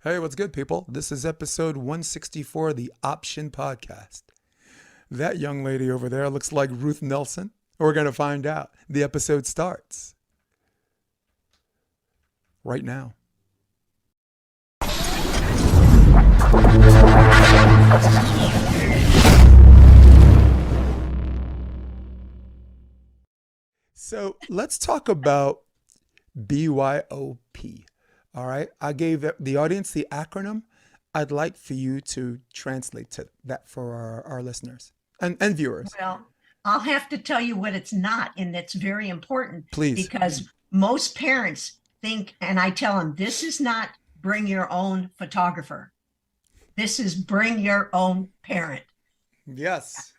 Hey, what's good, people? This is episode 164 of the Option Podcast. That young lady over there looks like Ruth Nelson. We're going to find out. The episode starts right now. So let's talk about BYOP. All right. I gave the audience the acronym. I'd like for you to translate to that for our listeners and viewers. Well, I'll have to tell you what it's not, and that's very important Please. because most parents think, and I tell them, this is not bring your own photographer. This is bring your own parent. Yes.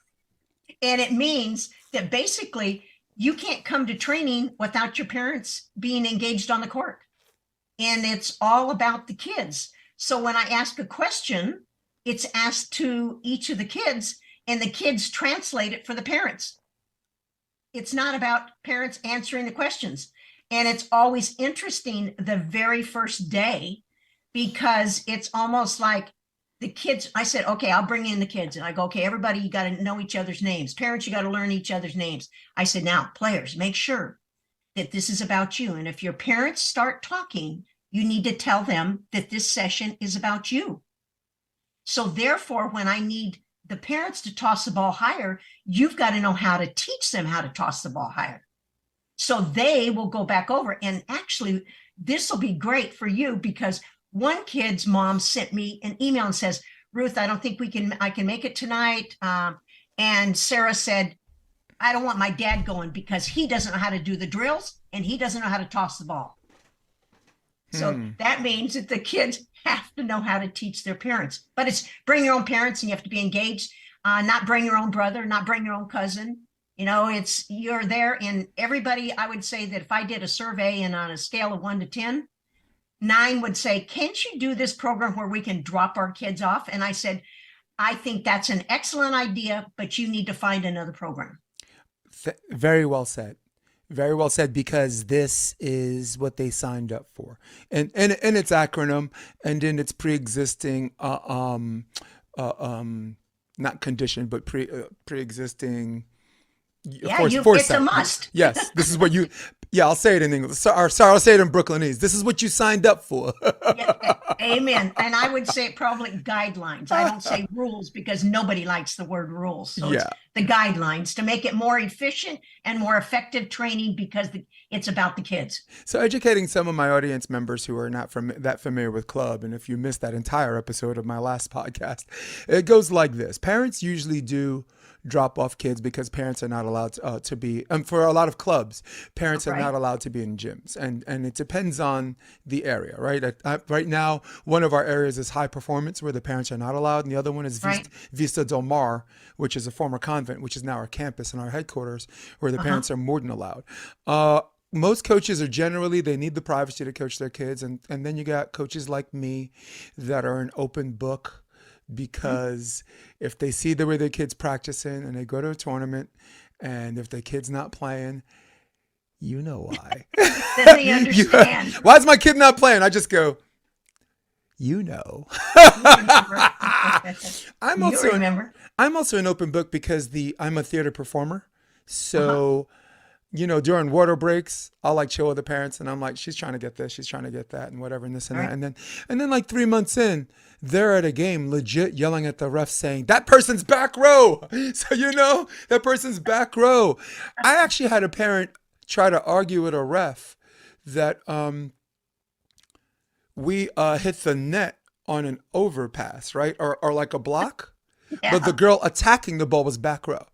And it means that basically you can't come to training without your parents being engaged on the court. And it's all about the kids. So when I ask a question, it's asked to each of the kids, and the kids translate it for the parents. It's not about parents answering the questions. And it's always interesting the very first day, because it's almost like the kids, I said, okay, I'll bring in the kids. And I go, okay, everybody, you got to know each other's names. Parents, you got to learn each other's names. I said, now players, make sure that this is about you. And if your parents start talking, you need to tell them that this session is about you. So therefore, when I need the parents to toss the ball higher, you've got to know how to teach them how to toss the ball higher. So they will go back over. And actually, this will be great for you, because one kid's mom sent me an email and says, Ruth, I don't think I can make it tonight. And Sarah said, I don't want my dad going because he doesn't know how to do the drills and he doesn't know how to toss the ball. So that means that the kids have to know how to teach their parents. But it's bring your own parents, and you have to be engaged, not bring your own brother, not bring your own cousin. You know, it's you're there. And everybody, I would say that if I did a survey and on a scale of 1 to 10, 9 would say, can't you do this program where we can drop our kids off? And I said, I think that's an excellent idea, but you need to find another program. Very well said. Very well said, because this is what they signed up for, and its acronym, and in its pre-existing, not condition, but pre-existing. Yeah, it's a must. Yes, this is what you. Yeah, I'll say it in English. Sorry, I'll say it in Brooklynese. This is what you signed up for. Yeah, amen. And I would say probably guidelines. I don't say rules because nobody likes the word rules. So Yeah. it's the guidelines to make it more efficient and more effective training, because it's about the kids. So educating some of my audience members who are not that familiar with club, and if you missed that entire episode of my last podcast, it goes like this. Parents usually do drop off kids because parents are not allowed to be, for a lot of clubs, parents are not allowed to be in gyms. And it depends on the area, right? Right now, one of our areas is high performance, where the parents are not allowed. And the other one is Vista Del Mar, which is a former convent, which is now our campus and our headquarters, where the parents are more than allowed. Most coaches are generally, they need the privacy to coach their kids. And then you got coaches like me that are an open book, because if they see the way their kid's practicing and they go to a tournament, and if the kid's not playing, you know why. Then they understand. Why is my kid not playing? I just go, you know. I'm also an open book because I'm a theater performer. So during water breaks, I'll like chill with the parents, and I'm like, she's trying to get this, she's trying to get that, and whatever, and this and that. And then like 3 months in, they're at a game legit yelling at the ref saying, that person's back row. So that person's back row. I actually had a parent try to argue with a ref that we hit the net on an overpass, right? Or like a block. Yeah. But the girl attacking the ball was back row.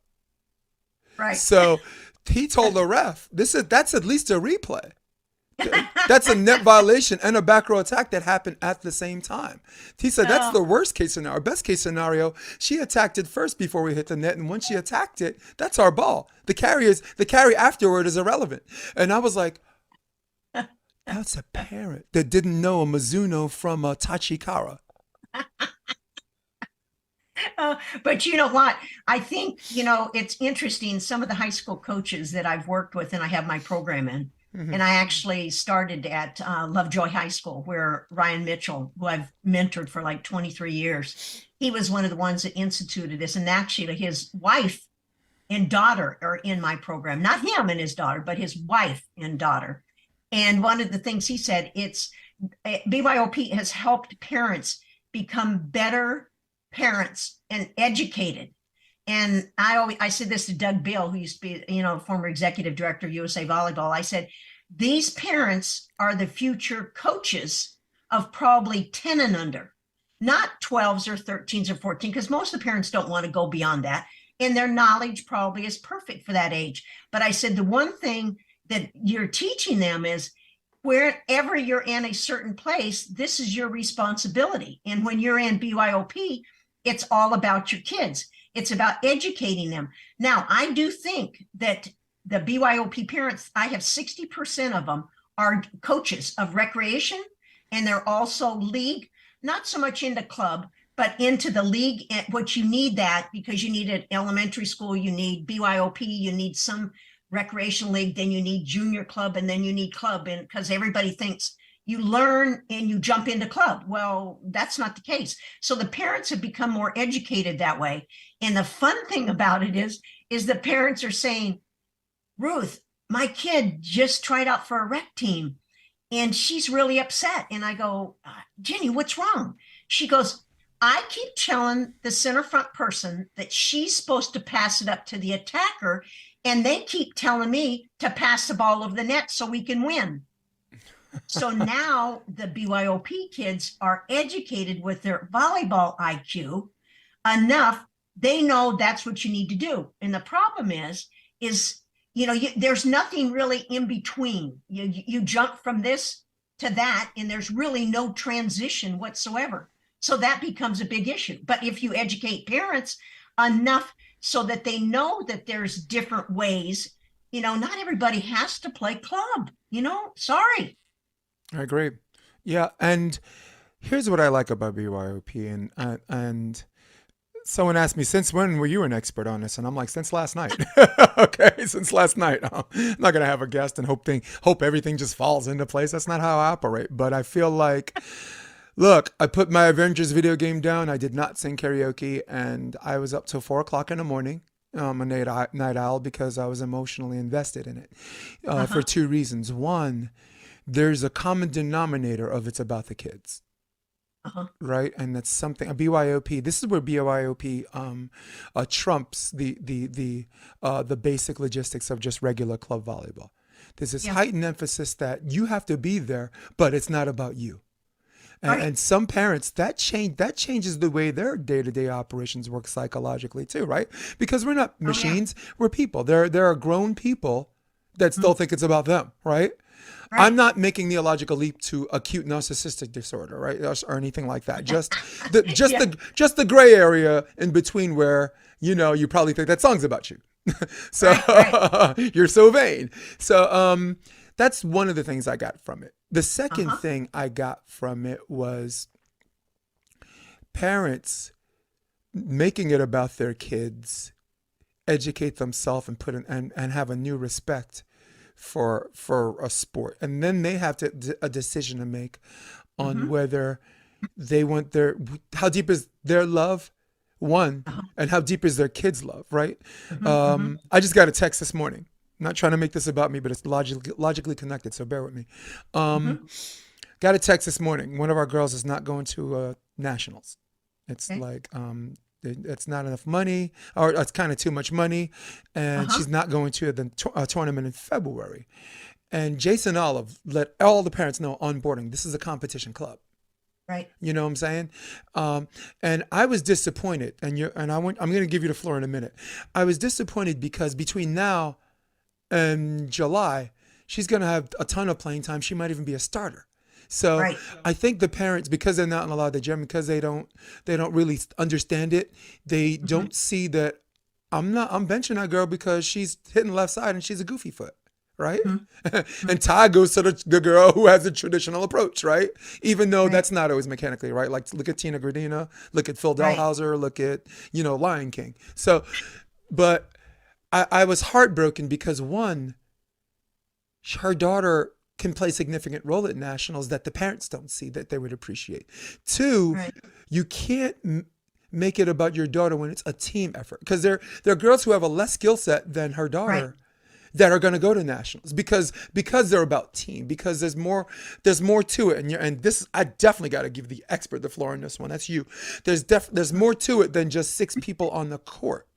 Right. So he told the ref, that's at least a replay. That's a net violation and a back row attack that happened at the same time. He said that's the worst case scenario. Best case scenario, she attacked it first before we hit the net, and when she attacked it, that's our ball. The carry afterward is irrelevant. And I was like, that's a parent that didn't know a Mizuno from a Tachikara. But you know what? I think, it's interesting. Some of the high school coaches that I've worked with and I have my program in, And I actually started at Lovejoy High School, where Ryan Mitchell, who I've mentored for like 23 years, he was one of the ones that instituted this. And actually, his wife and daughter are in my program, not him and his daughter, but his wife and daughter. And one of the things he said, it's BYOP has helped parents become better parents and educated. And I said this to Doug Bill, who used to be, former executive director of USA Volleyball. I said, these parents are the future coaches of probably 10 and under, not 12s or 13s or 14, because most of the parents don't want to go beyond that. And their knowledge probably is perfect for that age. But I said, the one thing that you're teaching them is wherever you're in a certain place, this is your responsibility. And when you're in BYOP, it's all about your kids. It's about educating them. Now, I do think that the BYOP parents, I have 60% of them are coaches of recreation, and they're also league, not so much into club, but into the league, which you need that because you need an elementary school, you need BYOP, you need some recreation league, then you need junior club, and then you need club. And because everybody thinks you learn and you jump into club. Well, that's not the case. So the parents have become more educated that way. And the fun thing about it is the parents are saying, Ruth, my kid just tried out for a rec team and she's really upset. And I go, Jenny, what's wrong? She goes, I keep telling the center front person that she's supposed to pass it up to the attacker, and they keep telling me to pass the ball over the net so we can win. So now the BYOP kids are educated with their volleyball IQ enough. They know that's what you need to do. And the problem is there's nothing really in between. You jump from this to that, and there's really no transition whatsoever. So that becomes a big issue. But if you educate parents enough so that they know that there's different ways, not everybody has to play club, sorry. I agree. Yeah, and here's what I like about BYOP, and someone asked me, since when were you an expert on this? And I'm like, since last night. Okay, since last night. I'm not gonna have a guest and hope everything just falls into place. That's not how I operate. But I feel like, look, I put my Avengers video game down. I did not sing karaoke, and I was up till 4 o'clock in the morning. I'm a night owl because I was emotionally invested in it for two reasons. One, there's a common denominator of it's about the kids. Right, and that's something a BYOP. This is where BYOP trumps the basic logistics of just regular club volleyball. There's this heightened emphasis that you have to be there, but it's not about you. And some parents, that changes the way their day-to-day operations work psychologically too, right? Because we're not machines, we're people. There are grown people that still think it's about them, right? I'm not making the illogical leap to acute narcissistic disorder, right, or anything like that. Just the gray area in between where you probably think that song's about you. So you're so vain. So that's one of the things I got from it. The second thing I got from it was parents making it about their kids, educate themselves, and have a new respect for a sport, and then they have a decision to make on whether they want how deep is their love, and how deep is their kids' love, right? I just got a text this morning. I'm not trying to make this about me, but it's logically connected, so bear with me. Got a text this morning. One of our girls is not going to nationals. It's like it's not enough money, or it's kind of too much money, and she's not going to the tournament in February. And Jason Olive let all the parents know onboarding, this is a competition club. Right. You know what I'm saying? And I was disappointed, I'm going to give you the floor in a minute. I was disappointed because between now and July, she's going to have a ton of playing time. She might even be a starter. So I think the parents, because they're not allowed to gym, because they don't really understand it, they don't see that I'm benching that girl because she's hitting left side and she's a goofy foot, right? And Ty goes to the girl who has a traditional approach, right? Even though that's not always mechanically right. Like look at Tina Gradina, look at Phil Dalhouser, look at Lion King. So, but I was heartbroken because one, her daughter can play a significant role at nationals that the parents don't see that they would appreciate. Two, Right. you can't make it about your daughter when it's a team effort, because there are girls who have a less skill set than her Right. daughter that are going to go to nationals because they're about team, because there's more to it. And this, I definitely got to give the expert the floor on this one. That's you. There's more to it than just six people on the court,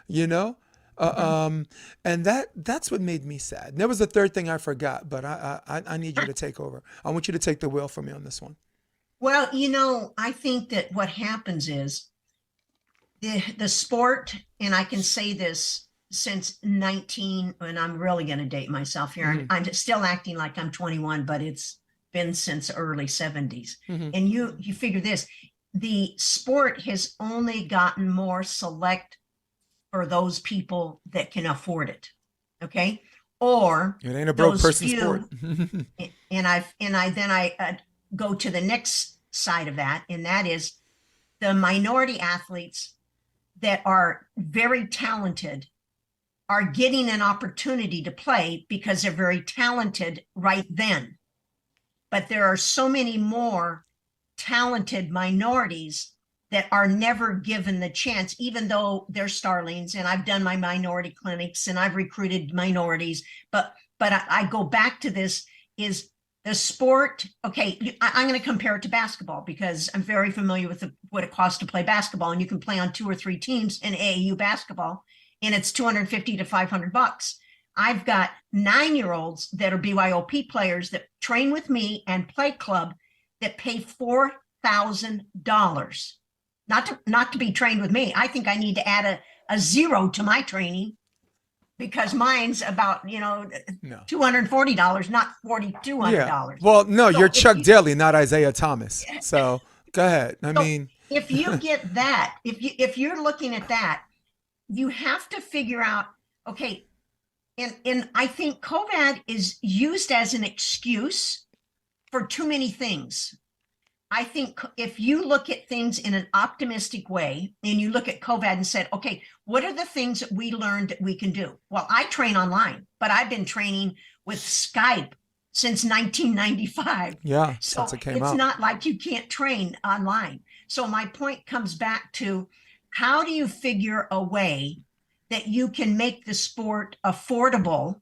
you know. And that's what made me sad. And there was a third thing I forgot, but I need you to take over. I want you to take the wheel for me on this one. Well, I think that what happens is the sport, and I can say this since 19, and I'm really going to date myself here. I'm still acting like I'm 21, but it's been since early 70s. And you figure this, the sport has only gotten more select for those people that can afford it. Okay. Or It ain't a broke those person few, sport. I go to the next side of that, and that is the minority athletes that are very talented are getting an opportunity to play because they're very talented right then. But there are so many more talented minorities that are never given the chance, even though they're starlings. And I've done my minority clinics and I've recruited minorities. But I go back to this, is the sport. Okay, I'm going to compare it to basketball because I'm very familiar with what it costs to play basketball. And you can play on 2 or 3 teams in AAU basketball, and it's $250 to $500. I've got 9-year-olds that are BYOP players that train with me and play club that pay $4,000 not to be trained with me. I think I need to add a zero to my training, because mine's about No. $240, not $4,200. Yeah. Well, no, So you're if Chuck you- Daly, not Isaiah Thomas. So go ahead. I So mean, if you get that, if you're looking at that, you have to figure out, okay, and I think COVID is used as an excuse for too many things. I think if you look at things in an optimistic way and you look at COVID and said, okay, what are the things that we learned that we can do? Well, I train online, but I've been training with Skype since 1995. yeah, So since it came it's out. not like you can't train online. So my point comes back to, how do you figure a way that you can make the sport affordable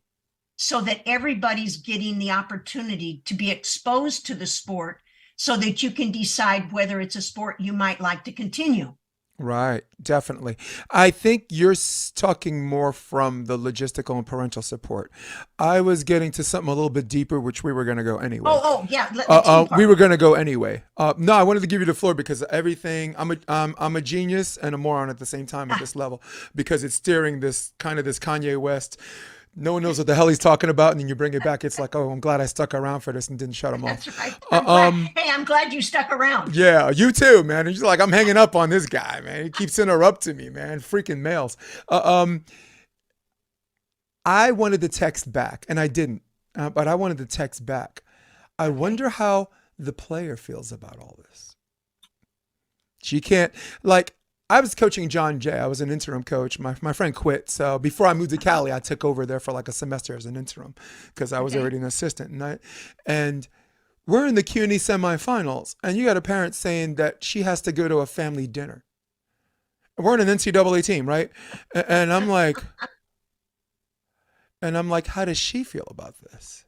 so that everybody's getting the opportunity to be exposed to the sport, so that you can decide whether it's a sport you might like to continue. Right, definitely. I think you're talking more from the logistical and parental support. I was getting to something a little bit deeper, which we were going to go anyway. Oh, yeah, the team part. We were going to go anyway. No, I wanted to give you the floor because everything. I'm a genius and a moron at the same time at this level, because it's steering this Kanye West. No one knows what the hell he's talking about, and then you bring it back. It's like, oh, I'm glad I stuck around for this and didn't shut him off. That's right. I'm glad you stuck around. Yeah, you too, man. And you're like, I'm hanging up on this guy, man. He keeps interrupting me, man. Freaking males. I wanted to text back, and I didn't, but I wanted to text back. I wonder how the player feels about all this. She can't, like, I was coaching John Jay. I was an interim coach. My friend quit. So before I moved to Cali, I took over there for like a semester as an interim because I was already an assistant. And we're in the CUNY semifinals, and you got a parent saying that she has to go to a family dinner. We're in an NCAA team, right? And I'm like, how does she feel about this?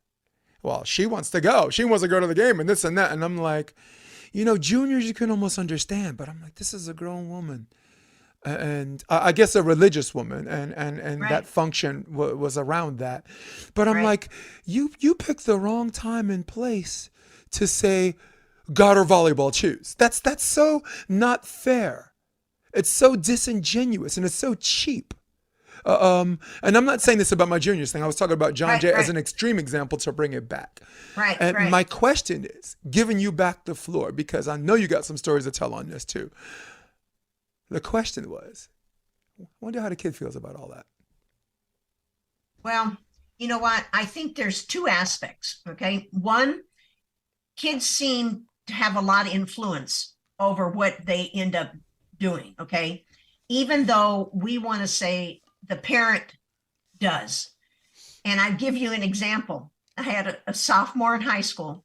Well, she wants to go. She wants to go to the game and this and that. And I'm like, juniors you can almost understand, but I'm like, this is a grown woman, and I guess a religious woman, and Right. that function was around that. But I'm Right. like, you picked the wrong time and place to say, God or volleyball, choose. That's so not fair. It's so disingenuous and it's so cheap. And I'm not saying this about my juniors thing. I was talking about John Jay as an extreme example to bring it back. Right. And my question is, giving you back the floor, because I know you got some stories to tell on this too. The question was, I wonder how the kid feels about all that. Well, you know what? I think there's 2 aspects. Okay. One, kids seem to have a lot of influence over what they end up doing. Okay. Even though we want to say the parent does. And I give you an example. I had a sophomore in high school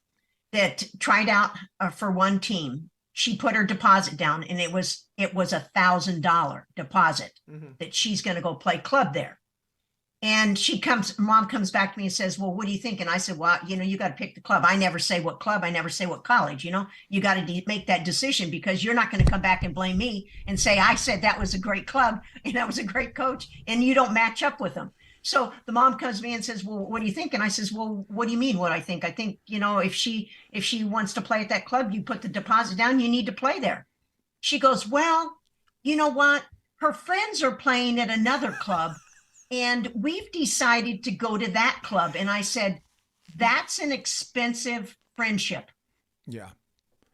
that tried out for one team. She put her deposit down, and it was $1,000 deposit that she's going to go play club there. And mom comes back to me and says, well, what do you think? And I said, well, you got to pick the club. I never say what club. I never say what college. You got to make that decision, because you're not going to come back and blame me and say, I said that was a great club and that was a great coach, and you don't match up with them. So the mom comes to me and says, well, what do you think? And I says, well, what do you mean what I think? I think, if she wants to play at that club, you put the deposit down, you need to play there. She goes, well, you know what? Her friends are playing at another club, and we've decided to go to that club. And I said, that's an expensive friendship. Yeah.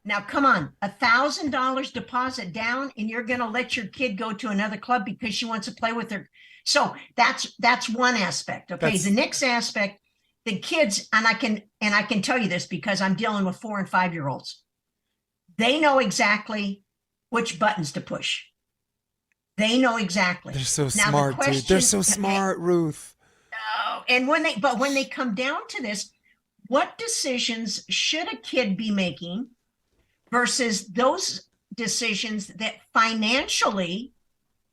Now, come on, $1,000 deposit down, and you're going to let your kid go to another club because she wants to play with her. So that's one aspect. Okay. The next aspect, the kids, and I can tell you this because I'm dealing with 4 and 5-year-olds. They know exactly which buttons to push. They know exactly. They're so smart, dude. They're so smart, Ruth. Oh, and when they come down to this, what decisions should a kid be making versus those decisions that financially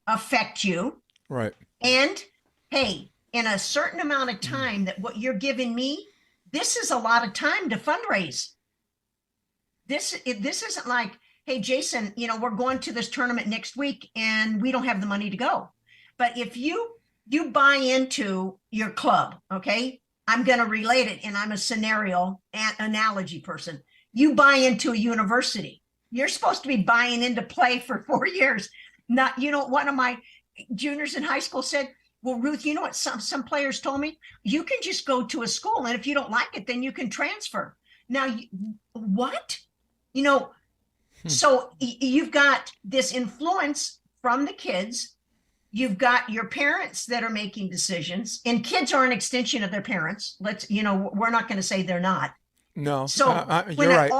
affect you? Right. And hey, in a certain amount of time that what you're giving me, this is a lot of time to fundraise. This isn't like, hey, Jason, we're going to this tournament next week and we don't have the money to go. But if you buy into your club, okay, I'm going to relate it, and I'm a scenario and analogy person. You buy into a university. You're supposed to be buying into play for 4 years. Not, one of my juniors in high school said, well, Ruth, you know what some players told me? You can just go to a school, and if you don't like it, then you can transfer. Now, what? So you've got this influence from the kids. You've got your parents that are making decisions, and kids are an extension of their parents. We're not going to say they're not. No. So you're right.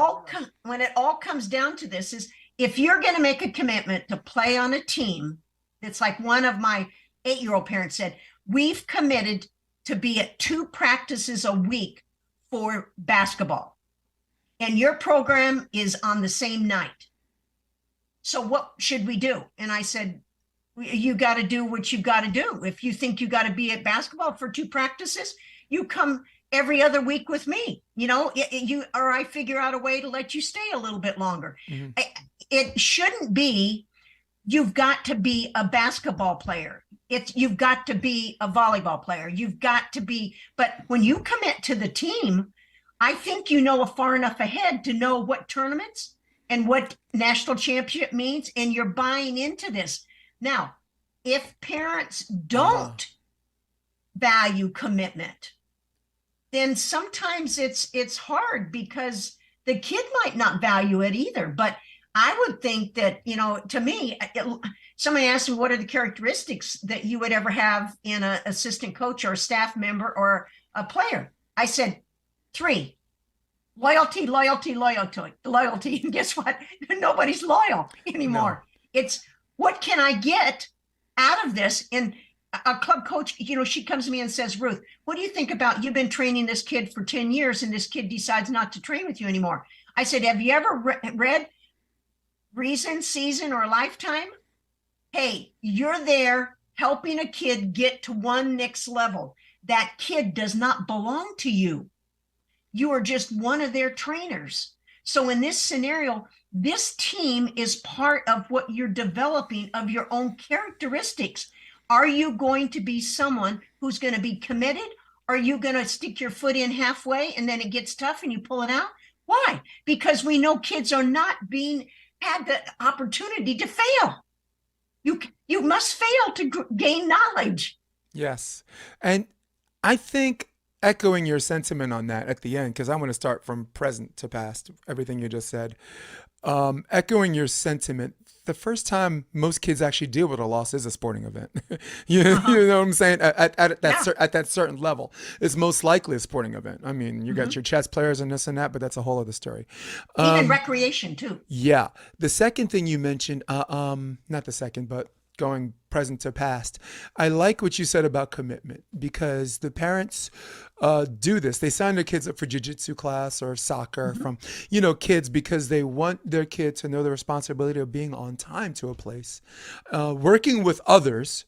When it all comes down to this is, if you're going to make a commitment to play on a team, it's like one of my 8-year-old parents said, we've committed to be at 2 practices a week for basketball, and your program is on the same night. So what should we do? And I said, you got to do what you got to do. If you think you got to be at basketball for 2 practices, you come every other week with me, or I figure out a way to let you stay a little bit longer. Mm-hmm. It shouldn't be, you've got to be a basketball player. You've got to be a volleyball player. You've got to be, but when you commit to the team, I think far enough ahead to know what tournaments and what national championship means, and you're buying into this. Now, if parents don't value commitment, then sometimes it's hard, because the kid might not value it either. But I would think that, to me, somebody asked me, what are the characteristics that you would ever have in an assistant coach or a staff member or a player? I said 3. Loyalty, loyalty, loyalty, loyalty. And guess what? Nobody's loyal anymore. No. It's, what can I get out of this? And a club coach, she comes to me and says, Ruth, what do you think about, you've been training this kid for 10 years and this kid decides not to train with you anymore? I said, have you ever read Reason, Season, or Lifetime? Hey, you're there helping a kid get to one next level. That kid does not belong to you. You are just one of their trainers. So in this scenario, this team is part of what you're developing of your own characteristics. Are you going to be someone who's going to be committed? Or are you going to stick your foot in halfway and then it gets tough and you pull it out? Why? Because we know kids are not had the opportunity to fail. You must fail to gain knowledge. Yes. And I think, echoing your sentiment on that at the end, because I want to start from present to past, everything you just said. Echoing your sentiment, the first time most kids actually deal with a loss is a sporting event. You know what I'm saying? At that certain level, it's most likely a sporting event. I mean, you got your chess players and this and that, but that's a whole other story. Even recreation too. Yeah. The second thing you mentioned, not the second, but going present to past. I like what you said about commitment because the parents do this. They sign their kids up for jiu-jitsu class or soccer from, kids because they want their kid to know the responsibility of being on time to a place, working with others.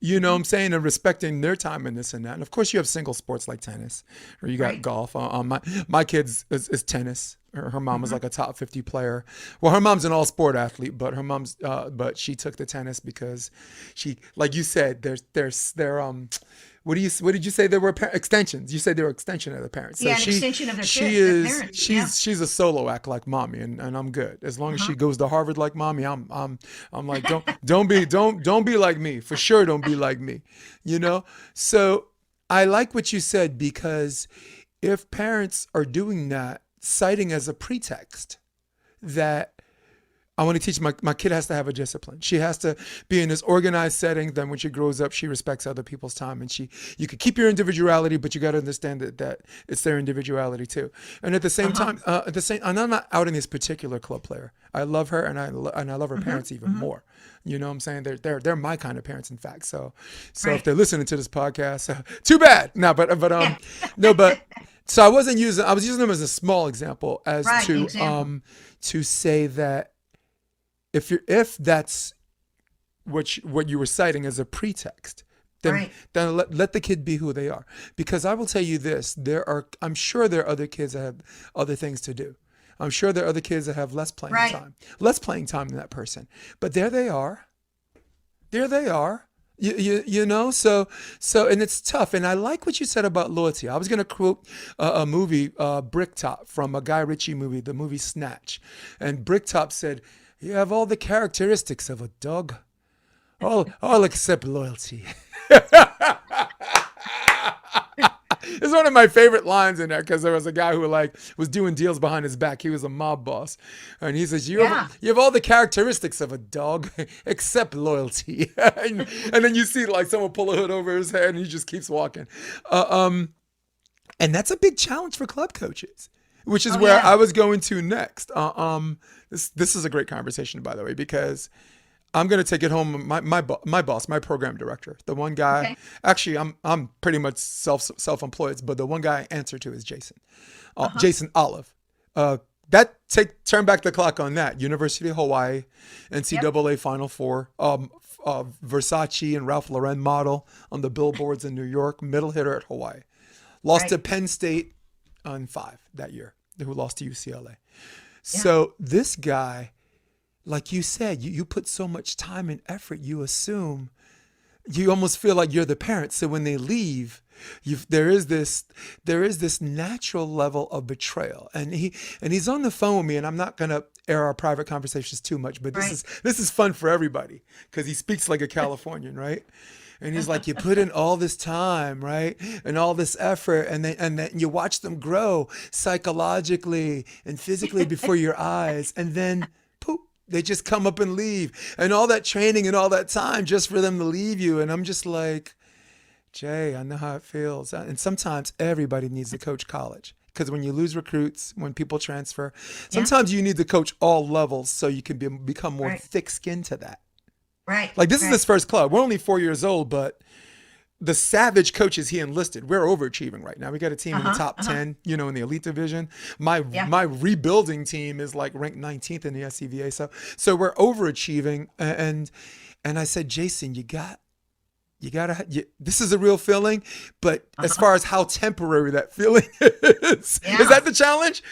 You know what I'm saying? And respecting their time and this and that. And of course you have single sports like tennis or you got Right. golf. My kid's is tennis. Her mom was like a top 50 player. Well, her mom's an all sport athlete, but but she took the tennis because she, like you said, what did you say there were extensions? You said they were extension of the parents. So Yeah, an extension of their she kids, their is, parents. Yeah. she's a solo act like mommy and I'm good. As long as she goes to Harvard like mommy, I'm like, don't be like me. For sure. Don't be like me, So I like what you said because if parents are doing that, citing as a pretext that I want to teach my kid has to have a discipline. She has to be in this organized setting. Then when she grows up, she respects other people's time and you could keep your individuality, but you got to understand that it's their individuality too. And at the same time, and I'm not outing this particular club player. I love her and I love her parents even more. You know what I'm saying? They're my kind of parents, in fact. So Right. if they're listening to this podcast, too bad. No, but so I was using them as a small example as Right, to example. to say that if that's what you were citing as a pretext, then Right. then let the kid be who they are. Because I will tell you this, I'm sure there are other kids that have other things to do. I'm sure there are other kids that have less playing Right. time than that person. But there they are. There they are. So and it's tough. And I like what you said about loyalty. I was going to quote a movie, Bricktop, from a Guy Ritchie movie, the movie Snatch. And Bricktop said, "You have all the characteristics of a dog, all except loyalty." It's one of my favorite lines in there because there was a guy who was doing deals behind his back. He was a mob boss, and he says, "You have all the characteristics of a dog except loyalty." and then you see someone pull a hood over his head, and he just keeps walking. And that's a big challenge for club coaches, which is where I was going to next. This is a great conversation, by the way, because I'm going to take it home. My boss, my program director, the one guy, Okay. actually I'm pretty much self-employed, but the one guy I answer to is Jason, Jason Olive. Turn back the clock on that. University of Hawaii, NCAA Final Four, Versace and Ralph Lauren model on the billboards in New York, middle hitter at Hawaii. Lost to Penn State on 5 that year, who lost to UCLA. So this guy, like you said, you put so much time and effort, you assume, you almost feel like you're the parent. So when they leave, there is this natural level of betrayal. And he's on the phone with me, and I'm not gonna air our private conversations too much, but this is fun for everybody because he speaks like a Californian, right? And he's like, you put in all this time, right? And all this effort, and then you watch them grow psychologically and physically before your eyes, and then poof, they just come up and leave. And all that training and all that time just for them to leave you. And I'm just like, Jay, I know how it feels. And sometimes everybody needs to coach college. Because when you lose recruits, when people transfer, sometimes you need to coach all levels so you can become more thick-skinned to that. Right. Like this is his first club. We're only 4 years old, but the savage coaches he enlisted, we're overachieving right now. We got a team in the top 10, in the elite division. My rebuilding team is ranked 19th in the SCVA. So we're overachieving. And I said, Jason, this is a real feeling, but as far as how temporary that feeling is that the challenge?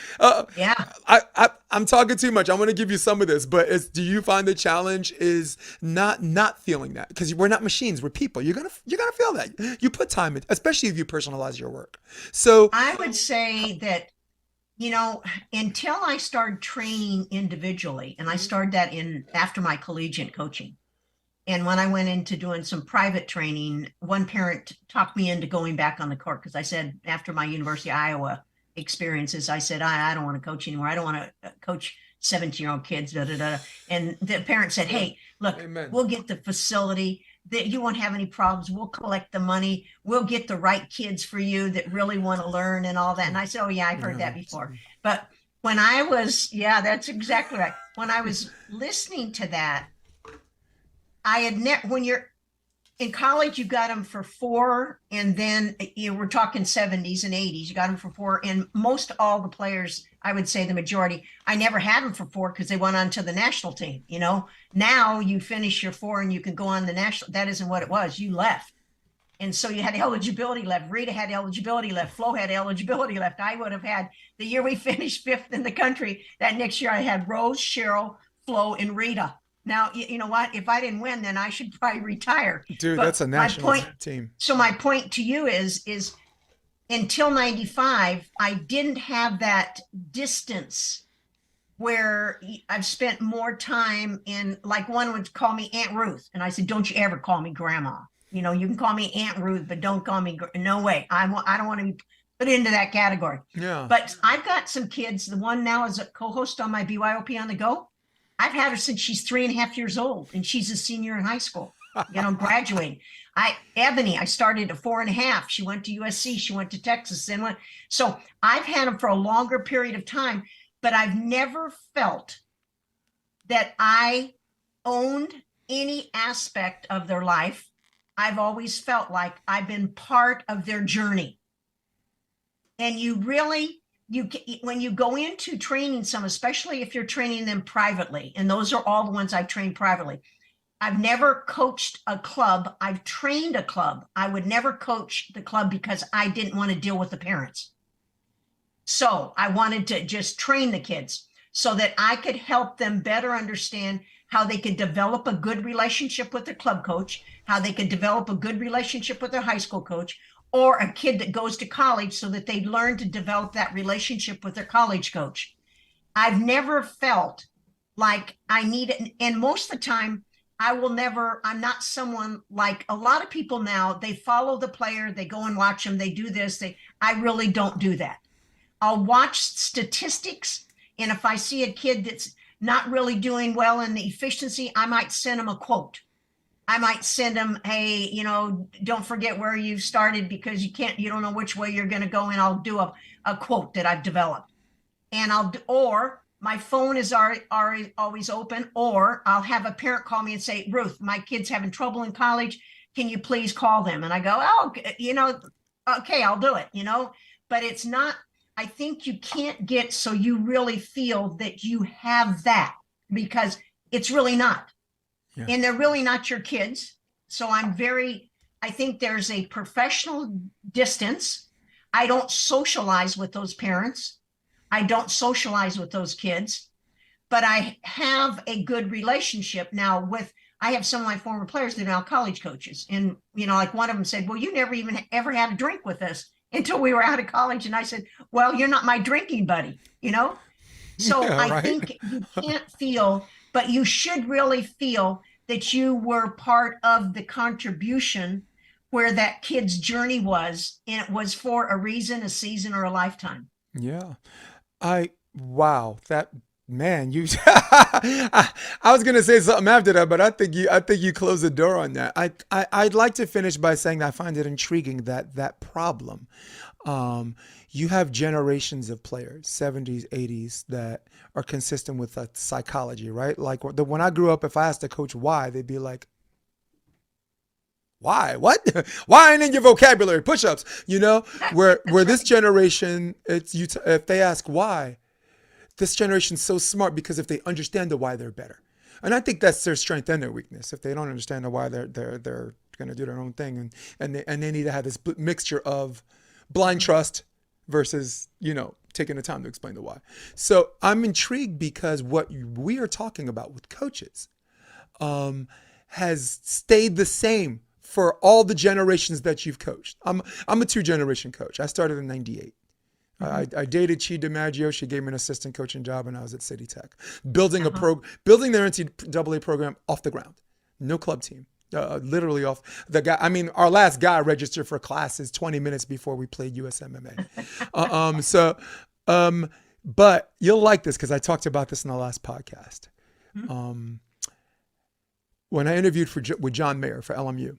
I'm talking too much. I want to give you some of this, but do you find the challenge is not feeling that? Because we're not machines, we're people. You're gonna feel that. You put time in, especially if you personalize your work. So I would say that, until I started training individually, and I started that after my collegiate coaching. And when I went into doing some private training, one parent talked me into going back on the court because I said, after my University of Iowa experiences, I said, I don't want to coach anymore. I don't want to coach 17-year-old kids. And the parent said, hey, look, we'll get the facility. That you won't have any problems. We'll collect the money. We'll get the right kids for you that really want to learn and all that. And I said, oh, yeah, I've heard that before. But when I was, that's exactly right. When I was listening to that, I had when you're in college, you got them for 4, and then we're talking 70s and 80s. You got them for 4, and most all the players, I would say the majority, I never had them for 4 because they went on to the national team. Now you finish your 4 and you can go on the national. That isn't what it was. You left. And so you had eligibility left. Rita had eligibility left. Flo had eligibility left. I would have had, the year we finished 5th in the country, that next year I had Rose, Cheryl, Flo, and Rita. Now, you know what? If I didn't win, then I should probably retire. Dude, but that's a national team. So my point to you is until 95, I didn't have that distance where I've spent more time in, like one would call me Aunt Ruth. And I said, don't you ever call me grandma. You can call me Aunt Ruth, but don't call me, no way. I don't want to be put into that category. Yeah. But I've got some kids. The one now is a co-host on my BYOP on the Go. I've had her since she's 3.5 years old, and she's a senior in high school, graduating. Ebony, I started at 4.5. She went to USC. She went to Texas. Then went. So I've had them for a longer period of time, but I've never felt that I owned any aspect of their life. I've always felt like I've been part of their journey. And you really, when you go into training some, especially if you're training them privately, and those are all the ones I've trained privately. I've never coached a club. I've trained a club. I would never coach the club because I didn't want to deal with the parents. So I wanted to just train the kids so that I could help them better understand how they could develop a good relationship with their club coach, how they could develop a good relationship with their high school coach, or a kid that goes to college so that they learn to develop that relationship with their college coach. I've never felt like I need it. And most of the time, I'm not someone like a lot of people now. They follow the player, they go and watch them, they do this. I really don't do that. I'll watch statistics. And if I see a kid that's not really doing well in the efficiency, I might send them a quote. I might send them, hey, don't forget where you started because you don't know which way you're going to go. And I'll do a quote that I've developed. And or my phone is always open, or I'll have a parent call me and say, Ruth, my kid's having trouble in college. Can you please call them? And I go, okay, I'll do it, but it's not, I think you can't get so you really feel that you have that because it's really not. Yeah. And they're really not your kids. So I think there's a professional distance. I don't socialize with those parents. I don't socialize with those kids, but I have a good relationship now I have some of my former players that are now college coaches. And, like one of them said, well, you never even ever had a drink with us until we were out of college. And I said, well, you're not my drinking buddy, So yeah, I think you can't feel, but you should really feel that you were part of the contribution where that kid's journey was, and it was for a reason, a season, or a lifetime. Yeah. Wow, that man, you, I was going to say something after that, but I think you closed the door on that. I'd like to finish by saying that I find it intriguing that problem. You have generations of players, 70s, 80s, that are consistent with psychology, right? Like when I grew up, if I asked a coach why, they'd be like, why? What? Why ain't in your vocabulary? Push-ups, where this generation, if they ask why, this generation's so smart because if they understand the why, they're better. And I think that's their strength and their weakness. If they don't understand the why, they're going to do their own thing, and they need to have this mixture of blind trust versus, taking the time to explain the why. So I'm intrigued because what we are talking about with coaches has stayed the same for all the generations that you've coached. I'm a 2-generation coach. I started in 98. I dated Chi DiMaggio. She gave me an assistant coaching job when I was at City Tech, building their NCAA program off the ground. No club team. Literally off the guy. I mean, our last guy registered for classes 20 minutes before we played USMMA. But you'll like this because I talked about this in the last podcast. When I interviewed with John Mayer for LMU,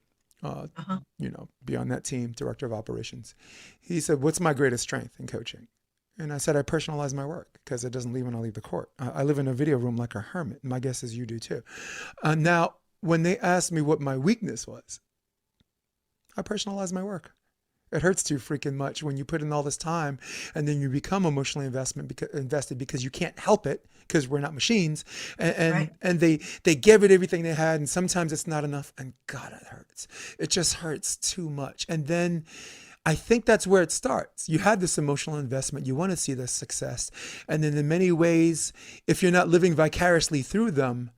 be on that team, director of operations, he said, what's my greatest strength in coaching? And I said, I personalize my work because it doesn't leave when I leave the court. I live in a video room like a hermit. My guess is you do too. Now, when they asked me what my weakness was, I personalized my work. It hurts too freaking much when you put in all this time and then you become emotionally invested because you can't help it because we're not machines. And they give it everything they had, and sometimes it's not enough. And God, it hurts. It just hurts too much. And then I think that's where it starts. You had this emotional investment. You want to see this success. And then in many ways, if you're not living vicariously through them,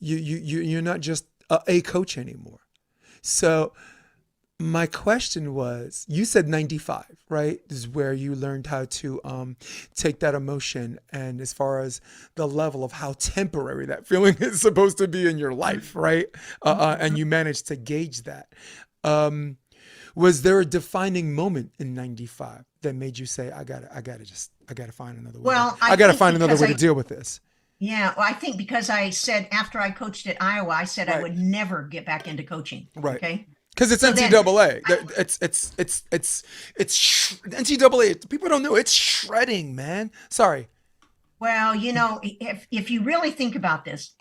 you're not just a coach anymore. So my question was, you said 95, right? This is where you learned how to take that emotion, and as far as the level of how temporary that feeling is supposed to be in your life, right? And you managed to gauge that. Was there a defining moment in 95 that made you say, I gotta find another way. Well, I gotta find another way to deal with this? Yeah, well, I think because I said after I coached at Iowa, I said I would never get back into coaching. Right. Okay. Because it's NCAA. It's NCAA. People don't know it's shredding, man. Sorry. Well, if you really think about this,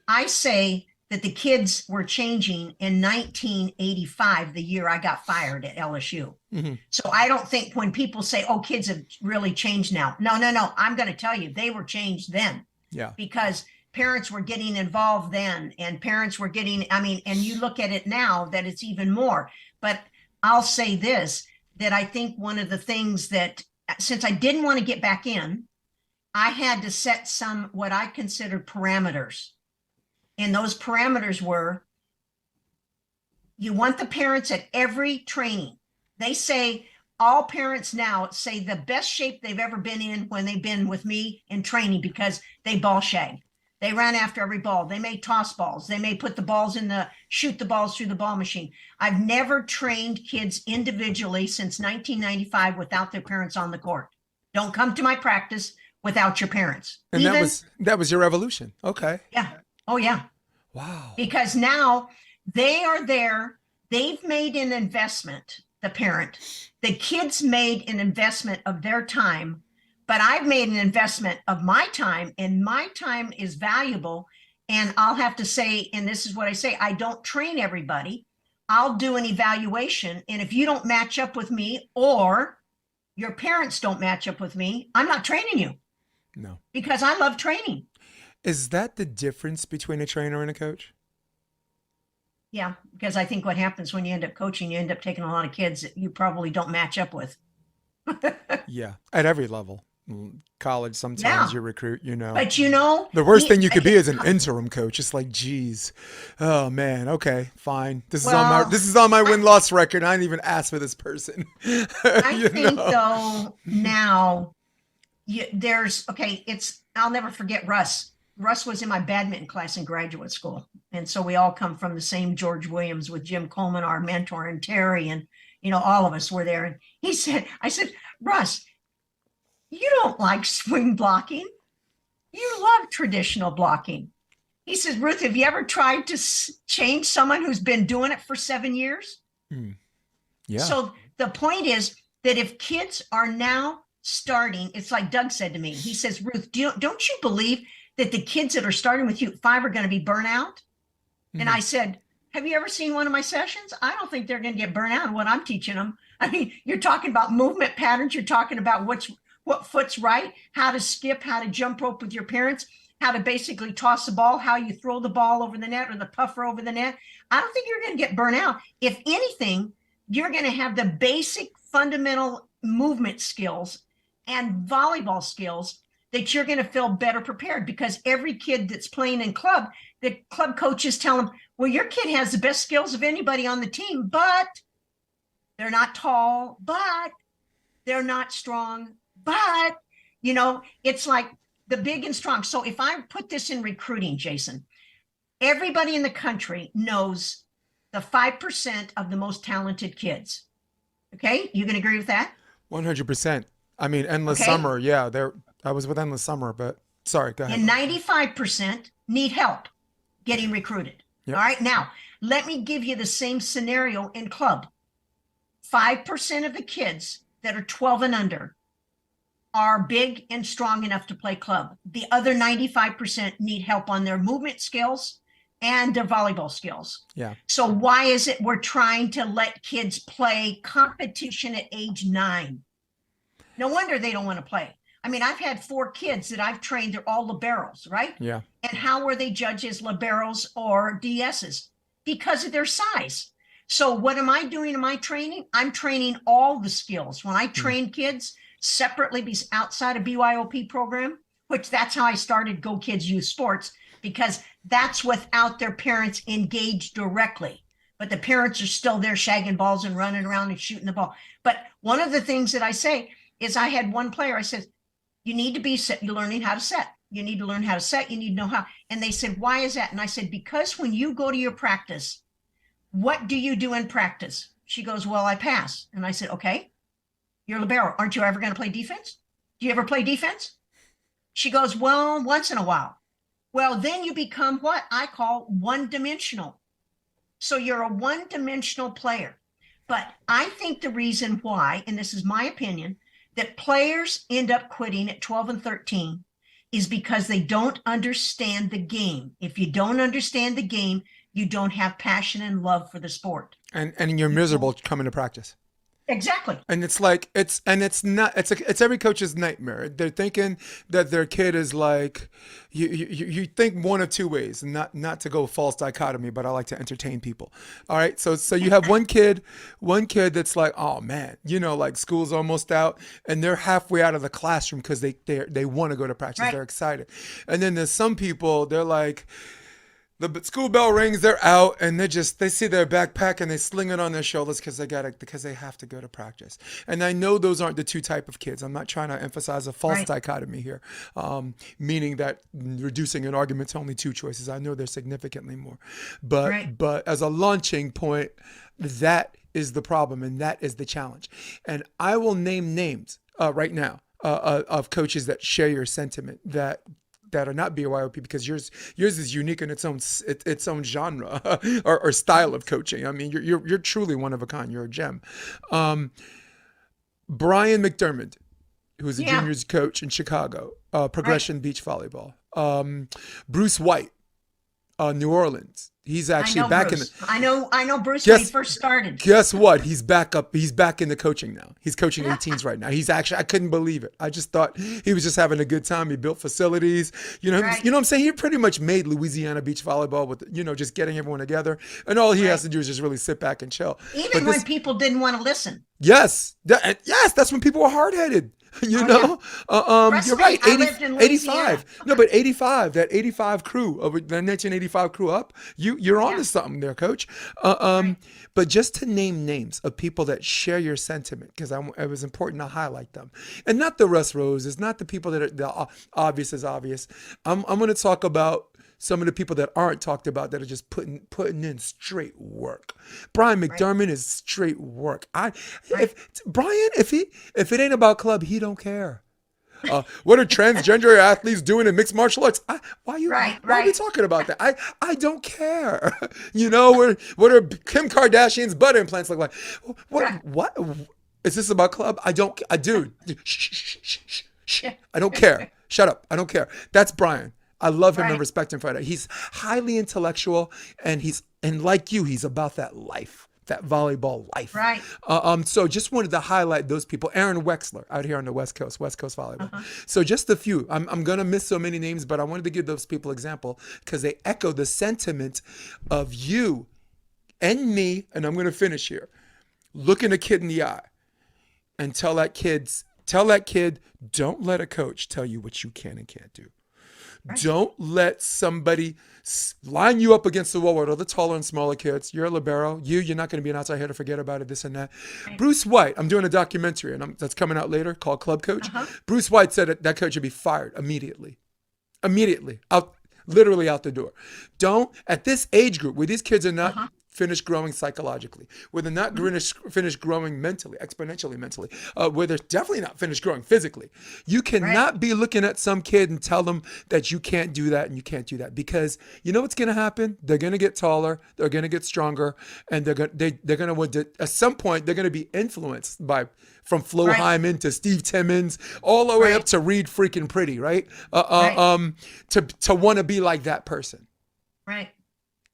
I say that the kids were changing in 1985, the year I got fired at LSU. Mm-hmm. So I don't think when people say, "Oh, kids have really changed now," no. I'm going to tell you, they were changed then. Yeah. Because parents were getting involved then, and parents were getting, and you look at it now that it's even more. But I'll say this, that I think one of the things that, since I didn't want to get back in, I had to set some, what I considered parameters. And those parameters were, you want the parents at every training. They say, all parents now say the best shape they've ever been in when they've been with me in training, because they ball shag. They ran after every ball. They may toss balls. They may put the balls shoot the balls through the ball machine. I've never trained kids individually since 1995 without their parents on the court. Don't come to my practice without your parents. And that was your evolution. Okay. Yeah. Oh yeah. Wow. Because now they are there. They've made an investment, the parent. The kids made an investment of their time, but I've made an investment of my time, and my time is valuable. And I'll have to say, and this is what I say, I don't train everybody. I'll do an evaluation. And if you don't match up with me, or your parents don't match up with me, I'm not training you. No. Because I love training. Is that the difference between a trainer and a coach? Yeah, because I think what happens when you end up coaching, you end up taking a lot of kids that you probably don't match up with. Yeah, at every level. College, sometimes you recruit, But the worst thing you could be is an interim coach. It's like, geez, oh man, okay, fine. This is on my win-loss record. I didn't even ask for this person. I think though now I'll never forget Russ. Russ was in my badminton class in graduate school. And so we all come from the same George Williams with Jim Coleman, our mentor, and Terry, and, all of us were there. And I said, Russ, you don't like swing blocking. You love traditional blocking. He says, Ruth, have you ever tried to change someone who's been doing it for 7 years? Yeah. So the point is that if kids are now starting, it's like Doug said to me, he says, Ruth, don't you believe that the kids that are starting with you at 5 are going to be burnt out? Mm-hmm. And I said, have you ever seen one of my sessions? I don't think they're going to get burnt out in what I'm teaching them. I mean, you're talking about movement patterns. You're talking about what foot's right, how to skip, how to jump rope with your parents, how to basically toss the ball, how you throw the ball over the net or the puffer over the net. I don't think you're going to get burnt out. If anything, you're going to have the basic fundamental movement skills and volleyball skills that you're going to feel better prepared, because every kid that's playing in club, the club coaches tell them, well, your kid has the best skills of anybody on the team, but they're not tall, but they're not strong, but, it's like the big and strong. So if I put this in recruiting, Jason, everybody in the country knows the 5% of the most talented kids. Okay. You can agree with that? 100%. I mean, Endless Summer. Yeah. I was with Endless Summer, but sorry, go ahead. And 95% need help getting recruited. Yep. All right. Now, let me give you the same scenario in club. 5% of the kids that are 12 and under are big and strong enough to play club. The other 95% need help on their movement skills and their volleyball skills. Yeah. So why is it we're trying to let kids play competition at age 9? No wonder they don't want to play. I mean, I've had 4 kids that I've trained. They're all liberos, right? Yeah. And how were they judged as liberos or DSs? Because of their size. So what am I doing in my training? I'm training all the skills. When I train kids separately outside of BYOP program, which that's how I started Go Kids Youth Sports, because that's without their parents engaged directly. But the parents are still there shagging balls and running around and shooting the ball. But one of the things that I say is I had one player, I said, you need to be set, you're learning how to set. You need to learn how to set, you need to know how. And they said, why is that? And I said, because when you go to your practice, what do you do in practice? She goes, well, I pass. And I said, okay, you're libero. Aren't you ever going to play defense? Do you ever play defense? She goes, well, once in a while. Well, then you become what I call one-dimensional. So you're a one-dimensional player. But I think the reason why, and this is my opinion, that players end up quitting at 12 and 13 is because they don't understand the game. If you don't understand the game, you don't have passion and love for the sport. And you're miserable coming to practice. Exactly. And it's like, it's every coach's nightmare. They're thinking that their kid is like, you think one of two ways, not to go false dichotomy, but I like to entertain people. All right. So you have one kid that's like, oh man, like school's almost out and they're halfway out of the classroom because they want to go to practice. Right. They're excited. And then there's some people, they're like, the school bell rings, they're out, and they see their backpack and they sling it on their shoulders because they have to go to practice. And I know those aren't the two type of kids. I'm not trying to emphasize a false dichotomy here, meaning that reducing an argument to only 2 choices. I know there's significantly more, but as a launching point, that is the problem and that is the challenge. And I will name names right now of coaches that share your sentiment that are not BYOP, because yours is unique in its own genre or style of coaching. I mean, you're truly one of a kind. You're a gem. Brian McDermott, who's a juniors coach in Chicago, Progression Beach Volleyball. Bruce White, New Orleans. He's actually back Bruce. I know Bruce when he first started. Guess what? He's back in the coaching now. He's coaching 18s right now. He's actually, I couldn't believe it. I just thought he was just having a good time. He built facilities. You know what I'm saying? He pretty much made Louisiana beach volleyball with, just getting everyone together. And all he has to do is just really sit back and chill. Even when people didn't want to listen. Yes. That's when people were hard-headed. You're right. 85. No, but 85, that 85 crew, the 1985 crew up, you're on to something there, coach. But just to name names of people that share your sentiment, because it was important to highlight them. And not the Russ Roses, not the people that are the obvious is obvious. I'm going to talk about some of the people that aren't talked about that are just putting in straight work. Brian McDermott is straight work. If it ain't about club, he don't care. What are transgender athletes doing in mixed martial arts? Why are we talking about that? I don't care. What are Kim Kardashian's butt implants look like? What is this about club? I do. Shh. I don't care. Shut up. I don't care. That's Brian. I love him and respect him for that. He's highly intellectual and like you, he's about that life, that volleyball life. Right. So just wanted to highlight those people. Aaron Wexler out here on the West Coast Volleyball. So just a few. I'm going to miss so many names, but I wanted to give those people example because they echo the sentiment of you and me. And I'm going to finish here. Looking a kid in the eye and tell that kid, don't let a coach tell you what you can and can't do. Right. Don't let somebody line you up against the wall with other taller and smaller kids. You're a libero. You're not going to be an outside hitter. Forget about it, this and that. Right. Bruce White, I'm doing a documentary that's coming out later called Club Coach. Bruce White said that coach should be fired immediately. Literally out the door. Don't, at this age group where these kids are not finished growing psychologically, where they're not finished growing mentally, exponentially mentally, where they're definitely not finished growing physically. You cannot be looking at some kid and tell them that you can't do that and you can't do that, because you know what's going to happen? They're going to get taller, they're going to get stronger, and they're going to at some point they're going to be influenced from Flo Hyman to Steve Timmons, all the way up to Reed freaking Pretty, right? To want to be like that person. Right.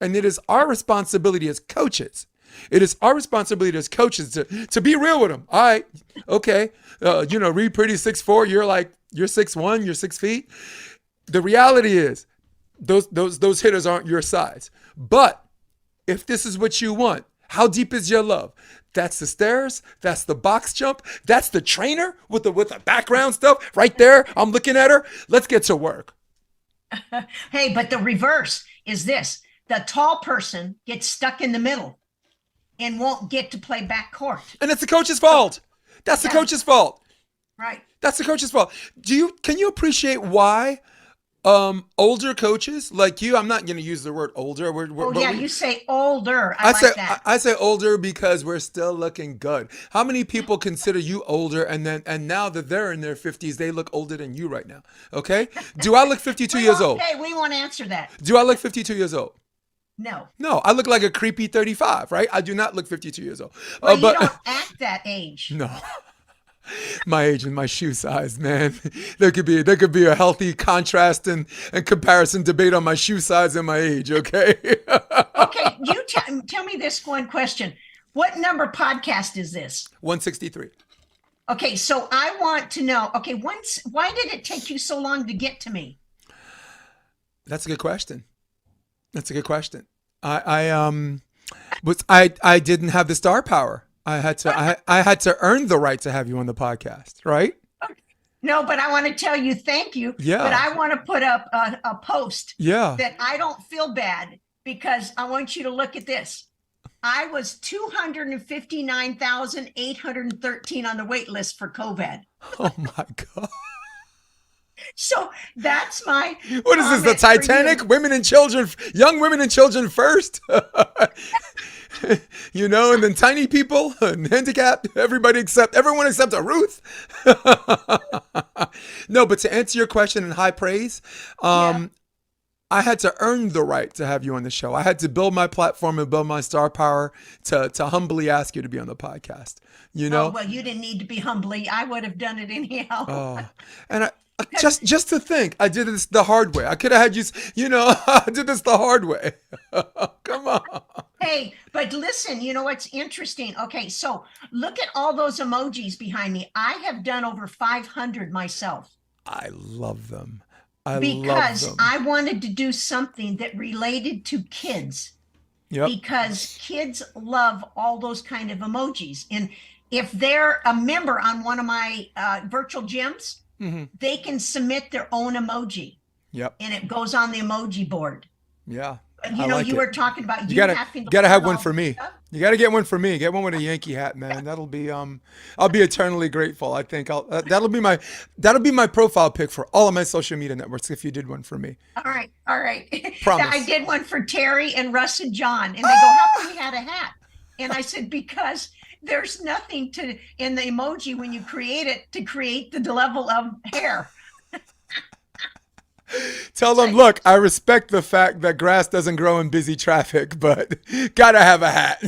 And it is our responsibility as coaches. It is our responsibility as coaches to be real with them. All right, okay, Reed Pretty 6'4", you're 6'1", you're 6 feet. The reality is, those hitters aren't your size. But if this is what you want, how deep is your love? That's the stairs. That's the box jump. That's the trainer with the background stuff right there. I'm looking at her. Let's get to work. Hey, but the reverse is this. The tall person gets stuck in the middle and won't get to play back court. And it's the coach's fault. That's the coach's fault. Right. That's the coach's fault. Can you appreciate why older coaches like you, I'm not going to use the word older. You say older. I like that. I say older because we're still looking good. How many people consider you older and now that they're in their 50s, they look older than you right now? Okay. Do I look 52 years old? Okay, we won't answer that. Do I look 52 years old? No, I look like a creepy 35, right? I do not look 52 years old. Well, you don't act that age. No. My age and my shoe size, man. There could be a healthy contrast and comparison debate on my shoe size and my age, okay? Okay, you tell me this one question. What number podcast is this? 163. Okay, so I want to know, why did it take you so long to get to me? That's a good question. I didn't have the star power. I had to earn the right to have you on the podcast, right? No, but I want to tell you thank you. Yeah. But I want to put up a post that I don't feel bad because I want you to look at this. I was 259,813 on the wait list for COVID. Oh my God. So that's my. What is this, the Titanic? Women and children, young women and children first. And then tiny people and handicapped, everyone except a Ruth. No, but to answer your question in high praise, I had to earn the right to have you on the show. I had to build my platform and build my star power to humbly ask you to be on the podcast. Oh, well, you didn't need to be humbly. I would have done it anyhow. Oh, and I just to think, I did this the hard way. I could have had you, I did this the hard way. Come on. Hey, but listen, you know what's interesting? Okay, so look at all those emojis behind me. I have done over 500 myself. I love them. Because I wanted to do something that related to kids. Yep. Because kids love all those kind of emojis. And if they're a member on one of my virtual gyms, they can submit their own emoji. Yep. And it goes on the emoji board. Yeah. You were talking about you gotta have one for me. You gotta get one for me. Get one with a Yankee hat, man. That'll be I'll be eternally grateful. I think that'll be my profile pic for all of my social media networks if you did one for me. All right. Promise. I did one for Terry and Russ and John, and they go, "How come you had a hat?" And I said, "Because there's nothing in the emoji when you create it to create the level of hair." Tell them, look, I respect the fact that grass doesn't grow in busy traffic, but gotta have a hat.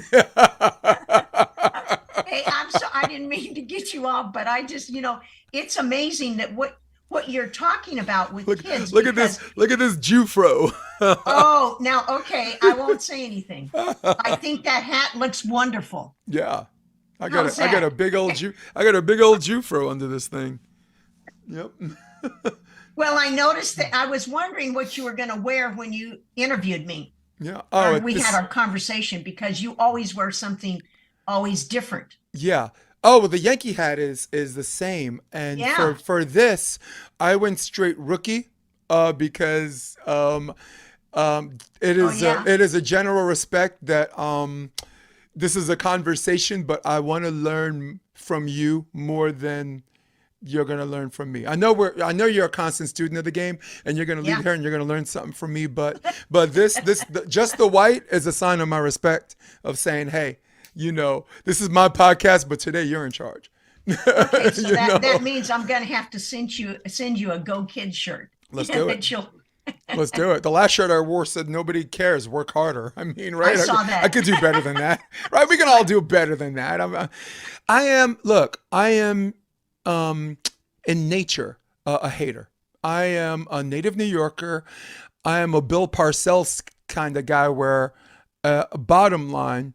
Hey, I didn't mean to get you off, but I just, it's amazing that what you're talking about with kids. Look at this Jufro. Oh, now, okay, I won't say anything. I think that hat looks wonderful. Yeah, I got a big old Jufro under this thing. Yep. Well, I noticed that I was wondering what you were going to wear when you interviewed me. Yeah. We had our conversation because you always wear something always different. Yeah. Oh, well, the Yankee hat is the same. And for this, I went straight rookie because it is a general respect that this is a conversation, but I want to learn from you more than you're going to learn from me. I know you're a constant student of the game and you're going to leave here and you're going to learn something from me. But this just the white is a sign of my respect of saying, hey, this is my podcast, but today you're in charge. Okay, so that means I'm going to have to send you a Go Kids shirt. Let's do it. Let's do it. The last shirt I wore said, nobody cares, work harder. I mean, right? I saw that. I could do better than that. Right? We can all do better than that. I am in nature, a hater. I am a native New Yorker. I am a Bill Parcells kind of guy where, bottom line,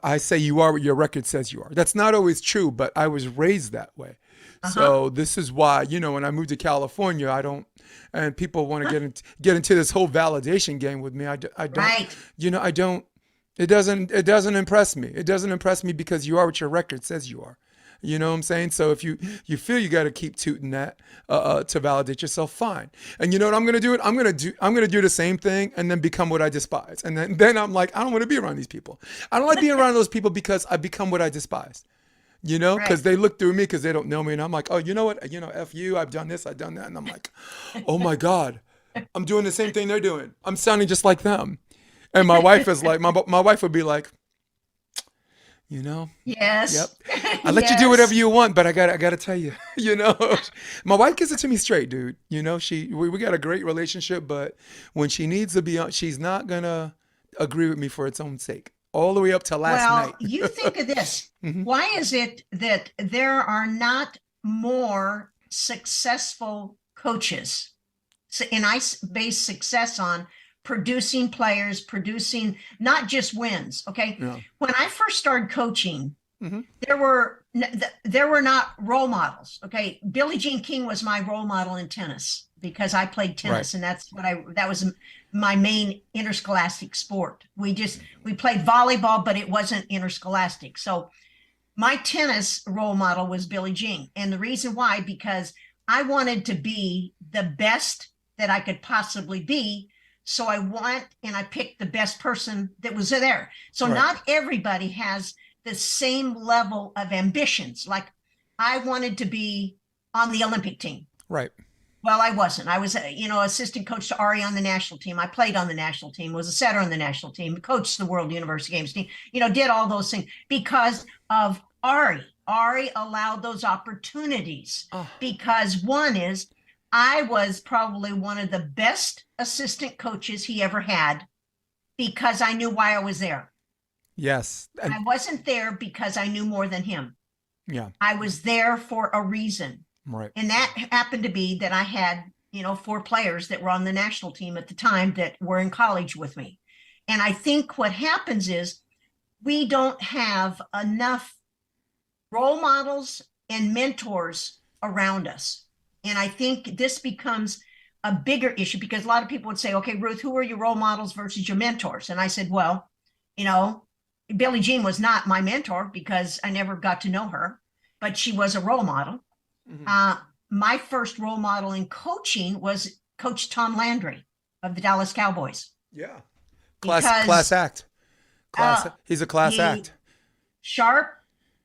I say you are what your record says you are. That's not always true, but I was raised that way. Uh-huh. So this is why, when I moved to California, and people want to get into this whole validation game with me. I don't, Right. I don't, it doesn't impress me. It doesn't impress me because you are what your record says you are. You know what I'm saying? So if you feel you got to keep tooting that to validate yourself, fine. And you know what I'm gonna do? I'm gonna do the same thing and then become what I despise. And then I'm like, I don't want to be around these people. I don't like being around those people because I become what I despise. Because Right. they look through me because they don't know me, and I'm like, oh, you know what? F you. I've done this. I've done that, and I'm like, oh my god, I'm doing the same thing they're doing. I'm sounding just like them. And my wife is like, my wife would be like, yep. Yes. I let you do whatever Yes. you want, but I gotta tell you, my wife gives it to me straight, dude. We got a great relationship, but when she needs to be on, she's not gonna agree with me for its own sake. All the way up to last Well, night. you think of this. Hmm. Why is it that there are not more successful coaches? So, and base success on producing players, producing not just wins. Okay. Yeah. When I first started coaching, Hmm. there were not role models. Okay. Billie Jean King was my role model in tennis because I played Right. tennis, and that was my main interscholastic sport. We played volleyball, but it wasn't interscholastic. So my tennis role model was Billie Jean. And the reason why, because I wanted to be the best that I could possibly be. So I picked the best person that was there. So Right. not everybody has the same level of ambitions. Like I wanted to be on the Olympic team. Right. Well, I wasn't. I was, assistant coach to Ari on the national team. I played on the national team, was a setter on the national team, coached the World University Games team, did all those things because of Ari. Ari allowed those opportunities Oh, because one is I was probably one of the best assistant coaches he ever had because I knew why I was there. yes. And I wasn't there because I knew more than him. yeah. I was there for a reason. Right. And that happened to be that I had, 4 players that were on the national team at the time that were in college with me. And I think what happens is we don't have enough role models and mentors around us. And I think this becomes a bigger issue because a lot of people would say, okay, Ruth, who are your role models versus your mentors? And I said, well, Billie Jean was not my mentor because I never got to know her, but she was a role model. Hmm. My first role model in coaching was Coach Tom Landry of the Dallas Cowboys Yeah. Class because act. He's a class he act. sharp.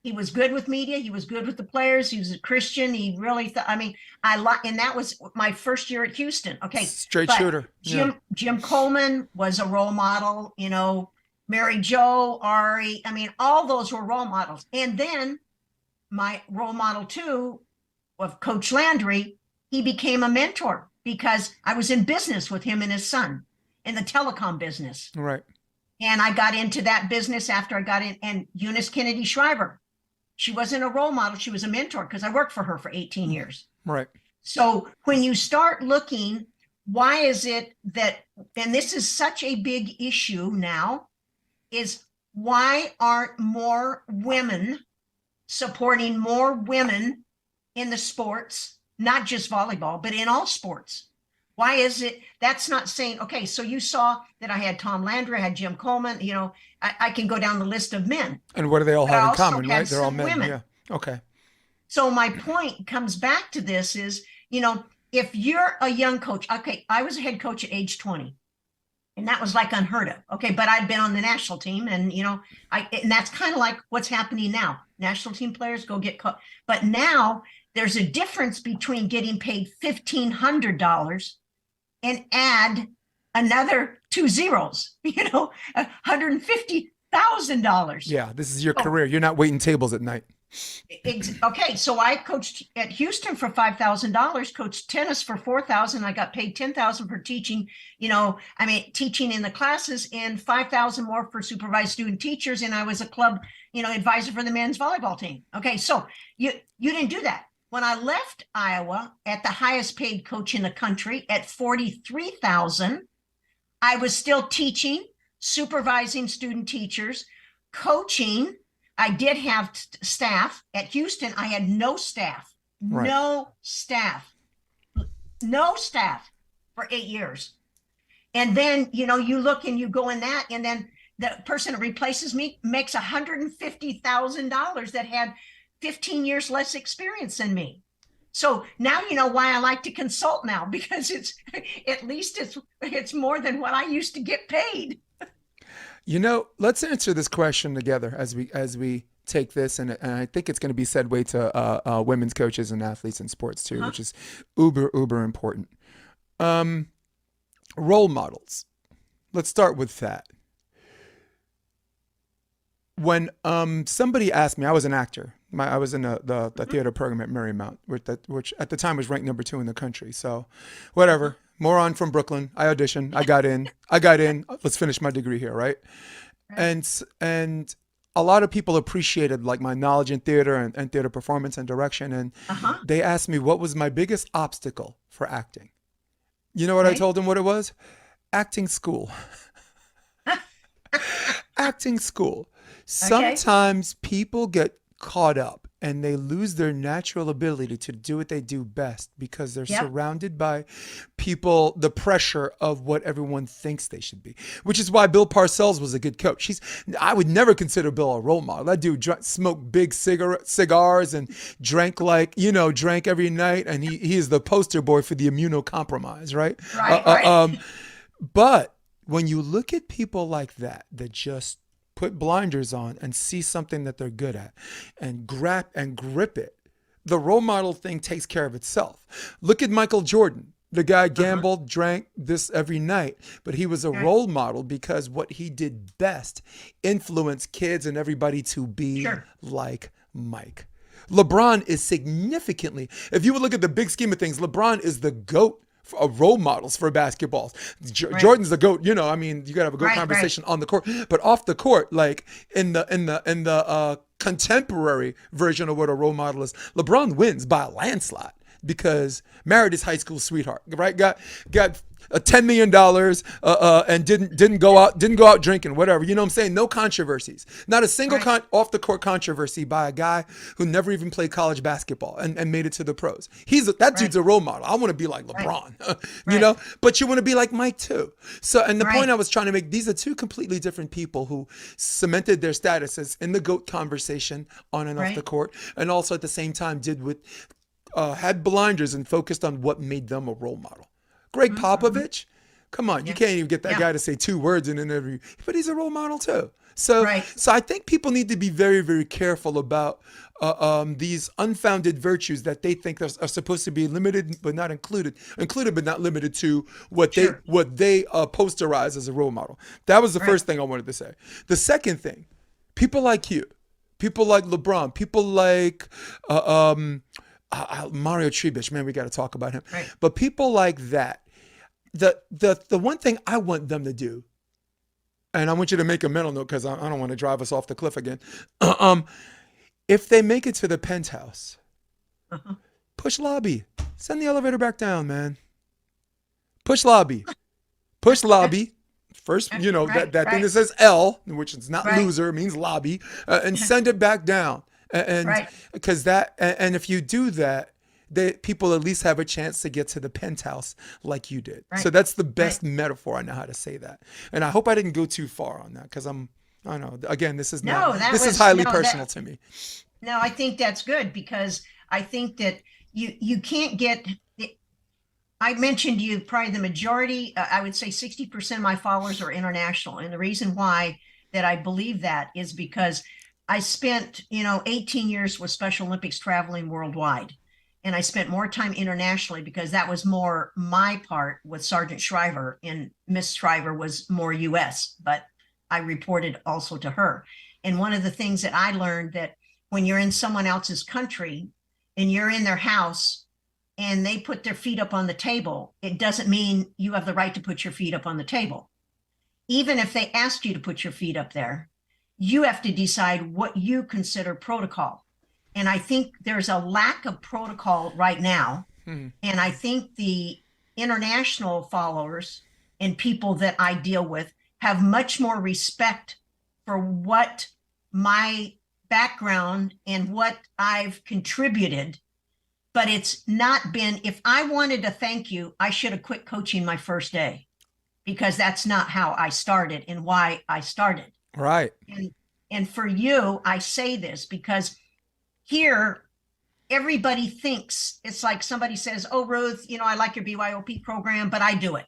He was good with media. He was good with the players. He was a Christian. He really thought. I mean, and that was my first year at Houston. Okay, Straight but shooter. Yeah. Jim Coleman was a role model. Mary Jo, Ari. I mean, all those were role models. And then my role model too of Coach Landry, he became a mentor because I was in business with him and his son in the telecom business. Right. And I got into that business after I got in. And Eunice Kennedy Shriver, she wasn't a role model. She was a mentor because I worked for her for 18 years. Right. So when you start looking, why is it that, and this is such a big issue now, is why aren't more women supporting more women in the sports, not just volleyball, but in all sports? Why is it that's not saying, okay, so you saw that I had Tom Landry, I had Jim Coleman, I can go down the list of men, And what do they all but I have in also common, had right? They're all some men. women. Yeah. Okay. So my point comes back to this is, if you're a young coach, okay, I was a head coach at age 20. And that was like unheard of. Okay, but I'd been on the national team, and and that's kind of like what's happening now. National team players go get caught, but now there's a difference between getting paid $1,500 and add another 2 zeros. $150,000. Yeah. This is your Oh, career. You're not waiting tables at night. okay, so I coached at Houston for $5,000, coached tennis for $4,000. I got paid $10,000 for teaching. Teaching in the classes, and $5,000 more for supervised student teachers. And I was a club, advisor for the men's volleyball team. Okay, so you didn't do that. When I left Iowa at the highest paid coach in the country at $43,000, I was still teaching, supervising student teachers, coaching. I did have staff at Houston. I had no staff, Right. no staff, no staff for 8 years. And then, you look and you go in that, and then the person that replaces me makes $150,000 that had 15 years less experience than me. So now you know why I like to consult now, because it's at least it's more than what I used to get paid. Let's answer this question together as we take this, and I think it's going to be segue to women's coaches and athletes in sports too, Uh-huh. which is uber important. Role models. Let's start with that. When somebody asked me, I was an actor. I was in the theater program at Marymount, which at the time was ranked number 2 in the country. So, whatever. Moron from Brooklyn. I auditioned. I got in. Let's finish my degree here, right? Right. And a lot of people appreciated like my knowledge in theater and theater performance and direction, and Uh-huh. they asked me what was my biggest obstacle for acting. You know what I Okay. told them? What it was? Acting school. Acting school. Okay. Sometimes people get caught up and they lose their natural ability to do what they do best because they're Yep. surrounded by people, the pressure of what everyone thinks they should be, which is why Bill Parcells was a good coach. I would never consider Bill a role model. That dude smoked big cigars and drank every night. And he is the poster boy for the immunocompromised, right? Right. Right. But when you look at people like that just put blinders on and see something that they're good at and grab and grip it, the role model thing takes care of itself. Look at Michael Jordan. The guy Uh-huh. gambled, drank this every night, but he was a Right. role model because what he did best influenced kids and everybody to be Sure. like Mike. LeBron is significantly, if you would look at the big scheme of things, LeBron is the GOAT of role models for basketballs. Right. Jordan's the GOAT. I mean, you gotta have a GOAT Right. Right. conversation on the court, but off the court, like in the contemporary version of what a role model is, LeBron wins by a landslide because married his high school sweetheart, right? Got $10 million and didn't go out drinking, whatever. You know what I'm saying? No controversies. Not a single Right. off the court controversy by a guy who never even played college basketball and made it to the pros. That Right. dude's a role model. I want to be like Right. LeBron, Right. but you want to be like Mike too. So, and the point Right. I was trying to make, these are two completely different people who cemented their status as in the GOAT conversation on and off the Right. court, and also at the same time had blinders and focused on what made them a role model. Greg Mm-hmm. Popovich, come on, you Yeah. can't even get that Yeah. guy to say 2 words in an interview, but he's a role model too. So, Right. so I think people need to be very, very careful about these unfounded virtues that they think are supposed to be limited but not included but not limited to Sure. what they posterize as a role model. That was the Right. first thing I wanted to say. The second thing, people like you, people like LeBron, people like Mario Trebit, man, we got to talk about him. Right. But people like that, the one thing I want them to do, and I want you to make a mental note because I don't want to drive us off the cliff again. If they make it to the penthouse, Uh-huh. push lobby, send the elevator back down, man. Push lobby, push lobby. First, Right. that thing Right. that says L, which is not Right. loser, it means lobby, and send it back down. And Right. because and if you do that, people at least have a chance to get to the penthouse like you did. So Right. that's the Right. best metaphor I know how to say that. And I hope I didn't go too far on that because I know, again, this is No, this is highly no, personal to me. no, I think that's good because I think that you can't get. I mentioned you probably the majority. I would say 60% of my followers are international, and the reason why that I believe that is because I spent 18 years with Special Olympics traveling worldwide, and I spent more time internationally because that was more my part with Sergeant Shriver, and Miss Shriver was more U.S., but I reported also to her. And one of the things that I learned that when you're in someone else's country and you're in their house and they put their feet up on the table, it doesn't mean you have the right to put your feet up on the table. Even if they ask you to put your feet up there, you have to decide what you consider protocol. And I think there's a lack of protocol right now. Hmm. And I think the international followers and people that I deal with have much more respect for what my background and what I've contributed. But it's not been, if I wanted to thank you, I should have quit coaching my first day, because that's not how I started and why I started. Right. And for you, I say this because here, everybody thinks it's like somebody says, oh, Ruth, I like your BYOP program, but I do it.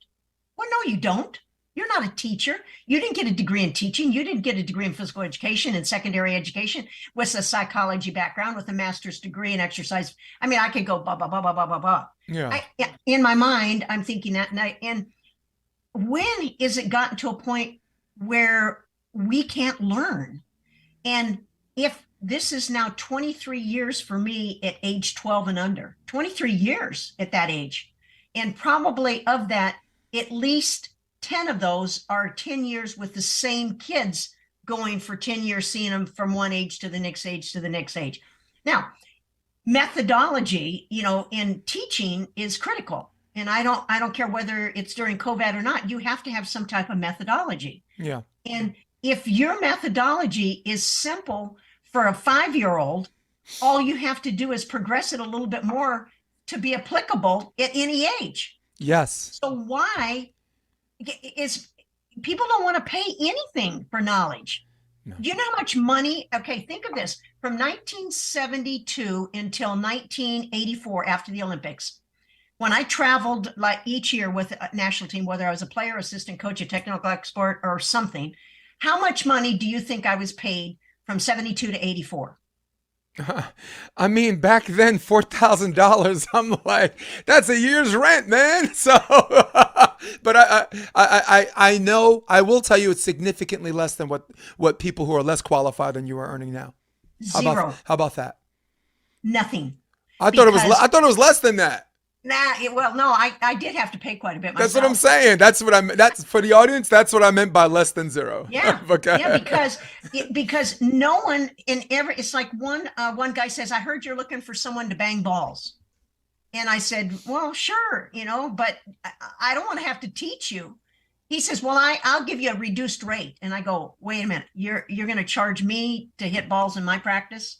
Well, no, you don't. You're not a teacher. You didn't get a degree in teaching. You didn't get a degree in physical education and secondary education with a psychology background, with a master's degree in exercise. I mean, I could go blah, blah, blah, blah, blah, blah, blah. Yeah. In my mind, I'm thinking that. And when is it gotten to a point where we can't learn? And if this is now 23 years for me at age 12 and under, 23 years at that age. And probably of that, at least 10 of those are 10 years with the same kids, going for 10 years, seeing them from one age to the next age to the next age. Now, methodology, in teaching is critical. And I don't care whether it's during COVID or not, you have to have some type of methodology. Yeah. And if your methodology is simple for a 5-year-old, all you have to do is progress it a little bit more to be applicable at any age. Yes. So why is people don't want to pay anything for knowledge? No. Do you know how much money? Okay, think of this. From 1972 until 1984, after the Olympics, when I traveled like each year with a national team, whether I was a player, assistant coach, a technical expert, or something, how much money do you think I was paid from 72 to 84? I mean, back then, $4,000. I'm like, that's a year's rent, man. So, but I know, I will tell you, it's significantly less than what people who are less qualified than you are earning now. Zero. How about that? Nothing. I thought it was less than that. Well, no, I did have to pay quite a bit myself. That's what I'm saying. That's for the audience. That's what I meant by less than zero. Yeah. Okay. Yeah, because no one it's like one guy says, I heard you're looking for someone to bang balls. And I said, well, sure, but I don't want to have to teach you. He says, well, I'll give you a reduced rate. And I go, wait a minute, you're going to charge me to hit balls in my practice?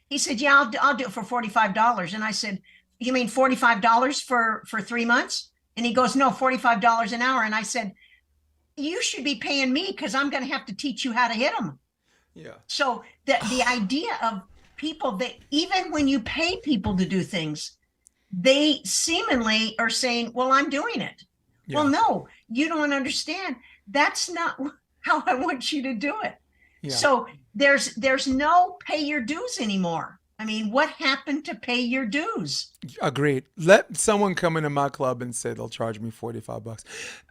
He said, yeah, I'll do it for $45. And I said, you mean $45 for 3 months? And he goes, no, $45 an hour. And I said, you should be paying me because I'm going to have to teach you how to hit them. Yeah. So the idea of people that even when you pay people to do things, they seemingly are saying, well, I'm doing it. Yeah. Well, no, you don't understand. That's not how I want you to do it. Yeah. So there's no pay your dues anymore. I mean, what happened to pay your dues? Agreed. Let someone come into my club and say they'll charge me $45.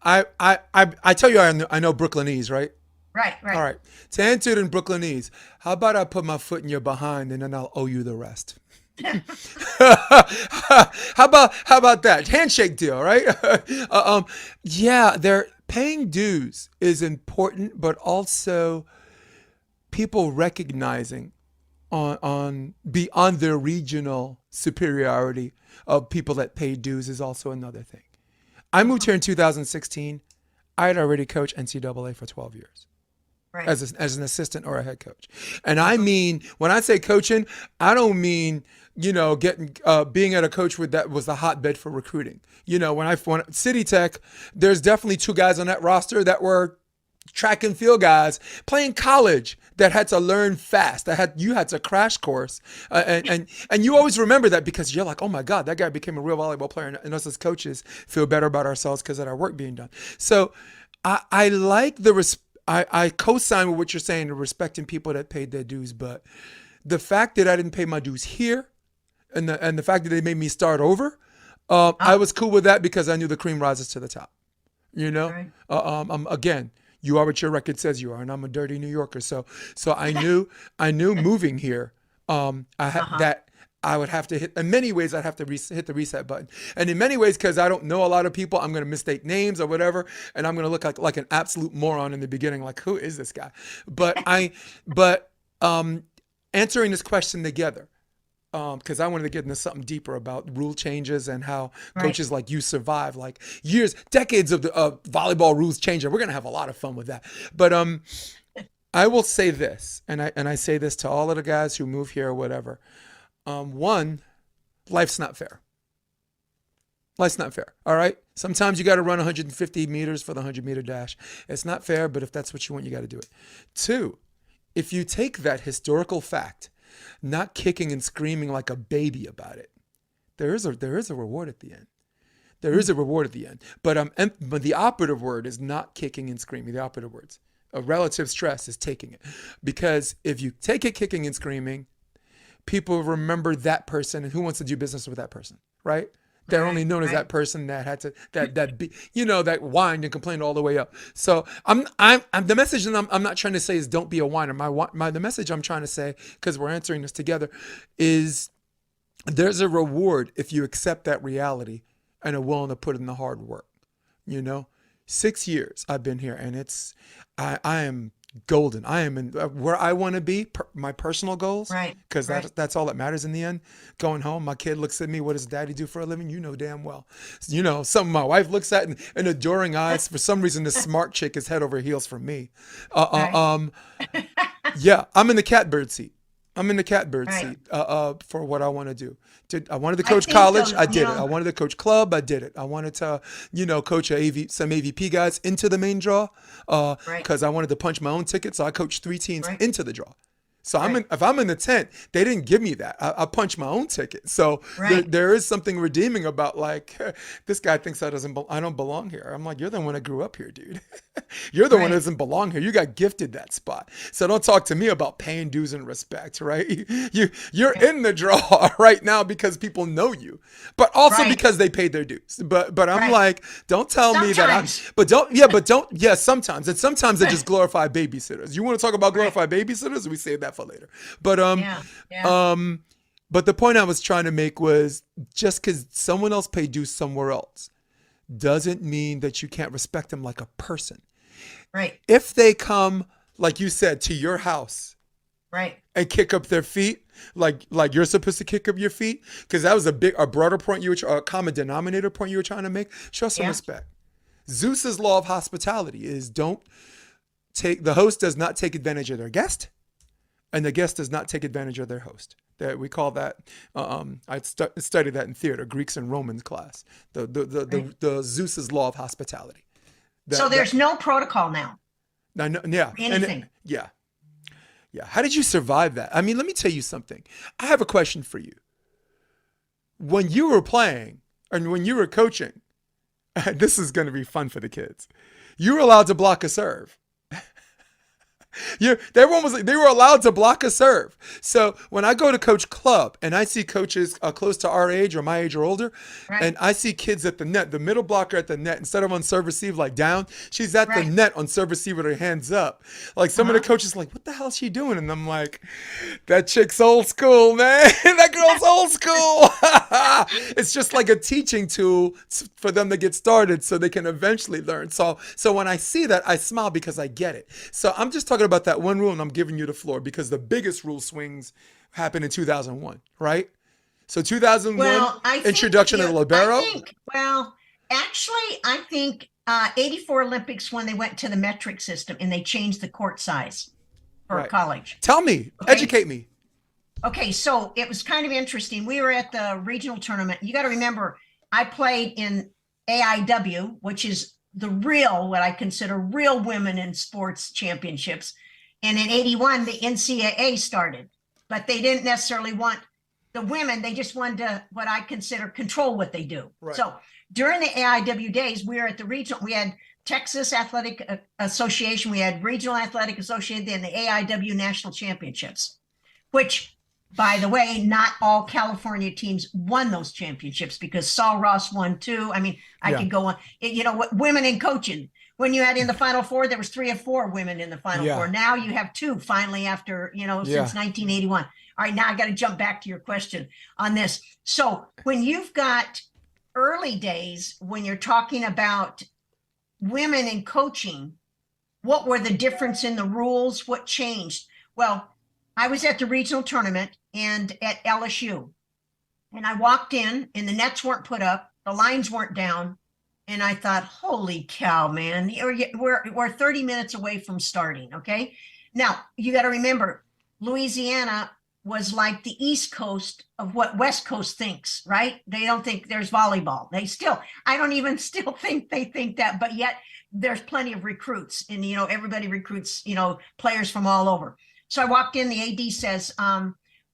I tell you, I know Brooklynese, right? Right. All right. To answer it in Brooklynese, how about I put my foot in your behind and then I'll owe you the rest? How about that handshake deal, right? Yeah, they're paying dues is important, but also people recognizing on beyond their regional superiority of people that pay dues is also another thing. I moved here in 2016. I had already coached NCAA for 12 years. Right. As an assistant or a head coach. And I mean, when I say coaching, I don't mean, being at a coach that was the hotbed for recruiting. When City Tech, there's definitely 2 guys on that roster that were track and field guys playing college that had to learn fast. You had to crash course, and you always remember that because you're like, oh my God, that guy became a real volleyball player, and us as coaches feel better about ourselves because of our work being done. So I like I co-sign with what you're saying, respecting people that paid their dues, but the fact that I didn't pay my dues here, and the fact that they made me start over, I was cool with that because I knew the cream rises to the top. Right. Again. You are what your record says you are, and I'm a dirty New Yorker. So I knew moving here, that I would have to hit. In many ways, I'd have to hit the reset button, and in many ways, because I don't know a lot of people, I'm going to mistake names or whatever, and I'm going to look like an absolute moron in the beginning. Like, who is this guy? But answering this question together, because I wanted to get into something deeper about rule changes and how Right. coaches like you survive like years, decades of the volleyball rules changing. We're gonna have a lot of fun with that. But I will say this, and I say this to all of the guys who move here or whatever. One, life's not fair. Life's not fair. All right. Sometimes you got to run 150 meters for the 100-meter dash. It's not fair, but if that's what you want, you got to do it. Two, if you take that historical fact, not kicking and screaming like a baby about it, there is a reward at the end. There is a reward at the end. But the operative word is not kicking and screaming. The operative words. A relative stress is taking it. Because if you take it kicking and screaming, people remember that person and who wants to do business with that person, right? They're only known as that person that had to that whined and complained all the way up. So I'm the message that I'm not trying to say is don't be a whiner. The message I'm trying to say, because we're answering this together, is there's a reward if you accept that reality and are willing to put in the hard work. 6 years I've been here, and I am golden. I am in where I want to be, my personal goals, Right. because that's all that matters in the end. Going home, my kid looks at me, what does daddy do for a living? You know damn well. Something my wife looks at in adoring eyes. For some reason, this smart chick is head over heels for me. Right. Yeah, I'm in the catbird seat. I'm in the catbird Right. seat for what I want to do. I wanted to I coach think, college. I you did it. know, I wanted to coach club. I did it. I wanted to, coach some AVP guys into the main draw right. because I wanted to punch my own ticket. So I coached 3 teams Right. into the draw. So Right. if I'm in the tent, they didn't give me that. I punched my own ticket. So Right. there is something redeeming about like this guy thinks I don't belong here. I'm like, you're the one that grew up here, dude. You're the one that Right. doesn't belong here. You got gifted that spot. So don't talk to me about paying dues and respect, right? You're in the draw right now because people know you, but also Right. because they paid their dues. But I'm Right. like, don't tell me that Sometimes. sometimes. And sometimes they just glorify babysitters. You want to talk about Right. glorified babysitters? We save that for later. But Yeah. Yeah. but the point I was trying to make was just because someone else paid dues somewhere else doesn't mean that you can't respect them like a person. Right. If they come, like you said, to your house Right. and kick up their feet, like you're supposed to kick up your feet, because that was a broader point a common denominator point you were trying to make. Show some Yeah. respect. Zeus's law of hospitality is the host does not take advantage of their guest, and the guest does not take advantage of their host. That we call that. I studied that in theater, Greeks and Romans class. The Zeus's law of hospitality. So there's no protocol now Yeah, for anything. yeah. How did you survive that? I mean, let me tell you something. I have a question for you. When you were playing and when you were coaching, this is going to be fun for the kids. You were allowed to block a serve. They were allowed to block a serve. So when I go to coach club and I see coaches close to our age or my age or older, Right. and I see kids at the net, the middle blocker at the net, instead of on serve receive like down, she's at the Right. net on serve receive with her hands up. Like some of the coaches like, what the hell is she doing? And I'm like, that chick's old school, man. That girl's old school. It's just like a teaching tool for them to get started so they can eventually learn. So when I see that, I smile because I get it. So I'm just talking about that one rule, and I'm giving you the floor because the biggest rule swings happened in 2001, right? So 2001, Well, I think introduction of the libero. I think 84 Olympics when they went to the metric system and they changed the court size for Right. college. Tell me, Okay. educate me. Okay, so it was kind of interesting. We were at the regional tournament. You got to remember, I played in AIW, which is what I consider real women in sports championships. And in 81, the NCAA started, but they didn't necessarily want the women. They just wanted to, what I consider, control what they do. Right. So during the AIW days, we were at the regional, we had Texas Athletic Association, we had Regional Athletic Association, and the AIW National Championships, which, by the way, not all California teams won those championships because Saul Ross won 2. I mean, I could go on. Women in coaching. When you had in the Final Four, there was 3 or 4 women in the Final Four. Now you have 2 finally after, since 1981. All right, now I got to jump back to your question on this. So when you've got early days, when you're talking about women in coaching, what were the difference in the rules? What changed? Well, I was at the regional tournament and at LSU, and I walked in and the nets weren't put up, the lines weren't down. And I thought, holy cow, man, we're 30 minutes away from starting. Okay. Now you got to remember, Louisiana was like the East Coast of what West Coast thinks, right? They don't think there's volleyball. I don't even still think they think that, but yet there's plenty of recruits, and, everybody recruits, players from all over. So I walked in, the AD says,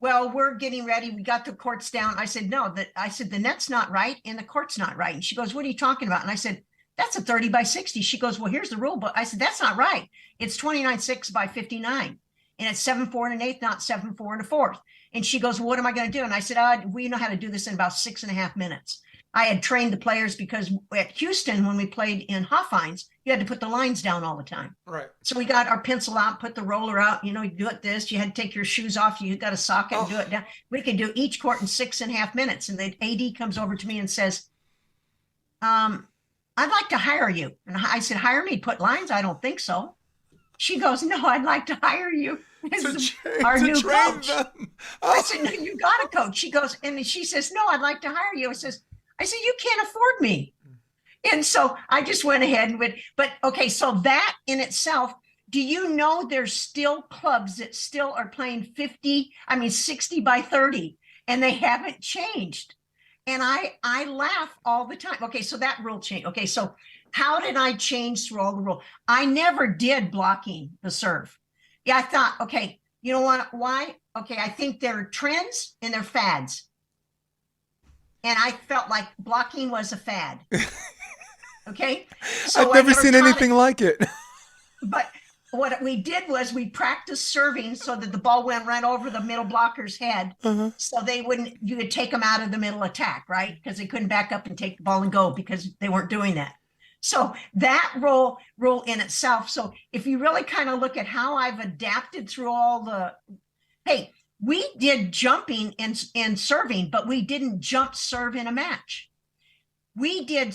well, we're getting ready. We got the courts down. I said, no, the net's not right and the court's not right. And she goes, what are you talking about? And I said, that's a 30 by 60. She goes, well, here's the rule book. I said, that's not right. It's 29.6 by 59. And it's 7-4 and an eighth, not 7-4 and a fourth. And she goes, well, what am I going to do? And I said, we know how to do this in about 6.5 minutes. I had trained the players because at Houston, when we played in Hoffines, you had to put the lines down all the time. Right. So we got our pencil out, put the roller out, you do it this, you had to take your shoes off, you got a socket and do it down. We could do each court in 6.5 minutes. And the AD comes over to me and says, I'd like to hire you. And I said, hire me, put lines? I don't think so. She goes, no, I'd like to hire you as our new coach. I said, no, you got a coach. She goes, and she says, no, I'd like to hire you. I said, you can't afford me. And so I just went ahead and went, but okay, so that in itself, do you know there's still clubs that still are playing 60 by 30, and they haven't changed? And I laugh all the time. Okay, so that rule changed. Okay, so how did I change through all the rules? I never did blocking the serve. Yeah, I thought, okay, you know what? Why? Okay, I think they're trends and they're fads. And I felt like blocking was a fad. Okay. So I've never seen anything like it. But what we did was we practiced serving so that the ball went right over the middle blocker's head. So you would take them out of the middle attack, right? Because they couldn't back up and take the ball and go because they weren't doing that. So that rule in itself. So if you really kind of look at how I've adapted through we did jumping and serving, but we didn't jump serve in a match. We did.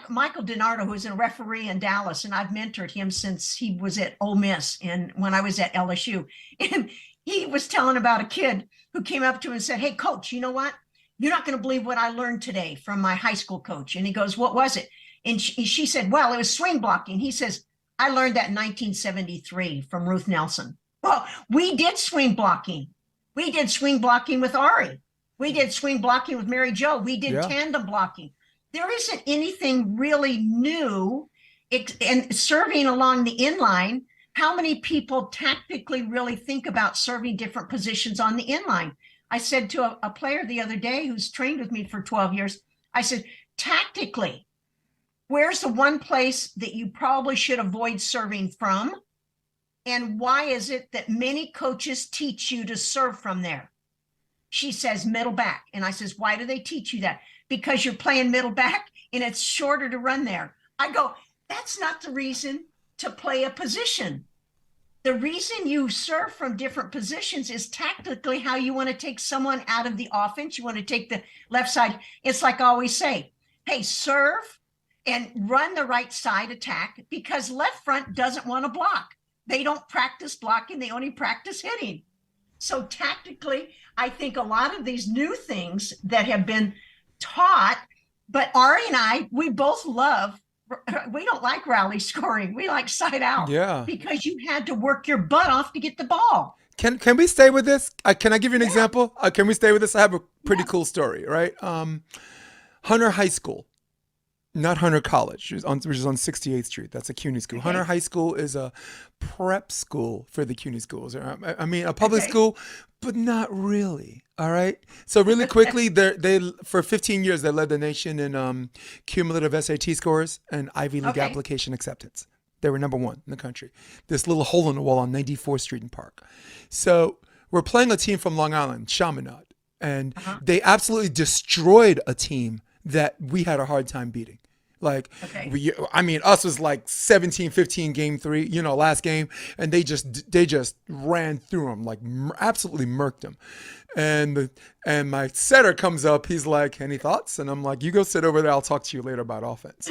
Michael DiNardo, who is a referee in Dallas, and I've mentored him since he was at Ole Miss and when I was at LSU. And he was telling about a kid who came up to him and said, hey, coach, you know what? You're not going to believe what I learned today from my high school coach. And he goes, what was it? And she said, well, it was swing blocking. He says, I learned that in 1973 from Ruth Nelson. Well, we did swing blocking. We did swing blocking with Ari. We did swing blocking with Mary Jo. We did tandem blocking. There isn't anything really new. And serving along the inline, how many people tactically really think about serving different positions on the inline? I said to a player the other day who's trained with me for 12 years, I said, tactically, where's the one place that you probably should avoid serving from? And why is it that many coaches teach you to serve from there? She says middle back. And I says, why do they teach you that? Because you're playing middle back and it's shorter to run there. I go, that's not the reason to play a position. The reason you serve from different positions is tactically how you want to take someone out of the offense. You want to take the left side. It's like I always say, hey, serve and run the right side attack, because left front doesn't want to block. They don't practice blocking. They only practice hitting. So tactically, I think a lot of these new things that have been taught, but Ari and I, we both we don't like rally scoring. We like side out. Yeah. Because you had to work your butt off to get the ball. Can we stay with this? Can I give you an example? Can we stay with this? I have a pretty cool story, right? Hunter High School. Not Hunter College, which is on 68th Street. That's a CUNY school. Okay. Hunter High School is a prep school for the CUNY schools. I mean, a public school, but not really. All right. So really quickly, they for 15 years they led the nation in cumulative SAT scores and Ivy League application acceptance. They were number one in the country. This little hole in the wall on 94th Street in Park. So we're playing a team from Long Island, Chaminade, and they absolutely destroyed a team that we had a hard time beating. Like, us was like 17-15 game 3, last game. And they just ran through them, like absolutely murked them. And my setter comes up, he's like, any thoughts? And I'm like, you go sit over there. I'll talk to you later about offense.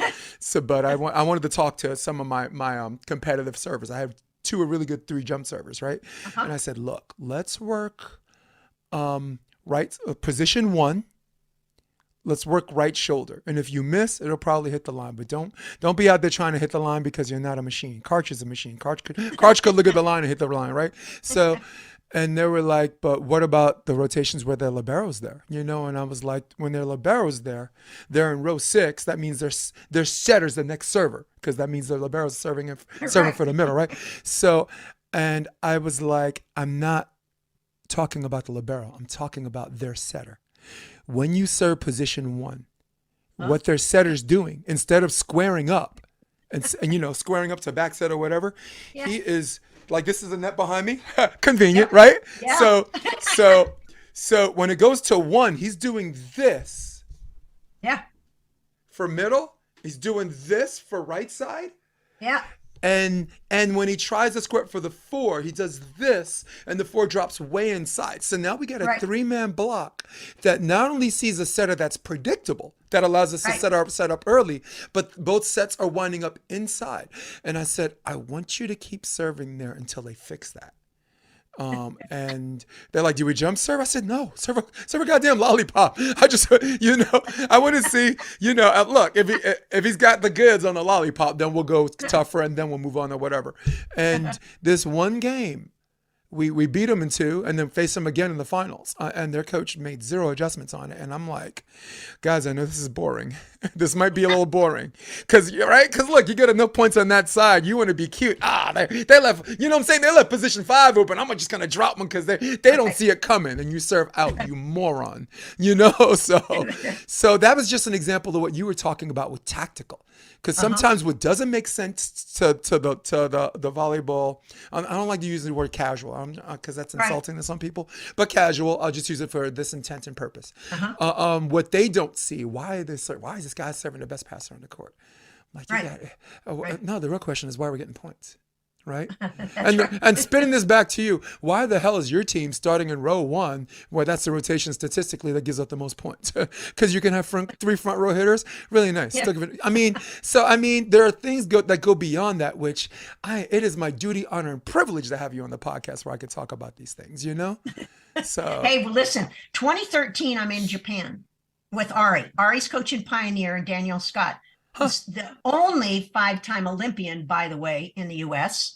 But I wanted to talk to some of my competitive servers. I have two are really good 3 jump servers, right? Uh-huh. And I said, look, let's work position 1. Let's work right shoulder. And if you miss, it'll probably hit the line. But don't be out there trying to hit the line because you're not a machine. Karch is a machine. Karch could look at the line and hit the line, right? So, and they were like, but what about the rotations where the libero's there? You know, and I was like, when their libero's there, they're in row 6. That means their setter's the next server, because that means the libero's serving for the middle, right? So, and I was like, I'm not talking about the libero. I'm talking about their setter. When you serve position 1, what their setter's doing, instead of squaring up and squaring up to back set or whatever, he is like, this is a net behind me. Convenient, right? Yeah. So when it goes to 1, he's doing this. Yeah. For middle, he's doing this for right side. Yeah. And when he tries to square for the 4, he does this, and the 4 drops way inside. So now we got a 3-man block that not only sees a setter that's predictable, that allows us to set up early, but both sets are winding up inside. And I said, I want you to keep serving there until they fix that. And they're like, do we jump serve? I said, no, serve a goddamn lollipop. I just, I want to see, look, if he's got the goods on the lollipop, then we'll go tougher and then we'll move on or whatever. And this one game, we beat them in 2 and then face them again in the finals. And their coach made 0 adjustments on it. And I'm like, guys, I know this is boring. This might be a little boring. Because look, you get enough points on that side. You want to be cute. They left, you know what I'm saying? They left position 5 open. I'm just going to drop them because they don't see it coming. And you serve out, you moron. So that was just an example of what you were talking about with tactical. Because sometimes what doesn't make sense to the volleyball, I don't like to use the word casual because that's insulting to some people, but casual, I'll just use it for this intent and purpose. What they don't see, why is this guy serving the best passer on the court? I'm like, no, the real question is why we're getting points. Right? And spinning this back to you, why the hell is your team starting in row 1, where that's the rotation statistically that gives up the most points? Because you can have 3 front row hitters. Really nice. Yeah. There are things that go beyond that, which it is my duty, honor, and privilege to have you on the podcast where I could talk about these things, So hey, well, listen, 2013, I'm in Japan with Ari. Ari's coaching Pioneer and Danielle Scott. He's the only 5-time Olympian, by the way, in the U.S.,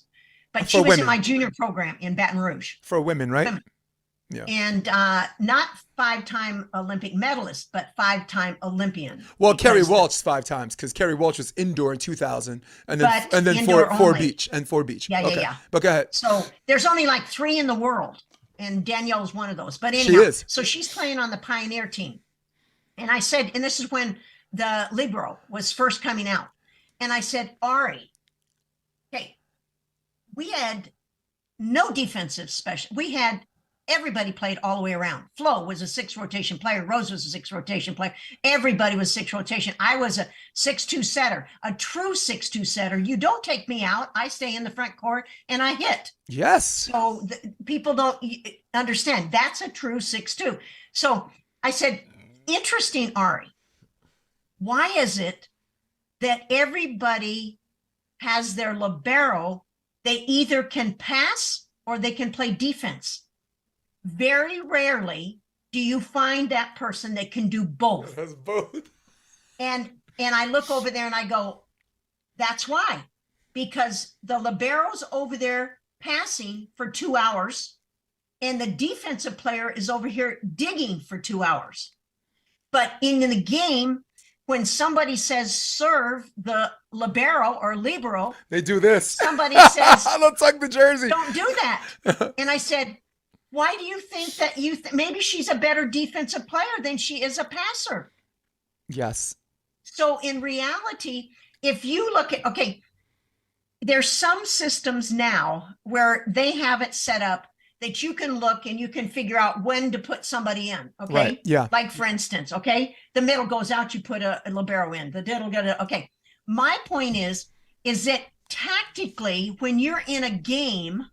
but she was in my junior program in Baton Rouge. For women, right? Women. Yeah. And not 5-time Olympic medalist, but 5-time Olympian. Well, Kerry Walsh 5 times, because Kerry Walsh was indoor in 2000, and then four beach. Yeah. But go ahead. So there's only like 3 in the world, and Danielle's one of those. But anyhow, so she's playing on the Pioneer team. And I said, and this is when the libero was first coming out. And I said, Ari, hey, we had no defensive special. We had everybody played all the way around. Flo was a 6 rotation player. Rose was a 6 rotation player. Everybody was 6 rotation. I was a 6-2 setter, a true 6-2 setter. You don't take me out. I stay in the front court and I hit. Yes. So people don't understand. That's a true 6-2. So I said, interesting, Ari. Why is it that everybody has their libero? They either can pass or they can play defense. Very rarely do you find that person that can do both. That's both. And I look over there and I go, that's why. Because the libero's over there passing for 2 hours and the defensive player is over here digging for 2 hours. But in the game, when somebody says serve the libero or libero, they do this. Somebody says, let's tuck the jersey. Don't do that. And I said, why do you think that maybe she's a better defensive player than she is a passer? Yes. So in reality, if you look at, there's some systems now where they have it set up that you can look and you can figure out when to put somebody in. Okay. Right. Yeah. Like for instance, the middle goes out, you put a libero in, the diddle get it. Okay. My point is that tactically, when you're in a game,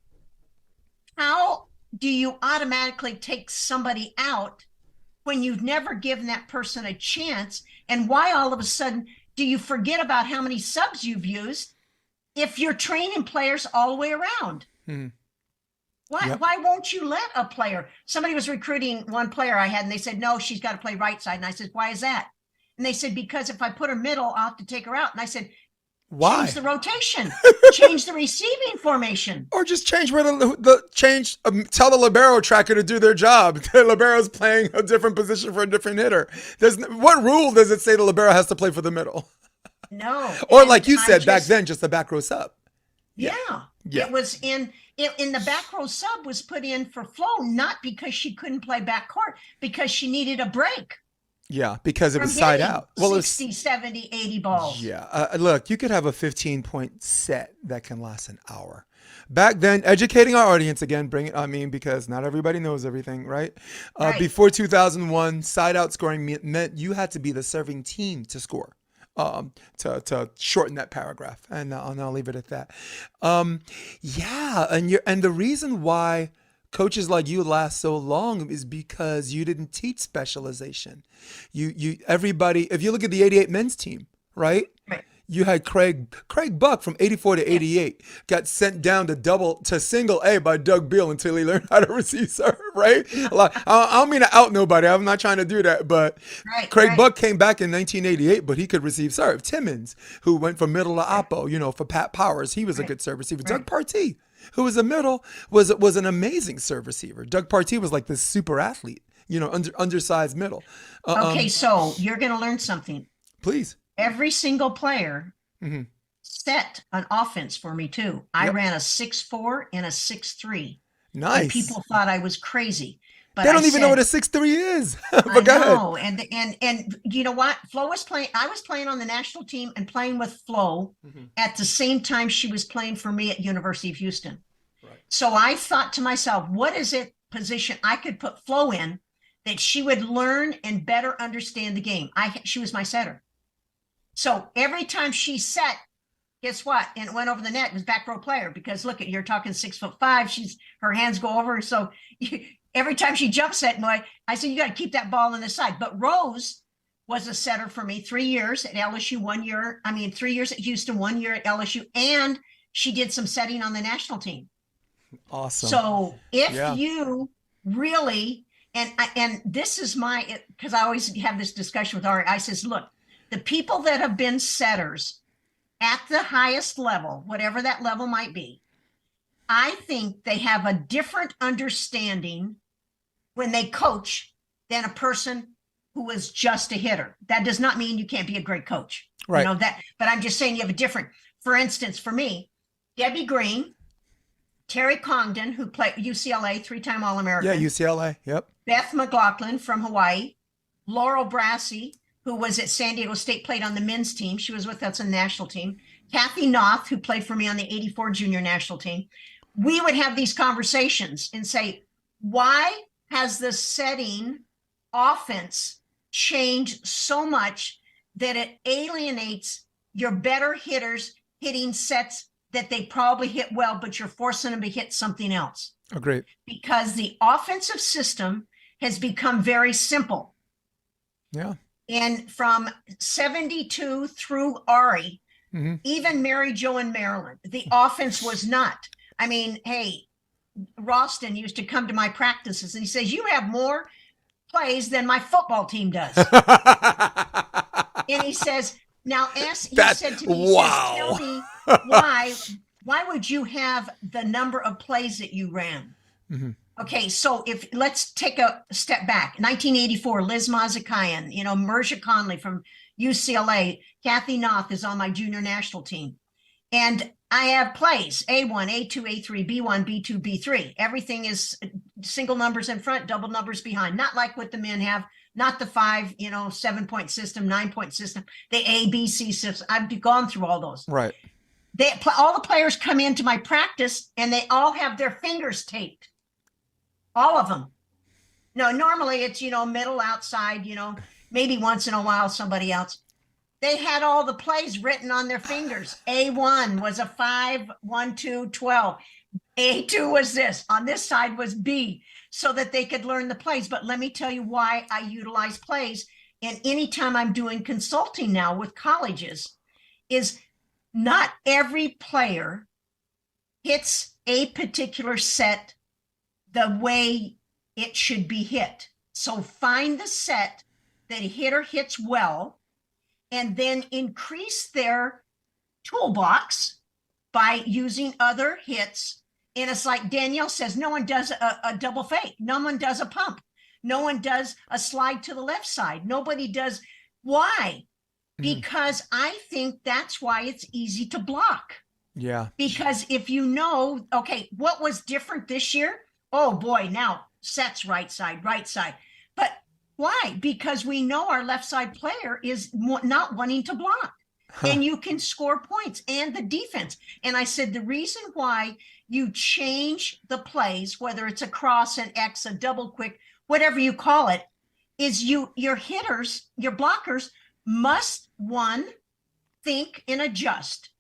how do you automatically take somebody out when you've never given that person a chance? And why all of a sudden do you forget about how many subs you've used if you're training players all the way around. Mhm. Why, Yep. why won't you let a player? Somebody was recruiting one player I had, and they said, no, she's got to play right side. And I said, why is that? And they said, because if I put her middle, I'll have to take her out. And I said, Why? change the rotation, change the receiving formation. Or just change where tell the libero tracker to do their job. The libero's playing a different position for a different hitter. What rule does it say the libero has to play for the middle? No. Or like you said back then, just the back row sub. Yeah. Yeah. It was in the back row sub was put in for Flo, not because she couldn't play back court, because she needed a break. Yeah, because it from was side hitting out. Well, 60, 70, 80 balls. yeah. Look, you could have a 15-point set that can last an hour. Back then, educating our audience again, because not everybody knows everything, right? Right. Before 2001, side out scoring meant you had to be the serving team to score. To shorten that paragraph, and I'll leave it at that. Yeah, and the reason why coaches like you last so long is because you didn't teach specialization. Everybody, if you look at the 88 men's team, right? Right. You had Craig Buck from 84 to 88 got sent down to single A by Doug Beal until he learned how to receive serve, right? Like, I don't mean to out nobody. I'm not trying to do that, but Craig Buck came back in 1988, but he could receive serve. Timmons, who went from middle to oppo, for Pat Powers, he was a good serve receiver. Doug Partee, who was a middle, was an amazing serve receiver. Doug Partee was like this super athlete, undersized middle. Okay, so you're going to learn something. Please. Every single player set an offense for me too. I ran a 6'4" and a 6'3". Nice. And people thought I was crazy. But they don't even know what a 6'3" is. I know. And you know what? Flo was playing. I was playing on the national team and playing with Flo at the same time she was playing for me at University of Houston. Right. So I thought to myself, what is it position I could put Flo in that she would learn and better understand the game? She was my setter. So every time she set, guess what? And it went over the net. It was back row player, because look, you're talking 6'5". Her hands go over. So every time she jump set, I said, you got to keep that ball on the side. But Rose was a setter for me 3 years at LSU, 3 years at Houston, 1 year at LSU. And she did some setting on the national team. Awesome. So if you really, and this is because I always have this discussion with Ari, I says, look, the people that have been setters at the highest level, whatever that level might be, I think they have a different understanding when they coach than a person who is just a hitter. That does not mean you can't be a great coach. Right. But I'm just saying you have a different, for instance, for me, Debbie Green, Terry Congdon, who played UCLA, 3-time All-American. Yeah, UCLA. Yep. Beth McLaughlin from Hawaii, Laurel Brassey, who was at San Diego State, played on the men's team. She was with us on the national team. Kathy Noth, who played for me on the 84 junior national team. We would have these conversations and say, why has the setting offense changed so much that it alienates your better hitters hitting sets that they probably hit well, but you're forcing them to hit something else? Agreed. Because the offensive system has become very simple. Yeah. And from 72 through Ari, even Mary Jo in Maryland, the offense was not. I mean, hey, Ralston used to come to my practices and he says, you have more plays than my football team does. And he says, now he said to me, wow. tell me why would you have the number of plays that you ran? Okay, so let's take a step back. 1984, Liz Mazakayan, Mercia Conley from UCLA, Kathy Noth is on my junior national team. And I have plays, A1, A2, A3, B1, B2, B3. Everything is single numbers in front, double numbers behind. Not like what the men have, not the 7-point system, 9-point system, the A, B, C system. I've gone through all those. Right. All the players come into my practice and they all have their fingers taped. All of them. No, normally it's, middle, outside, maybe once in a while somebody else. They had all the plays written on their fingers. A1 was a 5, 1, 2, 12. A2 was this. On this side was B, so that they could learn the plays. But let me tell you why I utilize plays. And anytime I'm doing consulting now with colleges, is not every player hits a particular set the way it should be hit. So find the set that a hitter hits well, and then increase their toolbox by using other hits. And it's like Danielle says, no one does a double fake. No one does a pump. No one does a slide to the left side. Nobody does. Why? Because I think that's why it's easy to block. Yeah. Because if you know, okay, what was different this year? Oh boy, now sets right side, right side. But why? Because we know our left side player is not wanting to block. And you can score points, and the defense. And I said, the reason why you change the plays, whether it's a cross, an X, a double quick, whatever you call it, is your hitters, your blockers must, one, think and adjust.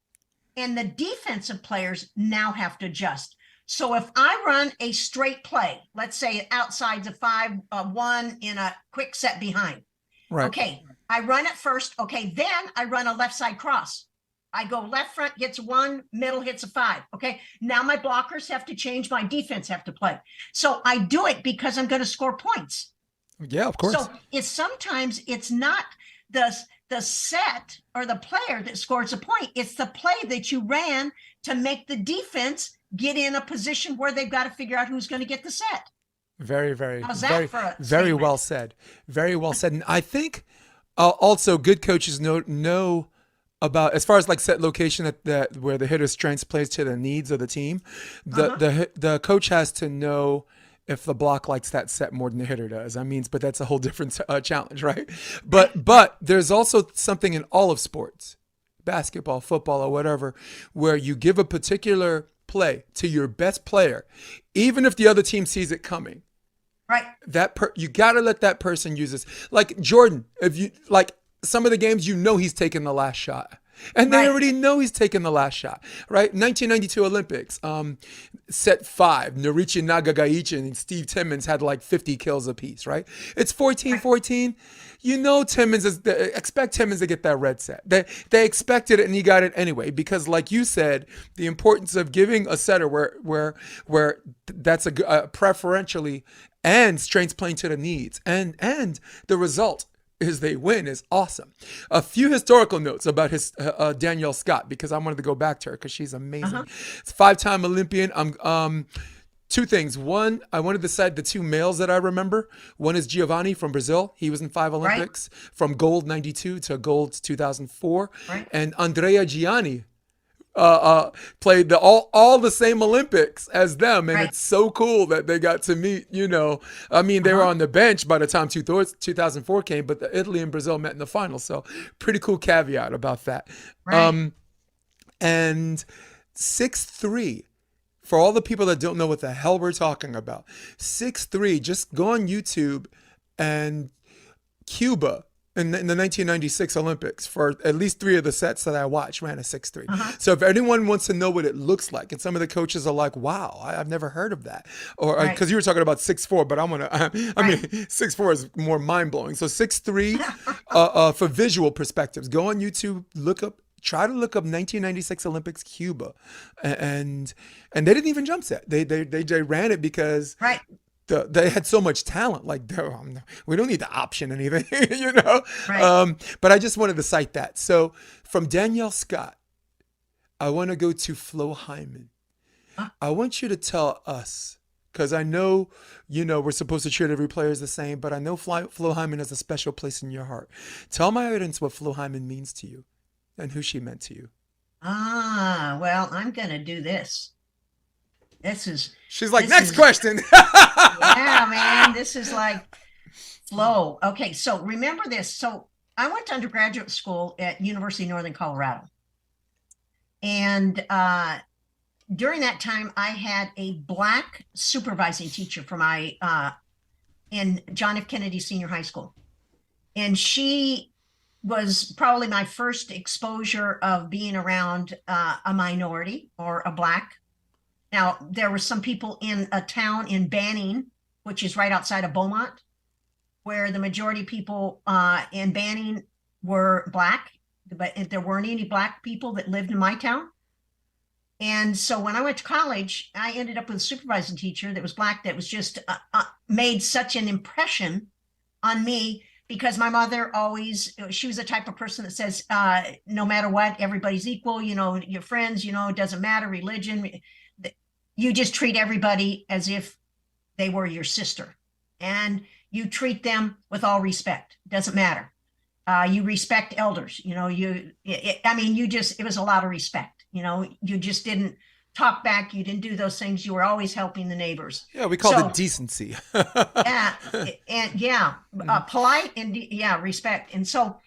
And the defensive players now have to adjust. So if I run a straight play, let's say outside's a 5-1 in a quick set behind. Right. Okay, I run it first. Okay, then I run a left side cross. I go left front hits 1, middle hits a 5. Okay, now my blockers have to change. My defense have to play. So I do it because I'm going to score points. Yeah, of course. So sometimes it's not the set or the player that scores a point. It's the play that you ran to make the defense get in a position where they've got to figure out who's going to get the set. Very, very, How's that very, for a very statement? well said. Very well said. And I think also good coaches know about, as far as like set location that where the hitter's strengths plays to the needs of the team. The coach has to know if the block likes that set more than the hitter does. I mean, but that's a whole different challenge, right? But there's also something in all of sports, basketball, football, or whatever, where you give a particular play to your best player, even if the other team sees it coming. Right. You got to let that person use this. Like Jordan, if you like some of the games, he's taking the last shot. And they already know he's taking the last shot, right? 1992 Olympics, set 5, Norichi Nagagaichi and Steve Timmons had like 50 kills apiece, right? It's 14-14. Timmons expect Timmons to get that red set. They expected it, and he got it anyway, because like you said, the importance of giving a setter where that's a preferentially, and strengths playing to the needs, and the result is they win is awesome. A few historical notes about his Danielle Scott, because I wanted to go back to her because she's amazing. It's 5-time Olympian. Two things. One, I wanted to cite the 2 males that I remember. One is Giovanni from Brazil. He was in 5 Olympics, from gold 92 to gold 2004. Right. And Andrea Gianni played all the same Olympics as them, and it's so cool that they got to meet. They were on the bench by the time 2004 came, but Italy and Brazil met in the final. So pretty cool caveat about that. Right. And 6'3", for all the people that don't know what the hell we're talking about, 6'3", just go on YouTube, and Cuba in the 1996 Olympics, for at least 3 of the sets that I watched, ran a 6'3". So if anyone wants to know what it looks like, and some of the coaches are like, wow, I've never heard of that. Or because you were talking about 6'4", but I mean, 6'4" is more mind blowing. So 6'3", for visual perspectives, go on YouTube, try to look up 1996 Olympics Cuba, and they didn't even jump set. They ran it because they had so much talent. Like, we don't need to option anything, But I just wanted to cite that. So from Danielle Scott, I want to go to Flo Hyman. I want you to tell us, because I know, we're supposed to treat every player as the same, but I know Flo Hyman has a special place in your heart. Tell my audience what Flo Hyman means to you and who she meant to you. Well, I'm going to do this. She's like, next question. Yeah, man, this is like flow. Okay, so remember this. So I went to undergraduate school at University of Northern Colorado. And during that time, I had a Black supervising teacher for in John F. Kennedy Senior High School. And she was probably my first exposure of being around a minority or a Black. Now, there were some people in a town in Banning, which is right outside of Beaumont, where the majority of people in Banning were Black. but there weren't any Black people that lived in my town. And so when I went to college, I ended up with a supervising teacher that was Black, that was just made such an impression on me, because my mother always, she was the type of person that says, no matter what, everybody's equal, you know, your friends, you know, it doesn't matter, religion, you just treat everybody as if they were your sister, and you treat them with all respect. Doesn't matter. You respect elders, you know, it was a lot of respect, you know, you just didn't talk back. You didn't do those things. You were always helping the neighbors. Yeah, we call it decency. Yeah, and yeah, polite and yeah, respect. And so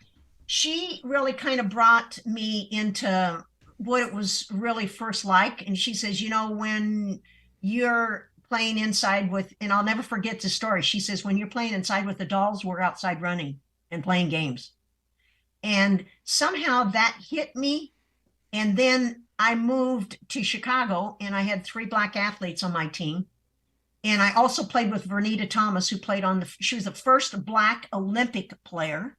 she really kind of brought me into what it was really first like. And she says, you know, when you're playing inside with, and I'll never forget the story. She says, when you're playing inside with the dolls, we're outside running and playing games. And somehow that hit me. And then I moved to Chicago, and I had 3 Black athletes on my team. And I also played with Vernita Thomas, who played she was the first Black Olympic player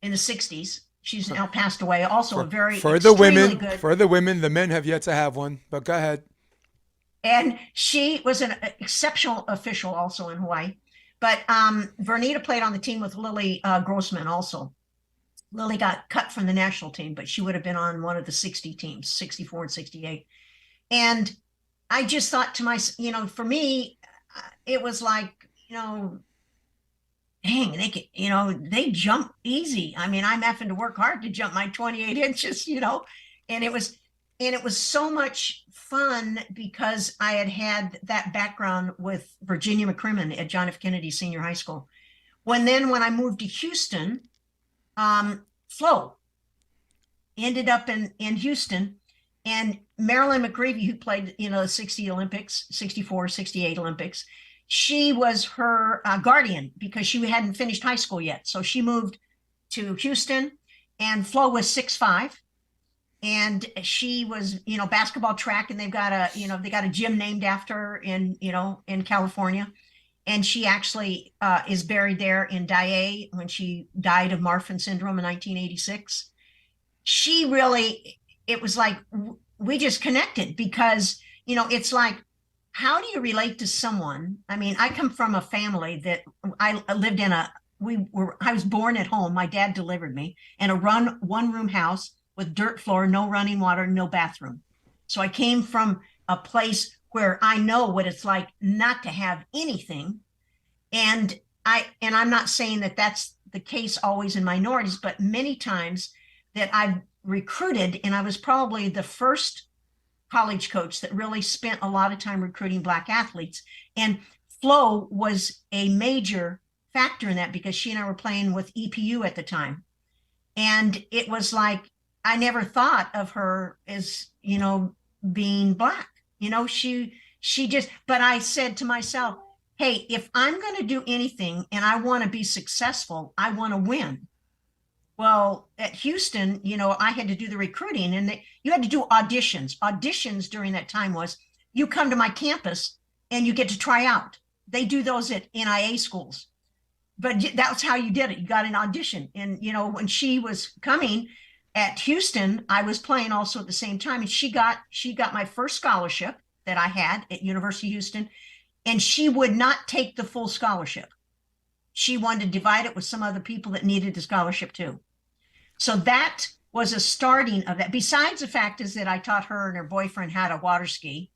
in the 60s. She's now passed away. Also a very for the women, good. For the women, the men have yet to have one, but go ahead. And she was an exceptional official also in Hawaii. But Vernita played on the team with Lily Grossman also. Lily got cut from the national team, but she would have been on one of the 60 teams, 64 and 68. And I just thought to myself, you know, for me, it was like, you know, dang, they could, you know, they jump easy. I mean, I'm having to work hard to jump my 28 inches, you know, and it was so much fun because I had that background with Virginia McCrimmon at John F. Kennedy Senior High School. When I moved to Houston, Flo ended up in Houston, and Marilyn McGreevy, who played, you know, the 60 Olympics, 64, 68 Olympics, she was her guardian because she hadn't finished high school yet. So she moved to Houston, and Flo was 6'5", and she was, you know, basketball, track, and they got a gym named after her in California. And she actually is buried there in Daiei when she died of Marfan syndrome in 1986. She really, it was like, we just connected because, you know, it's like, how do you relate to someone? I mean, I come from a family that I lived in I was born at home. My dad delivered me in a one-room house with dirt floor, no running water, no bathroom. So I came from a place where I know what it's like not to have anything. And I'm not saying that that's the case always in minorities, but many times that I've recruited, and I was probably the first college coach that really spent a lot of time recruiting Black athletes. And Flo was a major factor in that because she and I were playing with EPU at the time. And it was like, I never thought of her as, you know, being Black. You know, she just, but I said to myself, hey, if I'm going to do anything and I want to be successful, I want to win. Well, at Houston, you know, I had to do the recruiting, and you had to do auditions. Auditions during that time was you come to my campus and you get to try out. They do those at NIA schools, but that's how you did it. You got an audition. And, you know, when she was coming at Houston, I was playing also at the same time. And she got my first scholarship that I had at University of Houston, and she would not take the full scholarship. She wanted to divide it with some other people that needed the scholarship too. So that was a starting of that. Besides the fact is that I taught her and her boyfriend how to water ski,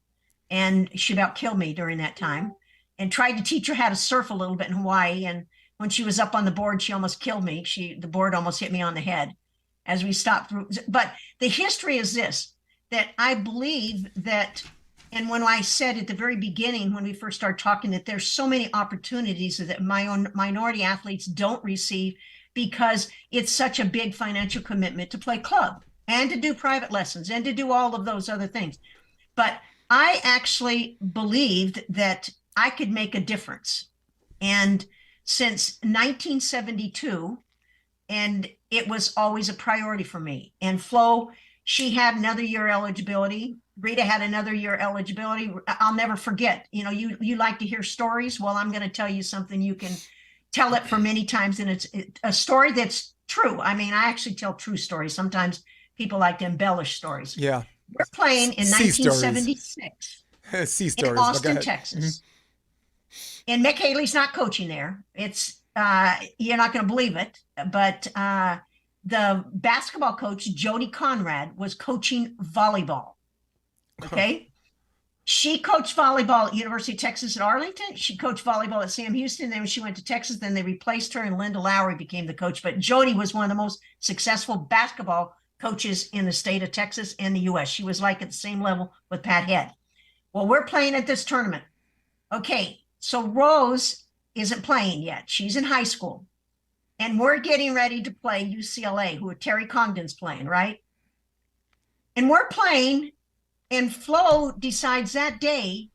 and she about killed me during that time, and tried to teach her how to surf a little bit in Hawaii. And when she was up on the board, she almost killed me. The board almost hit me on the head as we stopped through. But the history is this, that I believe that, and when I said at the very beginning, when we first started talking, that there's so many opportunities that my own minority athletes don't receive because it's such a big financial commitment to play club and to do private lessons and to do all of those other things. But I actually believed that I could make a difference. And since 1972, and it was always a priority for me. And Flo, she had another year eligibility. Rita had another year eligibility. I'll never forget, you know, you like to hear stories. Well, I'm going to tell you something. You can tell it for many times. And it's a story that's true. I mean, I actually tell true stories. Sometimes people like to embellish stories. Yeah. We're playing in Sea stories. 1976 Sea in stories, but go Austin, ahead. Mhm. Texas. And Mick Haley's not coaching there. It's you're not going to believe it, but the basketball coach Jody Conrad was coaching volleyball. Okay. She coached volleyball at University of Texas at Arlington. She coached volleyball at Sam Houston. Then when she went to Texas, then they replaced her and Linda Lowry became the coach. But Jody was one of the most successful basketball coaches in the state of Texas and the US. She was like at the same level with Pat Head. Well, we're playing at this tournament. Okay, so Rose isn't playing yet. She's in high school. And we're getting ready to play UCLA, who Terry Congdon's playing, right? And we're playing, and Flo decides that day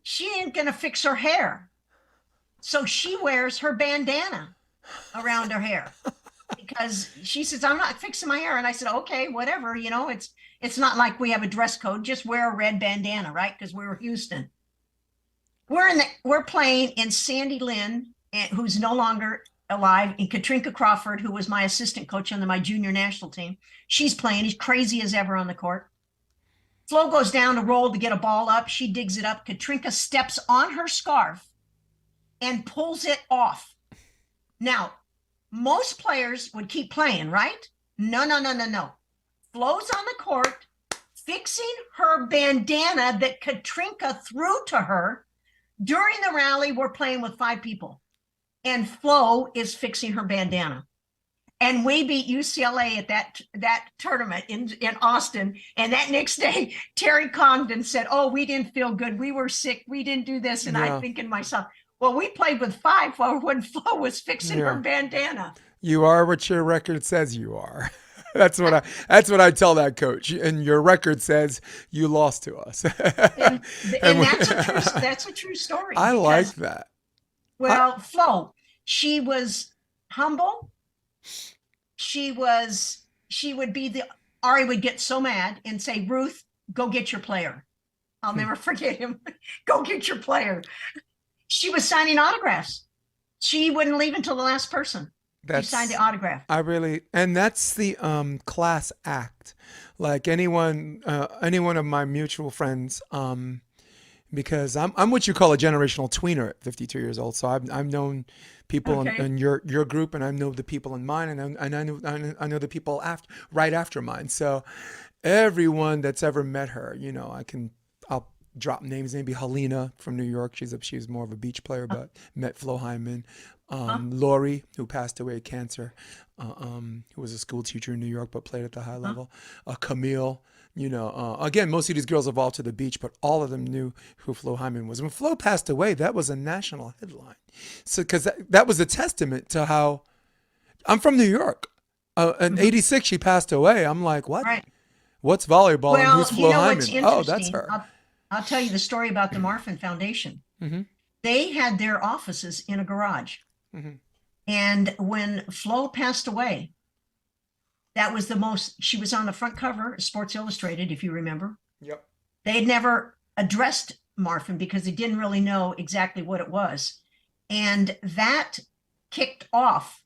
she ain't going to fix her hair. So she wears her bandana around her hair because she says, I'm not fixing my hair. And I said, okay, whatever. You know, it's not like we have a dress code. Just wear a red bandana, right? Because we were Houston. We're playing in Sandy Lynn, who's no longer alive, and Katrinka Crawford, who was my assistant coach on my junior national team. She's playing. He's crazy as ever on the court. Flo goes down to roll to get a ball up. She digs it up. Katrinka steps on her scarf and pulls it off. Now, most players would keep playing, right? No. Flo's on the court, fixing her bandana that Katrinka threw to her. During the rally, we're playing with 5 people, and Flo is fixing her bandana. And we beat UCLA at that tournament in Austin. And that next day, Terry Congdon said, oh, we didn't feel good. We were sick. We didn't do this. And I think in myself, well, we played with 5 when Flo was fixing her bandana. You are what your record says you are. That's what I tell that coach. And your record says you lost to us. and that's a true story. I like that. Well, Flo, she was humble. She would be Ari would get so mad and say, Ruth, go get your player. I'll never forget him. Go get your player. She was signing autographs. She wouldn't leave until the last person. She signed the autograph. And that's the class act. Like any one of my mutual friends, because I'm what you call a generational tweener at 52 years old. So I've known people in your group, and I know the people in mine, and I know the people right after mine. So everyone that's ever met her, you know, I'll drop names. Maybe Helena from New York. She's more of a beach player, but met Flo Hyman. Lori, who passed away of cancer, who was a school teacher in New York but played at the high level. Camille, you know, again, most of these girls evolved to the beach, but all of them knew who Flo Hyman was. When Flo passed away, that was a national headline. So, because that was a testament to how I'm from New York. In '86, she passed away. I'm like, what? Right. What's volleyball? Well, and who's Flo Hyman? What's Oh, that's her. I'll tell you the story about the Marfin Foundation. Mm-hmm. They had their offices in a garage. Mm-hmm. And when Flo passed away, that was she was on the front cover of Sports Illustrated, if you remember. Yep. They had never addressed Marfin because they didn't really know exactly what it was. And that kicked off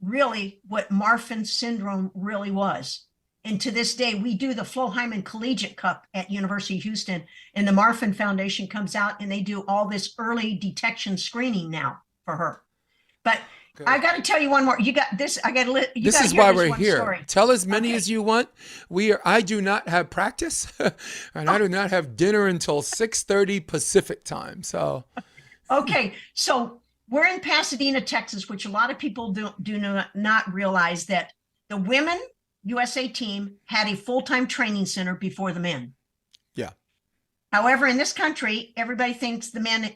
really what Marfin syndrome really was. And to this day, we do the Flo Hyman Collegiate Cup at University of Houston, and the Marfin Foundation comes out and they do all this early detection screening now for her. But I got to tell you one more. You got this. This is why we're here. Story. Tell as many as you want. I do not have practice, and I do not have dinner until 6:30 Pacific time. So, okay. So we're in Pasadena, Texas, which a lot of people do not realize that the women USA team had a full-time training center before the men. Yeah. However, in this country, everybody thinks the men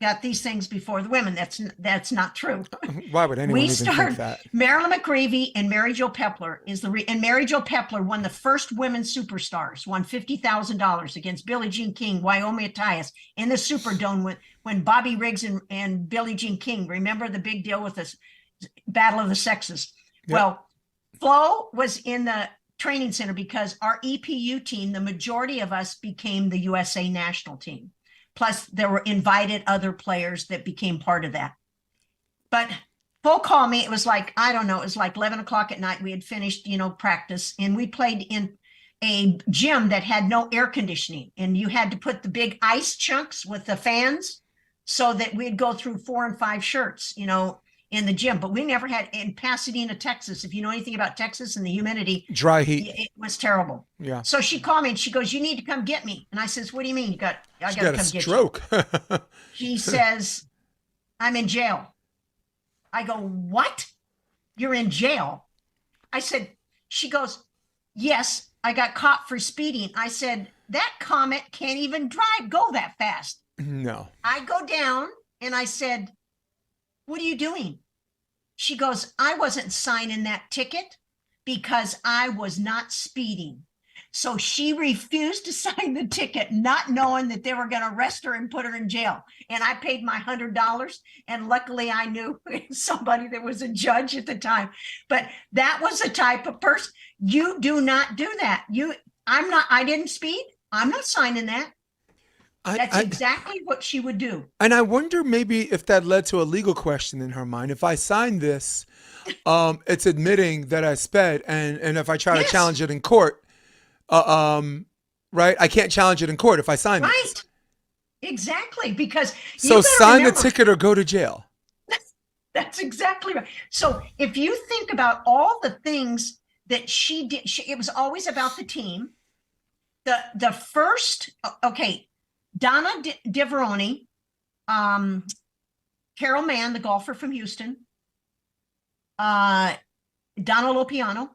got these things before the women. That's not true. Why would anyone even think that? Marilyn McGreevy and Mary Jo Pepler and Mary Jo Pepler won the first women superstars, won $50,000 against Billie Jean King, Wyoming Attias in the Superdome when Bobby Riggs and Billie Jean King. Remember the big deal with this battle of the sexes? Yep. Well, Flo was in the training center because our EPU team, the majority of us became the USA national team. Plus, there were invited other players that became part of that. But Flo called me. It was like, I don't know, it was like 11 o'clock at night. We had finished, practice, and we played in a gym that had no air conditioning. And you had to put the big ice chunks with the fans so that we'd go through 4 and 5 shirts, in the gym. But we never had in Pasadena, Texas. If you know anything about Texas and the humidity, Dry heat. it was terrible. Yeah. So she called me and she goes, "You need to come get me." And I says, "What do you mean? I got to Got a come get you." stroke. She says, "I'm in jail." I go, "What? You're in jail?" I said, she goes, "Yes, I got caught for speeding." I said, "That Comet can't even go that fast." No. I go down and I said, "What are you doing?" She goes, "I wasn't signing that ticket because I was not speeding." So she refused to sign the ticket, not knowing that they were going to arrest her and put her in jail. And I paid my $100. And luckily I knew somebody that was a judge at the time. But that was the type of person. You do not do that. I didn't speed. I'm not signing that. That's exactly what she would do. And I wonder maybe if that led to a legal question in her mind. If I sign this, it's admitting that I sped, and if I try to Yes. challenge it in court, right? I can't challenge it in court if I sign Right. this. Exactly. Because So you gotta sign remember, the ticket or go to jail. that's exactly right. So if you think about all the things that she did, it was always about the team. The first, okay, Donna Diveroni, Carol Mann, the golfer from Houston, Donna Lopiano,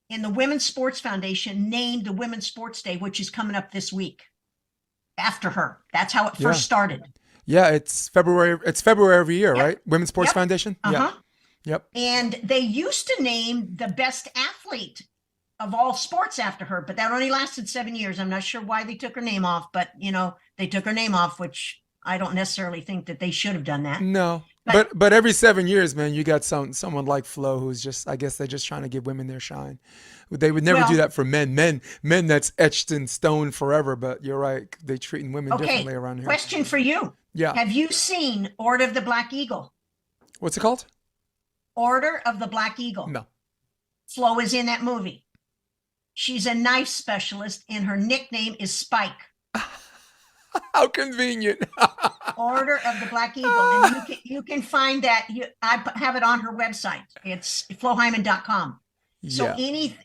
and the Women's Sports Foundation named the Women's Sports Day, which is coming up this week, after her. That's how it first started. Yeah, it's February. It's February every year, Yep. right? Women's Sports Yep. Foundation. Uh-huh. Yeah. Yep. And they used to name the best athlete of all sports after her, but that only lasted 7 years. I'm not sure why they took her name off, but they took her name off, which I don't necessarily think that they should have done that. No. But every 7 years, man, you got someone like Flo who's just, I guess they're just trying to give women their shine. They would never do that for men. Men that's etched in stone forever. But you're right, they treating women differently around here. Question for you. Yeah. Have you seen Order of the Black Eagle? What's it called? Order of the Black Eagle. No. Flo is in that movie. She's a knife specialist, and her nickname is Spike. How convenient. Order of the Black Eagle. And you can find that. I have it on her website. It's flohyman.com. So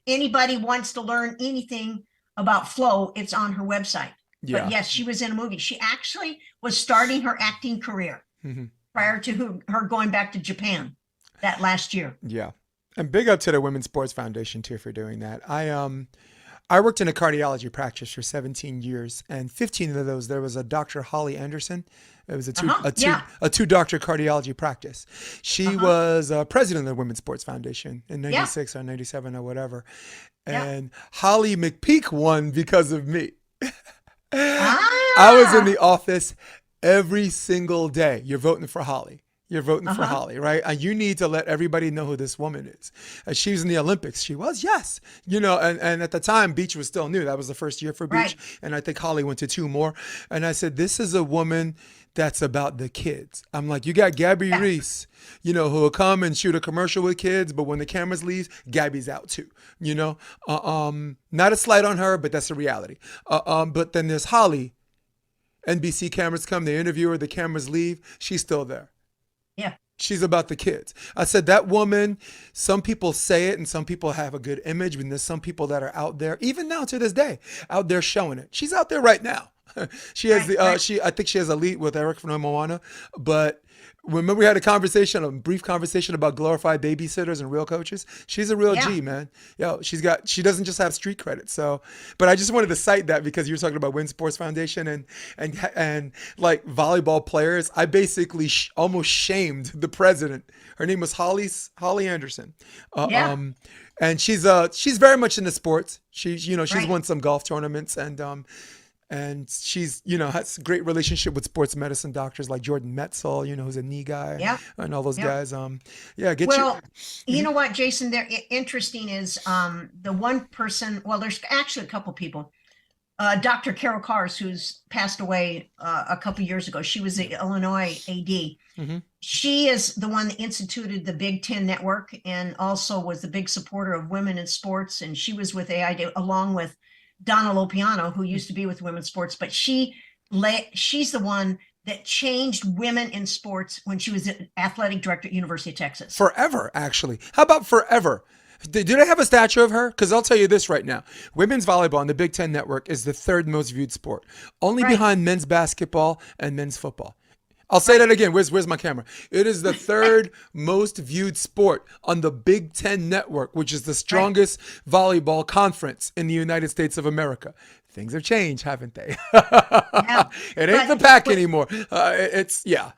anybody wants to learn anything about Flo, it's on her website. Yeah. But yes, she was in a movie. She actually was starting her acting career prior to her going back to Japan that last year. Yeah. And big up to the Women's Sports Foundation too for doing that. I worked in a cardiology practice for 17 years, and 15 of those there was a Dr. Holly Anderson. It was a two doctor cardiology practice. She was president of the Women's Sports Foundation in 96 or 97 or whatever. And Holly McPeak won because of me. I was in the office every single day. You're voting for Holly. You're voting for Holly, right? And you need to let everybody know who this woman is. And she was in the Olympics. She was, yes. And at the time, beach was still new. That was the first year for beach. Right. And I think Holly went to 2 more. And I said, this is a woman that's about the kids. I'm like, you got Gabby Reese, who will come and shoot a commercial with kids, but when the cameras leave, Gabby's out too, Not a slight on her, but that's the reality. But then there's Holly. NBC cameras come, they interview her, the cameras leave, she's still there. Yeah. She's about the kids. I said, that woman, some people say it and some people have a good image, but there's some people that are out there, even now to this day, out there showing it. She's out there right now. She has I think she has a lead with Eric from Moana, but remember we had a brief conversation about glorified babysitters and real coaches. She's a real G, man. She doesn't just have street credit. So, but I just wanted to cite that because you were talking about Women's Sports Foundation and like volleyball players. I basically almost shamed the president. Her name was Holly Anderson. And she's very much into sports. She's won some golf tournaments and she's, has a great relationship with sports medicine doctors like Jordan Metzel, who's a knee guy, and all those guys. You know what, Jason? They're interesting is the one person. Well, there's actually a couple people. Dr. Carol Kars, who's passed away a couple years ago. She was the Illinois AD. Mm-hmm. She is the one that instituted the Big Ten Network and also was the big supporter of women in sports. And she was with AID along with Donna Lopiano, who used to be with women's sports, but she's the one that changed women in sports when she was an athletic director at University of Texas. Forever, actually. How about forever? Do they have a statue of her? Because I'll tell you this right now. Women's volleyball on the Big Ten Network is the third most viewed sport, only behind men's basketball and men's football. I'll say that again. Where's my camera? It is the third most viewed sport on the Big Ten Network, which is the strongest volleyball conference in the United States of America. Things have changed, haven't they? Yeah. It ain't the pack anymore. Yeah.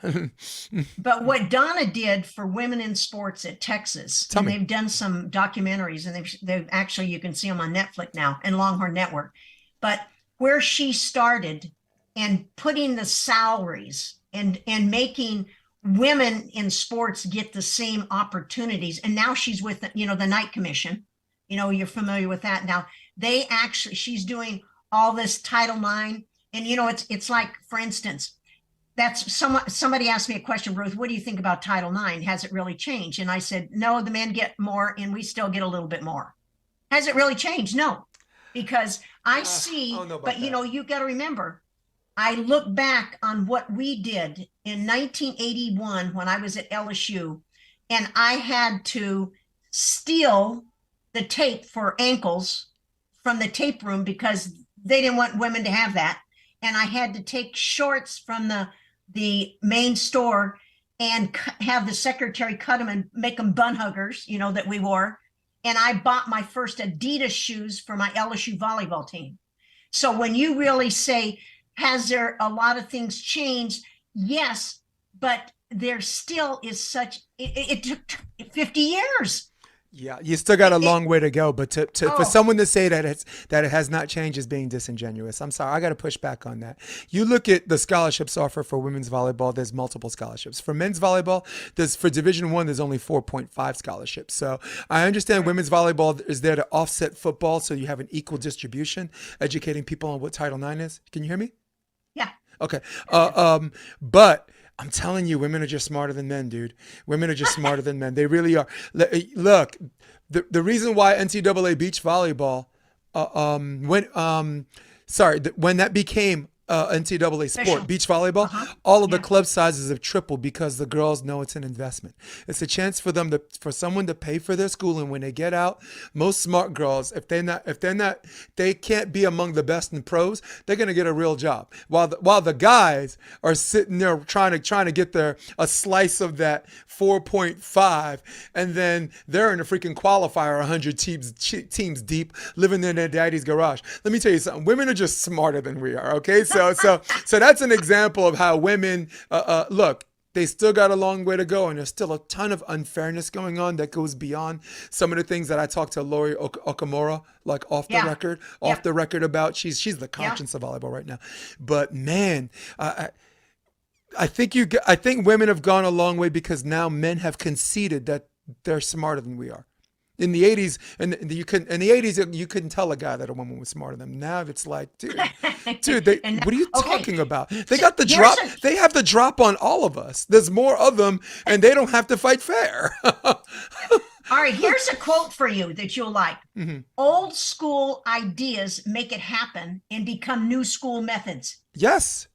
But what Donna did for women in sports at Texas, and they've done some documentaries, and they've actually, you can see them on Netflix now and Longhorn Network. But where she started and putting the salaries and making women in sports get the same opportunities. And now she's with, the Knight Commission. You're familiar with that. Now she's doing all this Title IX. And, it's like, for instance, somebody asked me a question, Ruth, what do you think about Title IX? Has it really changed? And I said, no, the men get more and we still get a little bit more. Has it really changed? No, because I see, but you got to remember, I look back on what we did in 1981 when I was at LSU, and I had to steal the tape for ankles from the tape room because they didn't want women to have that. And I had to take shorts from the main store and have the secretary cut them and make them bun huggers, that we wore. And I bought my first Adidas shoes for my LSU volleyball team. So when you really say, has there a lot of things changed? Yes, but there still is it took 50 years. Yeah, you still got a long way to go, but for someone to say that it has not changed is being disingenuous. I'm sorry, I got to push back on that. You look at the scholarships offered for women's volleyball. There's multiple scholarships. For men's volleyball, for Division I, there's only 4.5 scholarships. So I understand women's volleyball is there to offset football, so you have an equal distribution, educating people on what Title IX is. Can you hear me? Yeah. Okay. But I'm telling you, women are just smarter than men, dude. Women are just smarter than men. They really are. Look, the reason why NCAA beach volleyball, when that became NCAA sport, beach volleyball, all of the club sizes have tripled because the girls know it's an investment. It's a chance for for someone to pay for their schooling when they get out. Most smart girls, if they can't be among the best in pros, they're gonna get a real job. While the guys are sitting there trying to get a slice of that 4.5, and then they're in a freaking qualifier 100 teams deep, living in their daddy's garage. Let me tell you something. Women are just smarter than we are. Okay. So that's an example of how women look. They still got a long way to go, and there's still a ton of unfairness going on that goes beyond some of the things that I talked to Lori Okamura, like off the record about. She's the conscience of volleyball right now. But man, I think women have gone a long way because now men have conceded that they're smarter than we are. In the 80s, you couldn't tell a guy that a woman was smarter than them. Now it's like, dude, what are you talking about? They got the drop. They have the drop on all of us. There's more of them, and they don't have to fight fair. All right, here's a quote for you that you'll like. Mm-hmm. Old school ideas make it happen and become new school methods. Yes.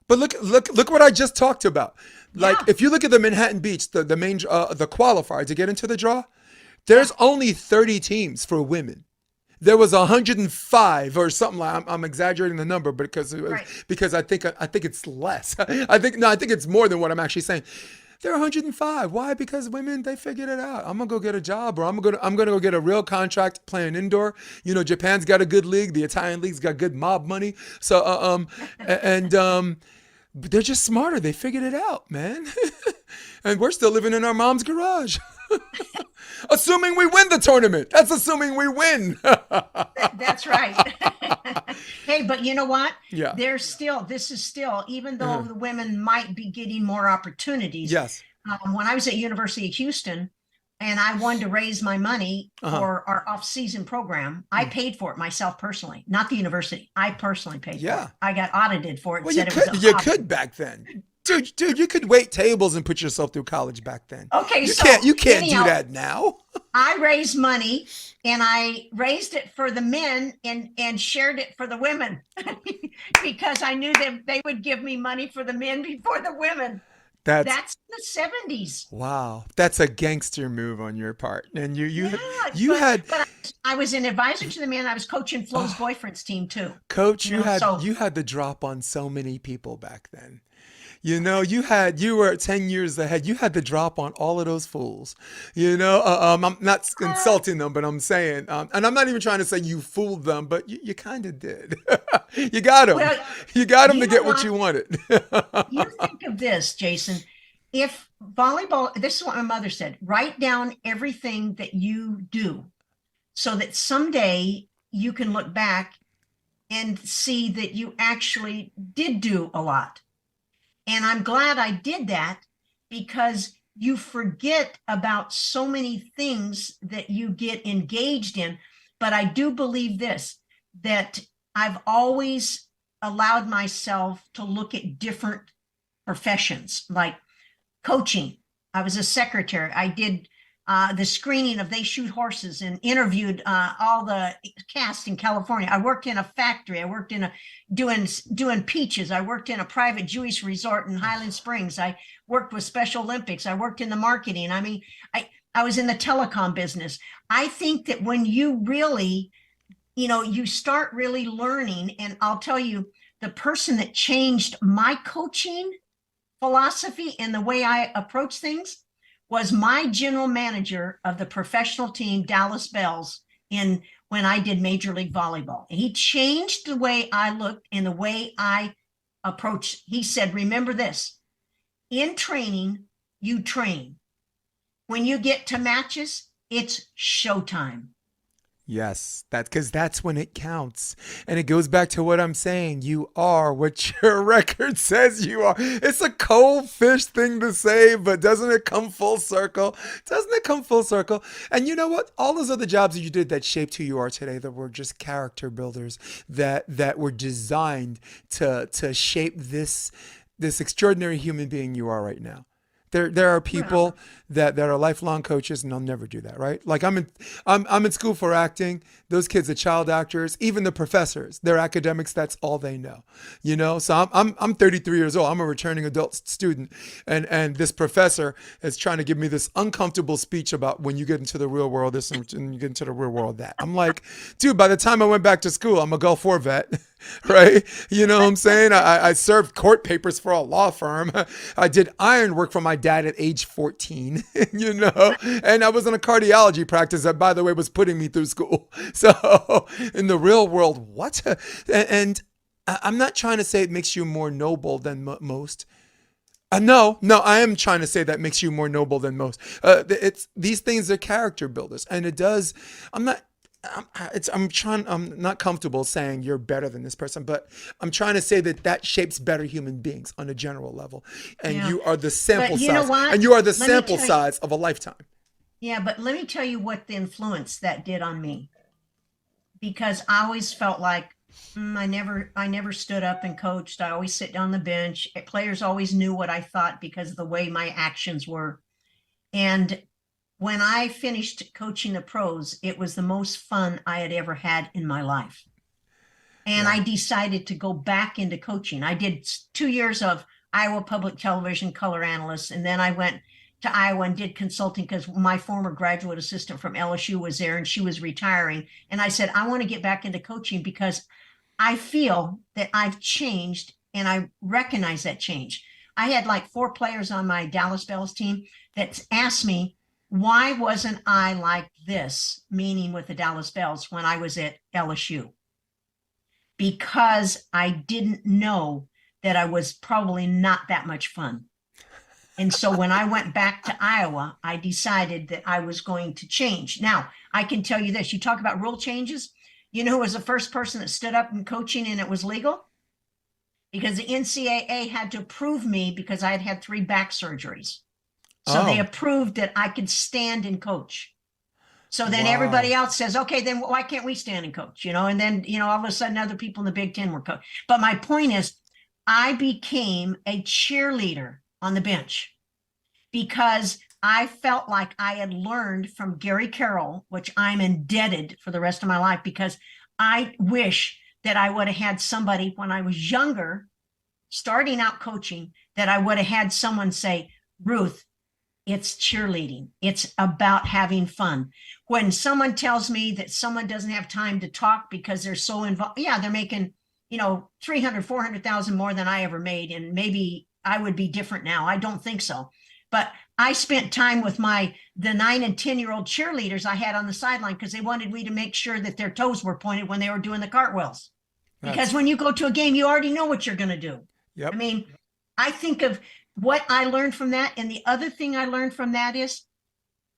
But look what I just talked about. Like, if you look at the Manhattan Beach, the main the qualifier to get into the draw, there's only 30 teams for women. There was 105 or something like. I'm exaggerating the number, but because I think it's less. I think it's more than what I'm actually saying. There are 105. Why? Because women, they figured it out. I'm gonna go get a job, or I'm gonna go get a real contract playing indoor. Japan's got a good league. The Italian league's got good mob money. So they're just smarter. They figured it out, man. And we're still living in our mom's garage. Assuming we win the tournament. That's assuming we win. That's right. Hey, but you know what? Yeah. This is still, even though the women might be getting more opportunities. Yes. When I was at University of Houston, and I wanted to raise my money Uh-huh. for our off-season program. I paid for it myself personally, not the university. I personally paid for it. Yeah. I got audited for it and Well, you said it was could a you hobby. could back then. Dude, you could wait tables and put yourself through college back then. Okay, You so can't do anyhow, that now. I raised money and I raised it for the men and shared it for the women because I knew that they would give me money for the men before the women. That's That's the 70s. wow. That's a gangster move on your part. And Yeah, you had but I was an advisor to the men. I was coaching Flo's oh, boyfriend's team too. coach, So you had the drop on so many people back then. You were 10 years ahead. You had the drop on all of those fools. I'm not uh, insulting them, but I'm saying, and I'm not even trying to say you fooled them, but you kind of did. You got them. well, You got them you to know get what what? you wanted. You think of this, Jason. If volleyball, this is what my mother said, write down everything that you do so that someday you can look back and see that you actually did do a lot. And I'm glad I did that because you forget about so many things that you get engaged in. But I do believe this, that I've always allowed myself to look at different professions, like coaching. I was a secretary. I did the screening of They Shoot Horses and interviewed all the cast in California. I worked in a factory. I worked in a doing peaches. I worked in a private Jewish resort in Highland Springs. I worked with Special Olympics. I worked in the marketing. I mean, I was in the telecom business. I think that when you really, you start really learning, and I'll tell you, the person that changed my coaching philosophy and the way I approach things was my general manager of the professional team, Dallas Bells, in when I did Major League Volleyball. And he changed the way I looked and the way I approached. He said, remember this, in training, you train. When you get to matches, it's showtime. Yes, because that's when it counts. And it goes back to what I'm saying. You are what your record says you are. It's a cold fish thing to say, but doesn't it come full circle? Doesn't it come full circle? And you know what? All those other jobs that you did that shaped who you are today, that were just character builders, that were designed to shape this extraordinary human being you are right now. There are Well, people that are lifelong coaches and they'll never do that, right? Like I'm in school for acting. Those kids are child actors. Even the professors, they're academics. That's all they know, So I'm 33 years old. I'm a returning adult student, and this professor is trying to give me this uncomfortable speech about when you get into the real world this and you get into the real world that. I'm like, dude, by the time I went back to school, I'm a Gulf War vet. Right? You know what I'm saying? I served court papers for a law firm. I did iron work for my dad at age 14, and I was in a cardiology practice that, by the way, was putting me through school. So in the real world, what? And I'm not trying to say it makes you more noble than most. No, I am trying to say that makes you more noble than most. It's these things are character builders, and it does. I'm not. I'm not comfortable saying you're better than this person, but I'm trying to say that shapes better human beings on a general level. And yeah. you are the But sample you know size, what? and you are the Let me sample tell you, size of a lifetime. yeah, but let me tell you what the influence that did on me. Because I always felt like I never stood up and coached. I always sit down the bench. Players always knew what I thought because of the way my actions were. And when I finished coaching the pros, it was the most fun I had ever had in my life. And Yeah. I decided to go back into coaching. I did 2 years of Iowa Public Television color analyst, and then I went to Iowa and did consulting because my former graduate assistant from LSU was there and she was retiring. And I said, I want to get back into coaching because I feel that I've changed and I recognize that change. I had like 4 players on my Dallas Bells team that asked me, why wasn't I like this, meaning with the Dallas Bells when I was at LSU? Because I didn't know that I was probably not that much fun. And so when I went back to Iowa, I decided that I was going to change. Now, I can tell you this, you talk about rule changes. You know who was the first person that stood up in coaching and it was legal? Because the NCAA had to approve me because I had had 3 back surgeries. So they Oh, approved that I could stand and coach. So then everybody wow. else says, okay, then why can't we stand and coach? And then, all of a sudden other people in the Big Ten were coach. But my point is, I became a cheerleader on the bench because I felt like I had learned from Gary Carroll, which I'm indebted for the rest of my life, because I wish that I would have had somebody when I was younger, starting out coaching, that I would have had someone say, Ruth, it's cheerleading. It's about having fun. When someone tells me that someone doesn't have time to talk because they're so involved, yeah, they're making, 300, 400,000 more than I ever made. And maybe I would be different now. I don't think so. But I spent time with the 9 and 10-year-old cheerleaders I had on the sideline because they wanted me to make sure that their toes were pointed when they were doing the cartwheels. Because That's, when you go to a game, you already know what you're going to do. I yep. mean, I think of what I learned from that. And the other thing I learned from that is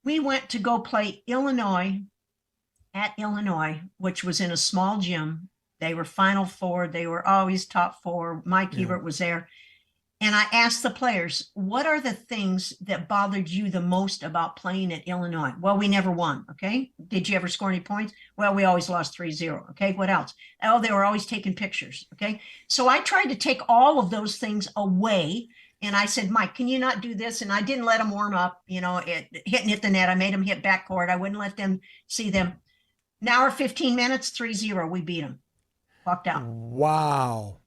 we went to go play Illinois, which was in a small gym. They were Final Four. They were always top four. Mike Yeah. Ebert was there. And I asked the players, what are the things that bothered you the most about playing at Illinois? Well, we never won. Okay. Did you ever score any points? Well, we always lost 3-0. Okay. What else? Oh, they were always taking pictures. Okay. So I tried to take all of those things away. And I said, Mike, can you not do this? And I didn't let them warm up, hit the net. I made them hit backcourt. I wouldn't let them see them. An hour, 15 minutes, 3-0. We beat them. Walked out. Wow.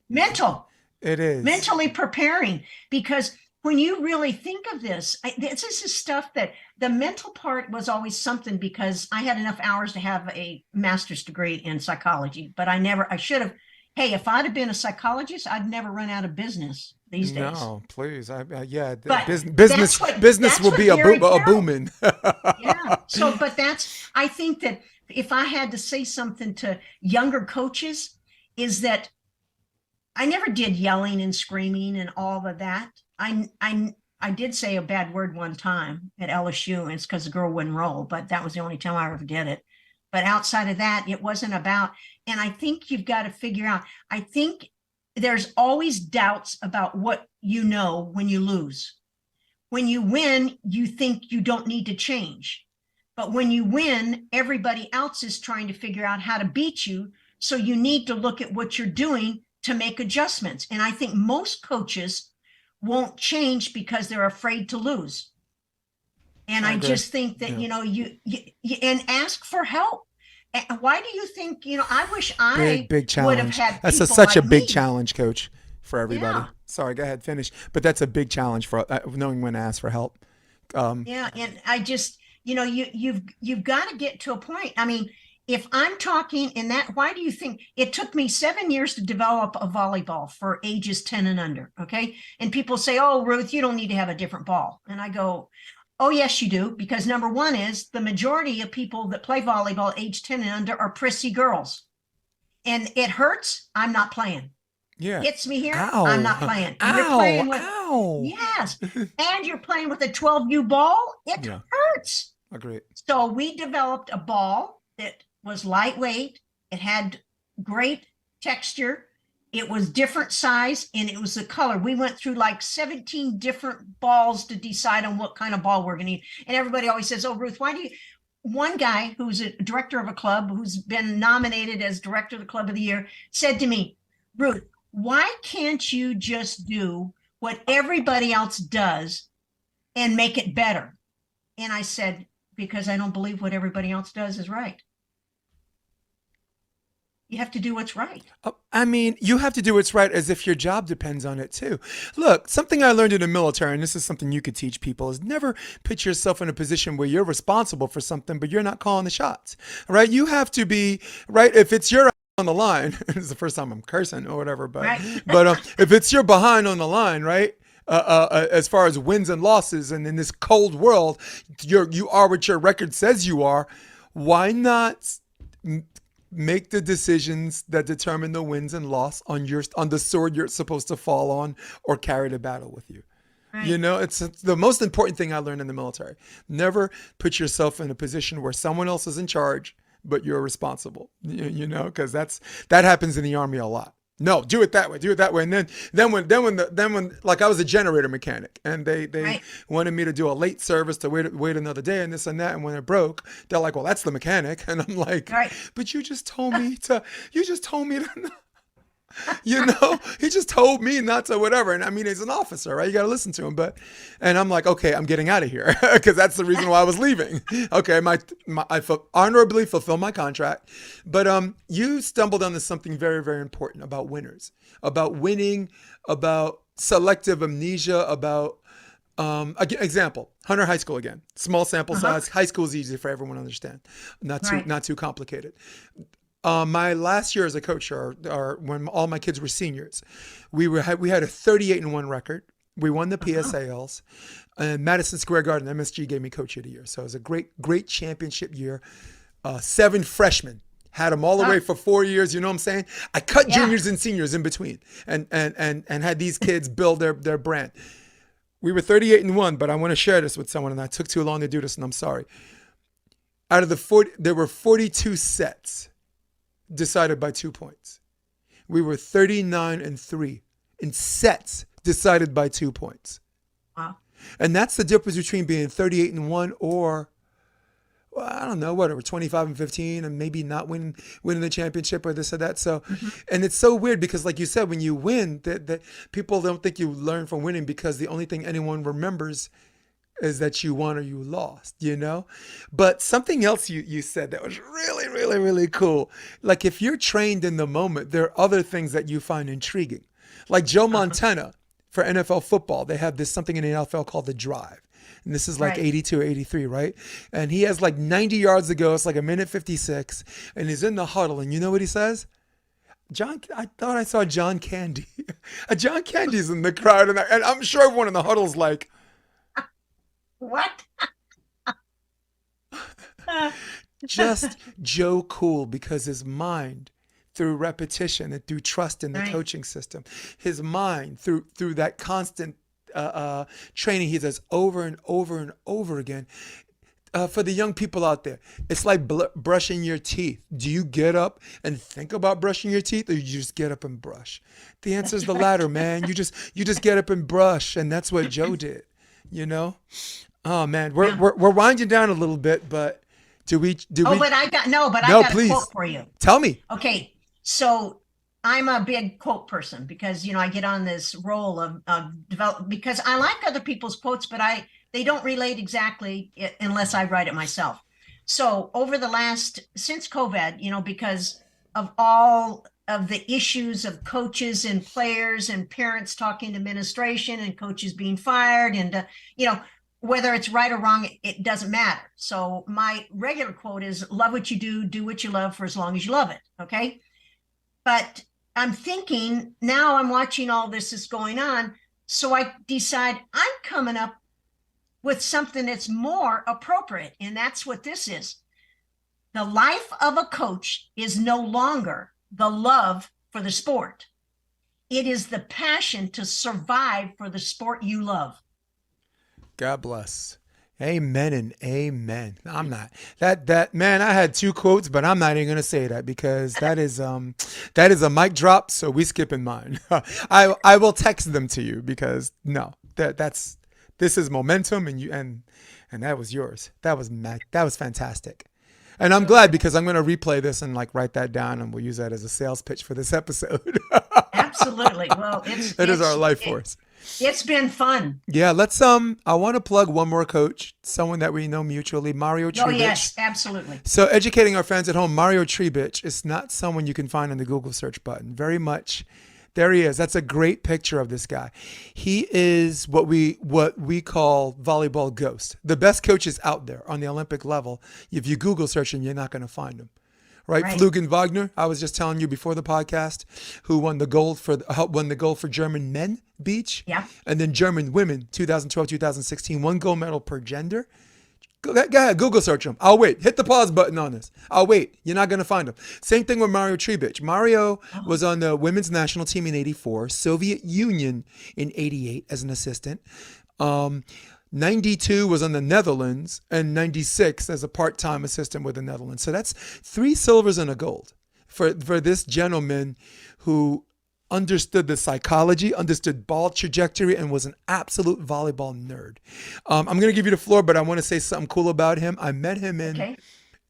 It is. Mentally preparing, because when you really think of this is stuff that the mental part was always something, because I had enough hours to have a master's degree in psychology, but I should have. Hey, if I'd have been a psychologist, I'd never run out of business these days. No, please. Yeah, But business will be a booming. Yeah. So, but I think that if I had to say something to younger coaches, is that I never did yelling and screaming and all of that. I did say a bad word one time at LSU, and it's because the girl wouldn't roll, but that was the only time I ever did it. But outside of that, it wasn't about, and I think you've got to figure out, I think there's always doubts about what you know when you lose. When you win, you think you don't need to change. But when you win, everybody else is trying to figure out how to beat you. So you need to look at what you're doing to make adjustments. And I think most coaches won't change because they're afraid to lose. And I just think that, you and ask for help. Why do you think, I wish I big would have challenge. had That's people such a like big me. challenge, coach, for everybody. Yeah. Sorry, go ahead, finish. But that's a big challenge for knowing when to ask for help. Yeah. And I just, you've got to get to a point. I mean, if I'm talking in that, why do you think it took me 7 years to develop a volleyball for ages 10 and under? Okay. And people say, oh, Ruth, you don't need to have a different ball. And I go, oh, yes, you do. Because number one is the majority of people that play volleyball age 10 and under are prissy girls. And it hurts. I'm not playing. Yeah. Hits me here. Ow. I'm not playing. Ow. You're playing with, Ow. yes. And you're playing with a 12U ball. It hurts. Agreed. So we developed a ball that was lightweight. It had great texture. It was different size, and it was the color. We went through like 17 different balls to decide on what kind of ball we're going to use. And everybody always says, oh, Ruth, why do you? One guy who's a director of a club who's been nominated as director of the club of the year said to me, Ruth, why can't you just do what everybody else does and make it better? And I said, because I don't believe what everybody else does is right. You have to do what's right. I mean, you have to do what's right as if your job depends on it too. Look, something I learned in the military, and this is something you could teach people, is never put yourself in a position where you're responsible for something, but you're not calling the shots, right? You have to be, right? If it's your on the line, it's the first time I'm cursing or whatever, but, Right. if it's your behind on the line, right? As far as wins and losses, and in this cold world, you are what your record says you are. Why not make the decisions that determine the wins and loss on the sword you're supposed to fall on or carry the battle with you? Right. It's the most important thing I learned in the military. Never put yourself in a position where someone else is in charge, but you're responsible. Because that happens in the Army a lot. No, do it that way. Do it that way. And then when like I was a generator mechanic, and they Right. wanted me to do a late service to wait another day and this and that. And when it broke, they're like, "Well, that's the mechanic." And I'm like, Right. "But you just told me to." He just told me not to whatever. And I mean, he's an officer, right? You got to listen to him. And I'm like, okay, I'm getting out of here because that's the reason why I was leaving. Okay, honorably fulfill my contract. But you stumbled onto something very, very important about winners, about winning, about selective amnesia, about example, Hunter High School again. Small sample Uh-huh. size. High school is easy for everyone to understand. Right. Not too complicated. My last year as a coach, or when all my kids were seniors, we had a 38-1 record. We won the Uh-huh. PSALs, and Madison Square Garden MSG gave me Coach of the Year. So it was a great championship year. 7 freshmen, had them all the way Oh, for 4 years. You know what I'm saying? I cut yeah. juniors and seniors in between, and had these kids build their brand. We were 38-1, but I want to share this with someone, and I took too long to do this, and I'm sorry. Out of the 40, there were 42 sets decided by 2 points. We were 39-3 in sets decided by 2 points. Wow. And that's the difference between being 38-1 or, well, I don't know, whatever, 25-15, and maybe not winning the championship or this or that. So, Mhm. and it's so weird because, like you said, when you win, that people don't think you learn from winning because the only thing anyone remembers is that you won or you lost. But something else you said that was really, really, really cool. Like if you're trained in the moment, there are other things that you find intriguing. Like Joe Uh-huh. Montana for NFL football, they have this something in the NFL called the drive. And this is like Right. 82 or 83, right? And he has like 90 yards to go. It's like a minute 56. And he's in the huddle. And you know what he says? I thought I saw John Candy. John Candy's in the crowd. And I'm sure everyone in the huddle's like, What? Uh, just Joe Cool because his mind through repetition and through trust in the right. coaching system, his mind through that constant training he does over and over and over again. For the young people out there, it's like brushing your teeth. Do you get up and think about brushing your teeth, or you just get up and brush? The answer is That's the right. latter, man. You just get up and brush, and that's what Joe did. You know? Oh man, we're Yeah. we're, we're winding down a little bit, but do we do Oh, we? but I No, got a please quote for you. tell me. Okay. So I'm a big quote person because, I get on this role of develop because I like other people's quotes, but they don't relate exactly unless I write it myself. So over since COVID, because of all of the issues of coaches and players and parents talking to administration and coaches being fired and, whether it's right or wrong, it doesn't matter. So my regular quote is love what you do what you love for as long as you love it. Okay. But I'm thinking now I'm watching all this is going on. So I decide I'm coming up with something that's more appropriate. And that's what this is. The life of a coach is no longer the love for the sport. It is the passion to survive for the sport you love. God bless. Amen and amen. I'm not that man. I had 2 quotes, but I'm not even gonna say that because that is a mic drop. So we skipping mine. I will text them to you because no, this is momentum and that was yours. That was fantastic. And I'm glad because I'm gonna replay this and like write that down and we'll use that as a sales pitch for this episode. Absolutely. Well, it's It is our it's life it, force. it's been fun. Yeah, let's I want to plug one more coach, someone that we know mutually, Mario Oh Trebit. yes, absolutely. So educating our fans at home, Mario Trebit is not someone you can find on the Google search button. Very much. There he is. That's a great picture of this guy. He is what we call volleyball ghost. The best coaches out there on the Olympic level. If you Google search him, you're not going to find him. Right, Right. Flugen Wagner. I was just telling you before the podcast, who won the gold for German men beach, Yeah. and then German women 2012, 2016, 1 gold medal per gender. Go ahead, Google search him. I'll wait. Hit the pause button on this. I'll wait. You're not gonna find him. Same thing with Mario Trebit. Mario Oh, was on the women's national team in '84, Soviet Union in '88 as an assistant. Um, 92 was on the Netherlands, and 96 as a part-time assistant with the Netherlands. So that's 3 silvers and a gold for this gentleman who understood the psychology, understood ball trajectory, and was an absolute volleyball nerd. I'm going to give you the floor, but I want to say something cool about him. I met him Okay.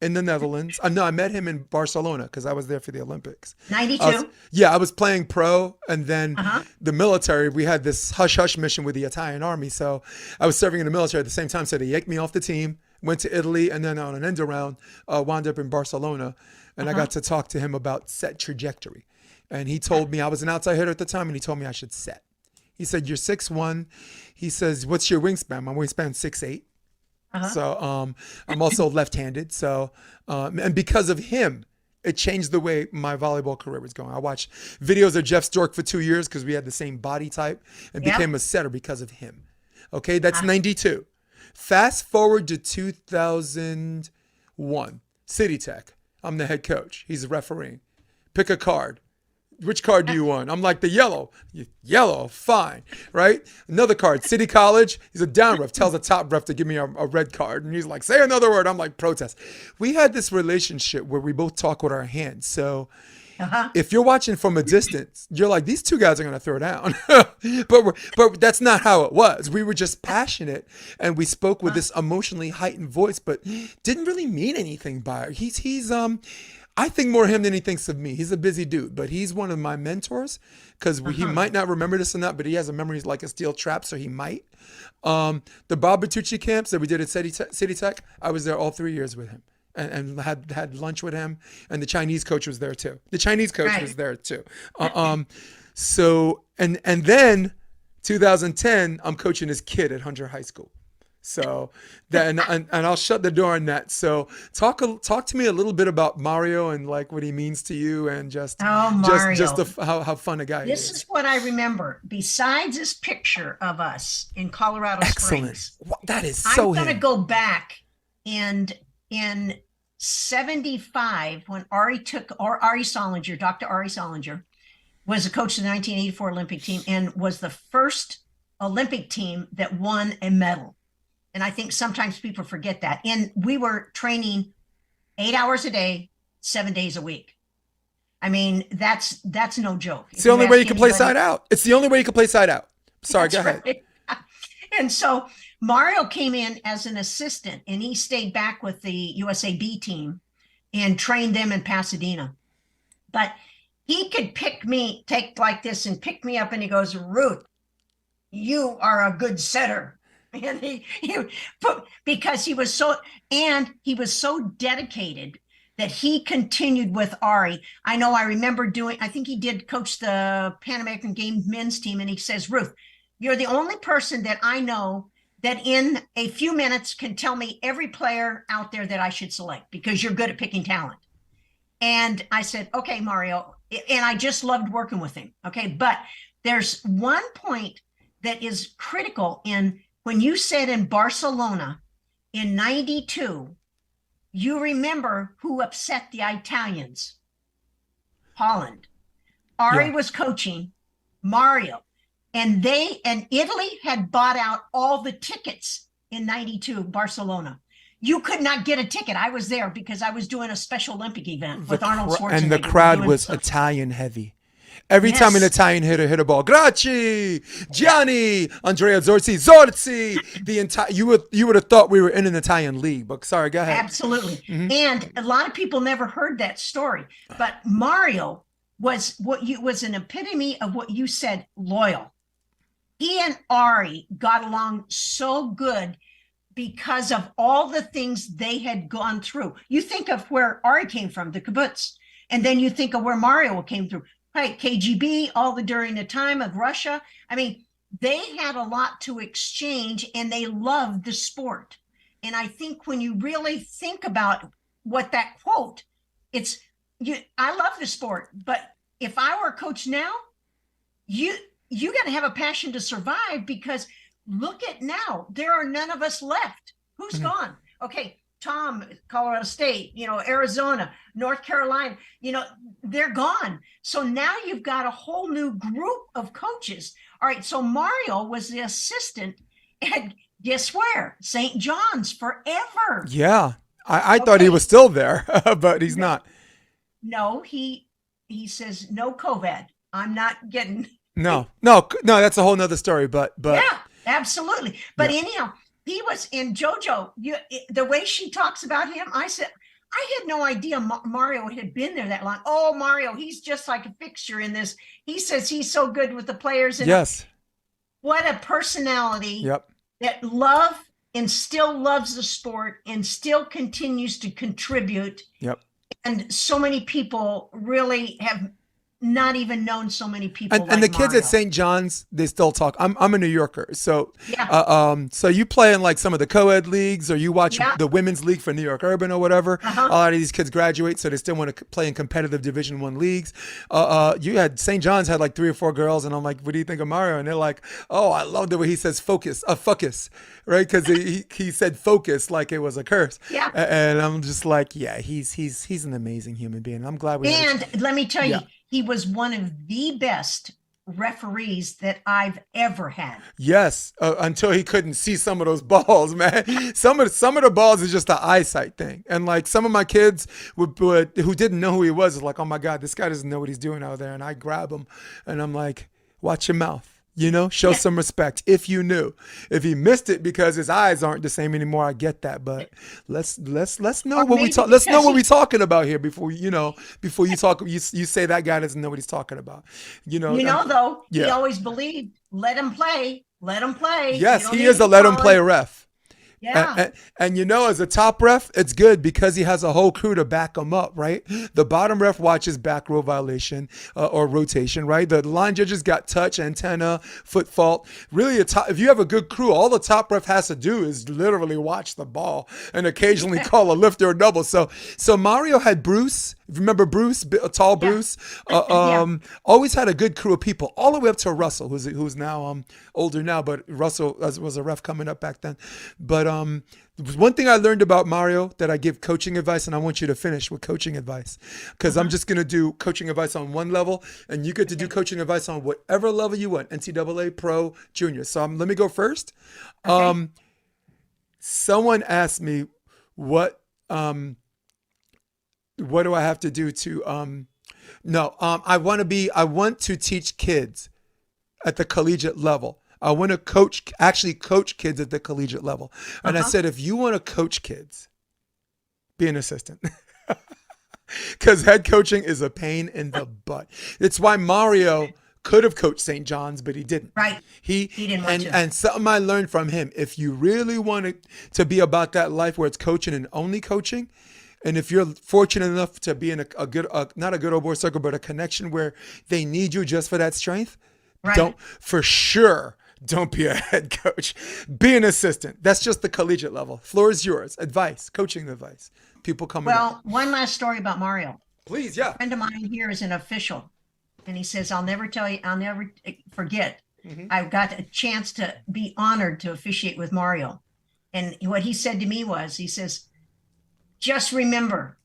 in the Netherlands. No, I met him in Barcelona because I was there for the Olympics. 92. Yeah, I was playing pro, and then Uh-huh. the military, we had this hush-hush mission with the Italian army. So I was serving in the military at the same time. So they yanked me off the team, went to Italy, and then on an end around, wound up in Barcelona. And I got to talk to him about set trajectory. And he told me, I was an outside hitter at the time, and he told me I should set. He said, you're 6'1". He says, what's your wingspan? My wingspan's 6'8". So I'm also left-handed. So and because of him, it changed the way my volleyball career was going. I watched videos of Jeff Stork for 2 years because we had the same body type, and became a setter because of him. Okay, that's 92. Fast forward to 2001, City Tech. I'm the head coach. He's refereeing. Pick a card. Which card do you want? I'm like, the yellow. Yellow, fine, right? Another card, City College. He's a down ref, tells the top ref to give me a red card. And he's like, say another word. I'm like, protest. We had this relationship where we both talk with our hands. So if you're watching from a distance, you're like, these two guys are going to throw down. but that's not how it was. We were just passionate, and we spoke with this emotionally heightened voice, but didn't really mean anything by it. He's I think more of him than he thinks of me. He's a busy dude, but he's one of my mentors because he might not remember this or not, but he has a memory like a steel trap, so he might. The Bob Bertucci camps that we did at City Tech, I was there all 3 years with him and had lunch with him, and the Chinese coach was there too. Was there too. So then 2010, I'm coaching his kid at Hunter High School. So then, and I'll shut the door on that. So talk to me a little bit about Mario and like what he means to you, and how fun a guy he is. This is what I remember. Besides this picture of us in Colorado Springs, that is so. I'm going to go back, and in 75, when Ari Solinger, Dr. Ari Solinger, was the coach of the 1984 Olympic team and was the first Olympic team that won a medal. And I think sometimes people forget that. And we were training 8 hours a day, 7 days a week. I mean, that's no joke. It's the only way you can play side out. It's the only way you can play side out. Sorry, go ahead. Right. And so Mario came in as an assistant, and he stayed back with the USA B team and trained them in Pasadena. But he could take like this and pick me up, and he goes, Ruth, you are a good setter. And because he was so dedicated that he continued with Ari. I remember I think he did coach the Pan American Games men's team, and he says, Ruth, you're the only person that I know that in a few minutes can tell me every player out there that I should select because you're good at picking talent. And I said, okay, Mario. And I just loved working with him. Okay. But there's one point that is critical when you said in Barcelona in 92, you remember who upset the Italians? Holland. Ari was coaching Mario, and Italy had bought out all the tickets in 92, Barcelona. You could not get a ticket. I was there because I was doing a Special Olympic event with Arnold Schwarzenegger. And the crowd was Italian heavy. Every time an Italian hitter hit a ball, Graci, Gianni, Andrea Zorzi, the entire you would have thought we were in an Italian league. But sorry, go ahead. Absolutely. Mm-hmm. And a lot of people never heard that story. But Mario was an epitome of what you said, loyal. He and Ari got along so good because of all the things they had gone through. You think of where Ari came from, the kibbutz, and then you think of where Mario came through. Right, KGB, during the time of Russia. I mean, they had a lot to exchange, and they loved the sport. And I think when you really think about what that quote, I love the sport, but if I were a coach now, you got to have a passion to survive, because look at now, there are none of us left. Who's gone? Okay, Tom, Colorado State, Arizona, North Carolina, they're gone. So now you've got a whole new group of coaches. All right. So Mario was the assistant at, guess where? St. John's forever. Yeah. I thought he was still there, but he's not. No, he says no COVID. I'm not getting. No, that's a whole nother story, but Yeah, absolutely. But yeah. anyhow, he was in JoJo. The way she talks about him, I said, I had no idea Mario had been there that long. Oh, Mario, he's just like a fixture in this. He says he's so good with the players. And Yes. what a personality Yep. that and still loves the sport and still continues to contribute. Yep. And so many people really have not even known so many people And the like kids Mario. at St. John's, they still talk. I'm a New Yorker, so Yeah. so you play in like some of the co-ed leagues, or you watch Yeah. the women's league for New York Urban or whatever. Uh-huh. A lot of these kids graduate, so they still want to play in competitive Division I leagues. You had St. John's had like 3 or 4 girls, and I'm like, what do you think of Mario? And they're like, oh, I love the way he says focus, focus, right? Because he said focus like it was a curse. Yeah. And I'm just like, yeah, he's an amazing human being. I'm glad we. And let me tell Yeah. you, he was one of the best referees that I've ever had. Yes, until he couldn't see some of those balls, man. Some of the balls is just an eyesight thing, and like some of my kids would who didn't know who he was like, oh my God, this guy doesn't know what he's doing out there, and I grab him, and I'm like, watch your mouth. Show some respect. If you knew, if he missed it because his eyes aren't the same anymore, I get that. But let's know what we talk. Let's know what we're talking about here before you talk. You say that guy doesn't know what he's talking about. Though Yeah. he always believed, let him play. Yes, he is a let him play ref. Yeah. And as a top ref, it's good because he has a whole crew to back him up, right? The bottom ref watches back row violation or rotation, right? The line judges got touch, antenna, foot fault. Really, if you have a good crew, all the top ref has to do is literally watch the ball and occasionally call a lift or a double. So Mario had Bruce. Remember Bruce, a tall Bruce? Always had a good crew of people, all the way up to Russell, who's now older now, but Russell was a ref coming up back then. But one thing I learned about Mario that I give coaching advice, and I want you to finish with coaching advice, because I'm just going to do coaching advice on one level, and you get to do coaching advice on whatever level you want, NCAA, pro, junior. So let me go first. Okay. Someone asked me what do I have to do to I want to teach kids at the collegiate level. I want to coach kids at the collegiate level. And I said, if you want to coach kids, be an assistant. Because head coaching is a pain in the butt. It's why Mario could have coached St. John's, but he didn't. Right. He didn't want to. And something I learned from him, if you really want to be about that life where it's coaching and only coaching, and if you're fortunate enough to be in a good, not a good old boy circle, but a connection where they need you just for that strength, Right. Don't be a head coach. Be an assistant. That's just the collegiate level. Floor is yours. Advice, coaching advice. People coming up. One last story about Mario. Please, yeah. A friend of mine here is an official, and he says, I'll never forget. I've got a chance to be honored to officiate with Mario. And what he said to me was, he says, just remember,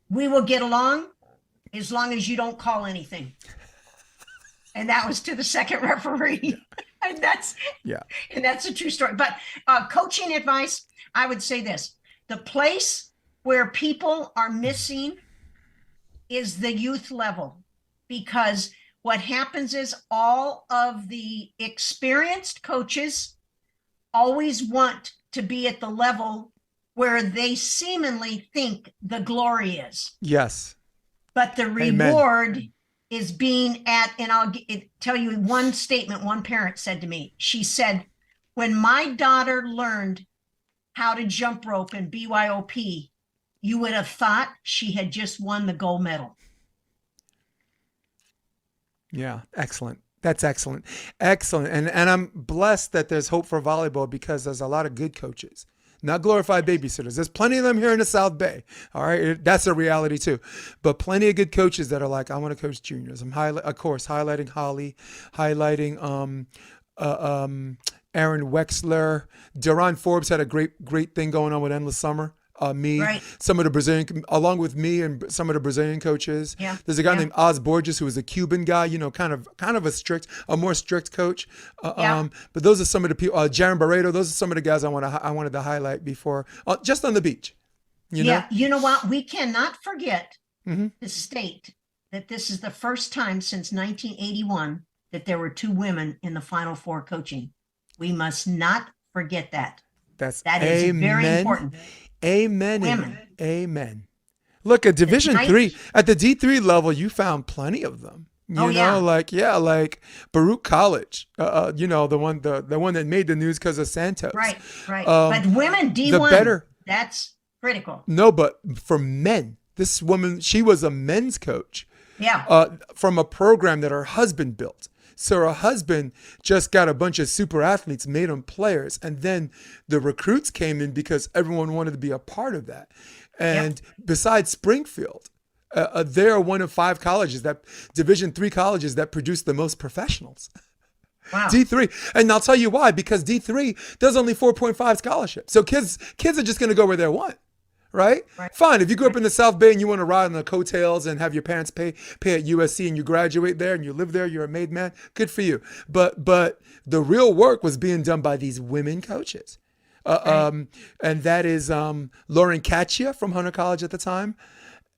we will get along as long as you don't call anything. And that was to the second referee. And that's a true story. But coaching advice, I would say this: the place where people are missing is the youth level, because what happens is all of the experienced coaches always want to be at the level where they seemingly think the glory is. Yes. But the reward is being at, and I'll tell you one statement one parent said to me. She said, when my daughter learned how to jump rope in BYOP, you would have thought she had just won the gold medal. Yeah, excellent. That's excellent. Excellent. And I'm blessed that there's hope for volleyball, because there's a lot of good coaches, not glorified babysitters. There's plenty of them here in the South Bay. All right. That's a reality too. But plenty of good coaches that are like, I want to coach juniors. I'm highlighting Holly, highlighting Aaron Wexler. Duran Forbes had a great thing going on with Endless Summer. Some of the Brazilian, along with me and some of the Brazilian coaches. Yeah. There's a guy named Oz Borges, who is a Cuban guy, kind of a more strict coach. But those are some of the people. Jaron Barreto. Those are some of the guys I wanted to highlight before, just on the beach. You know? You know what? We cannot forget to state that this is the first time since 1981 that there were 2 women in the Final Four coaching. We must not forget that. That is very important. Amen. Women. Amen. Look, at Division 3, at the D3 level, you found plenty of them. Like Baruch College, the one that made the news because of Santos. Right. But women D1, that's critical. No, but for men, this woman, she was a men's coach. Yeah. From a program that her husband built. So her husband just got a bunch of super athletes, made them players, and then the recruits came in because everyone wanted to be a part of that. And besides Springfield, they're one of 5 colleges, that Division 3 colleges, that produce the most professionals. Wow. D3, and I'll tell you why, because D3 does only 4.5 scholarships. So kids are just going to go where they want. Right? Fine. If you grew up in the South Bay and you want to ride on the coattails and have your parents pay at USC and you graduate there and you live there, you're a made man, good for you. But the real work was being done by these women coaches. And that is Lauren Katchia from Hunter College at the time,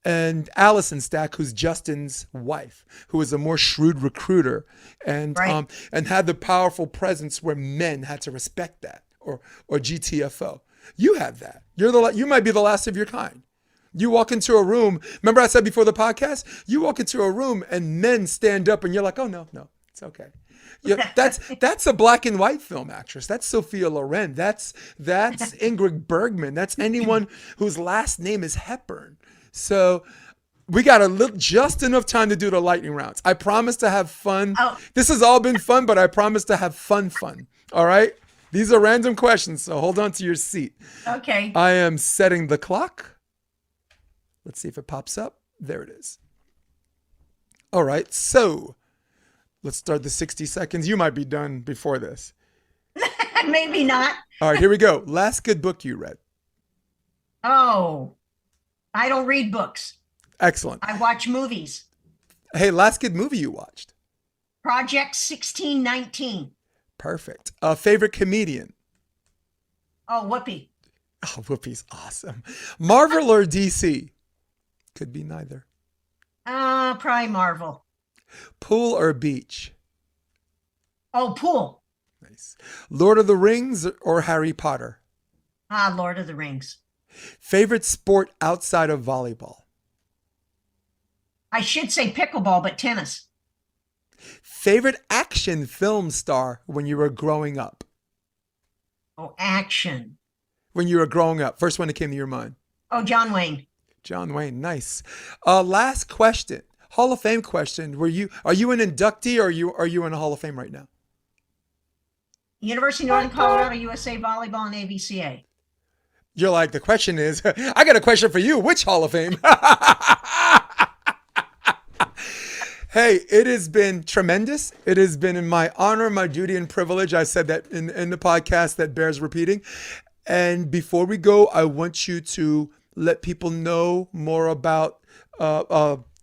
and Allison Stack, who's Justin's wife, who was a more shrewd recruiter and had the powerful presence where men had to respect that, or GTFO. You have that. You might be the last of your kind. You walk into a room. Remember I said before the podcast, you walk into a room and men stand up and you're like, oh, no, it's okay. That's a black and white film actress. That's Sophia Loren. That's Ingrid Bergman. That's anyone whose last name is Hepburn. So we got just enough time to do the lightning rounds. I promise to have fun. Oh. This has all been fun, but I promise to have fun. All right? These are random questions, so hold on to your seat. Okay. I am setting the clock. Let's see if it pops up. There it is. All right, so let's start the 60 seconds. You might be done before this. Maybe not. All right, here we go. Last good book you read. Oh, I don't read books. Excellent. I watch movies. Hey, last good movie you watched? Project 1619. Perfect. Favorite comedian? Oh, Whoopi. Oh, Whoopi's awesome. Marvel or DC? Could be neither. Probably Marvel. Pool or beach? Oh, pool. Nice. Lord of the Rings or Harry Potter? Lord of the Rings. Favorite sport outside of volleyball? I should say pickleball, but tennis. Favorite action film star when you were growing up? Oh, action. When you were growing up. First one that came to your mind. Oh, John Wayne. John Wayne, nice. Last question. Hall of Fame question. Are you an inductee or are you in the Hall of Fame right now? University of Northern Colorado, USA Volleyball, and AVCA. You're like, the question is, I got a question for you. Which Hall of Fame? Hey, it has been tremendous. It has been in my honor, my duty, and privilege. I said that in the podcast, that bears repeating. And before we go, I want you to let people know more about,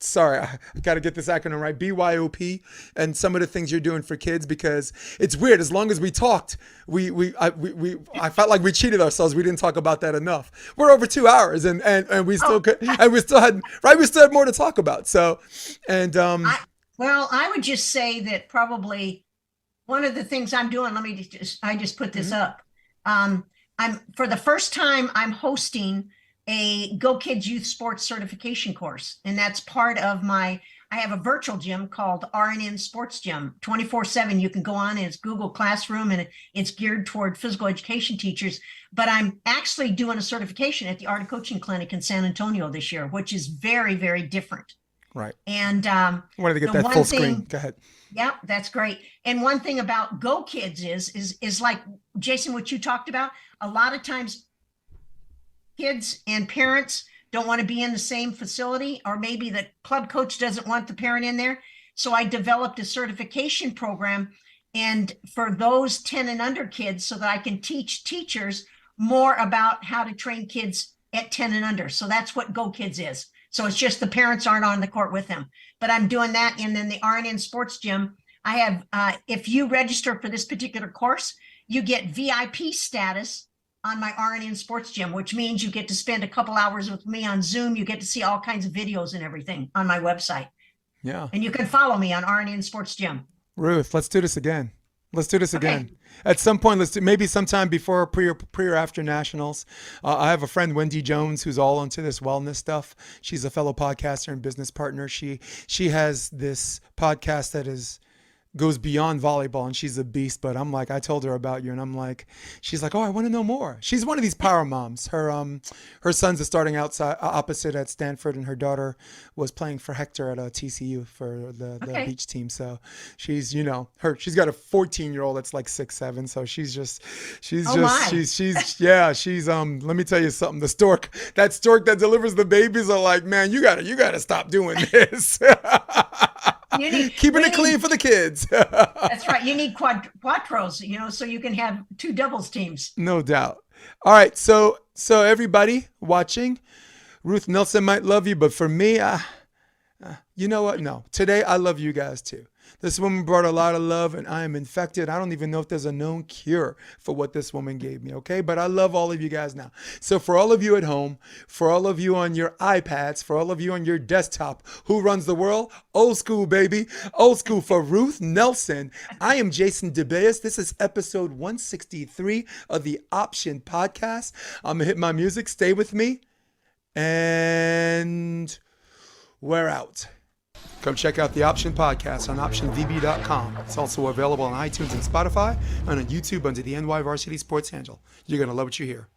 sorry, I got to get this acronym right, BYOP, and some of the things you're doing for kids, because it's weird. As long as we talked, I felt like we cheated ourselves. We didn't talk about that enough. We're over 2 hours, and we still could, and we still had more to talk about. So, and I would just say that probably one of the things I'm doing. I just put this up. I'm for the first time I'm hosting a Go Kids Youth Sports certification course. And that's part of I have a virtual gym called RNN Sports Gym, 24/7. You can go on, and it's Google Classroom, and it's geared toward physical education teachers. But I'm actually doing a certification at the Art of Coaching Clinic in San Antonio this year, which is very, very different. Right. And I wanted to get that full screen. Go ahead. Yeah, that's great. And one thing about Go Kids is like, Jason, what you talked about, a lot of times kids and parents don't want to be in the same facility, or maybe the club coach doesn't want the parent in there. So I developed a certification program, and for those 10 and under kids, so that I can teach teachers more about how to train kids at 10 and under. So that's what Go Kids is. So it's just the parents aren't on the court with them, but I'm doing that. And then the RNN Sports Gym, I have, if you register for this particular course, you get VIP status on my RNN Sports Gym, which means you get to spend a couple hours with me on Zoom. You get to see all kinds of videos and everything on my website. Yeah. And you can follow me on RNN Sports Gym. Ruth, let's do this again. Let's do this Okay. again. At some point, let's do maybe sometime before pre or after nationals. I have a friend, Wendy Jones, who's all into this wellness stuff. She's a fellow podcaster and business partner. She has this podcast that goes beyond volleyball, and she's a beast. But I'm like, I told her about you, and I'm like, she's like, oh, I want to know more. She's one of these power moms. Her son's starting outside opposite at Stanford, and her daughter was playing for Hector at TCU for the Okay. beach team. So she's, she's got a 14-year-old that's like 6'7". So she's Oh, my. she's let me tell you something. The stork that delivers the babies are like, man, you gotta stop doing this. Keeping it clean for the kids. That's right. You need quattros, so you can have 2 doubles teams. No doubt. All right. So everybody watching, Ruth Nelson might love you, but for me, you know what? No. Today, I love you guys too. This woman brought a lot of love, and I am infected. I don't even know if there's a known cure for what this woman gave me, okay? But I love all of you guys now. So for all of you at home, for all of you on your iPads, for all of you on your desktop, who runs the world? Old school, baby. Old school. For Ruth Nelson, I am Jason DeBeas. This is episode 163 of the Option Podcast. I'm going to hit my music. Stay with me. And we're out. Come check out the Option Podcast on optionvb.com. It's also available on iTunes and Spotify and on YouTube under the NY Varsity Sports handle. You're going to love what you hear.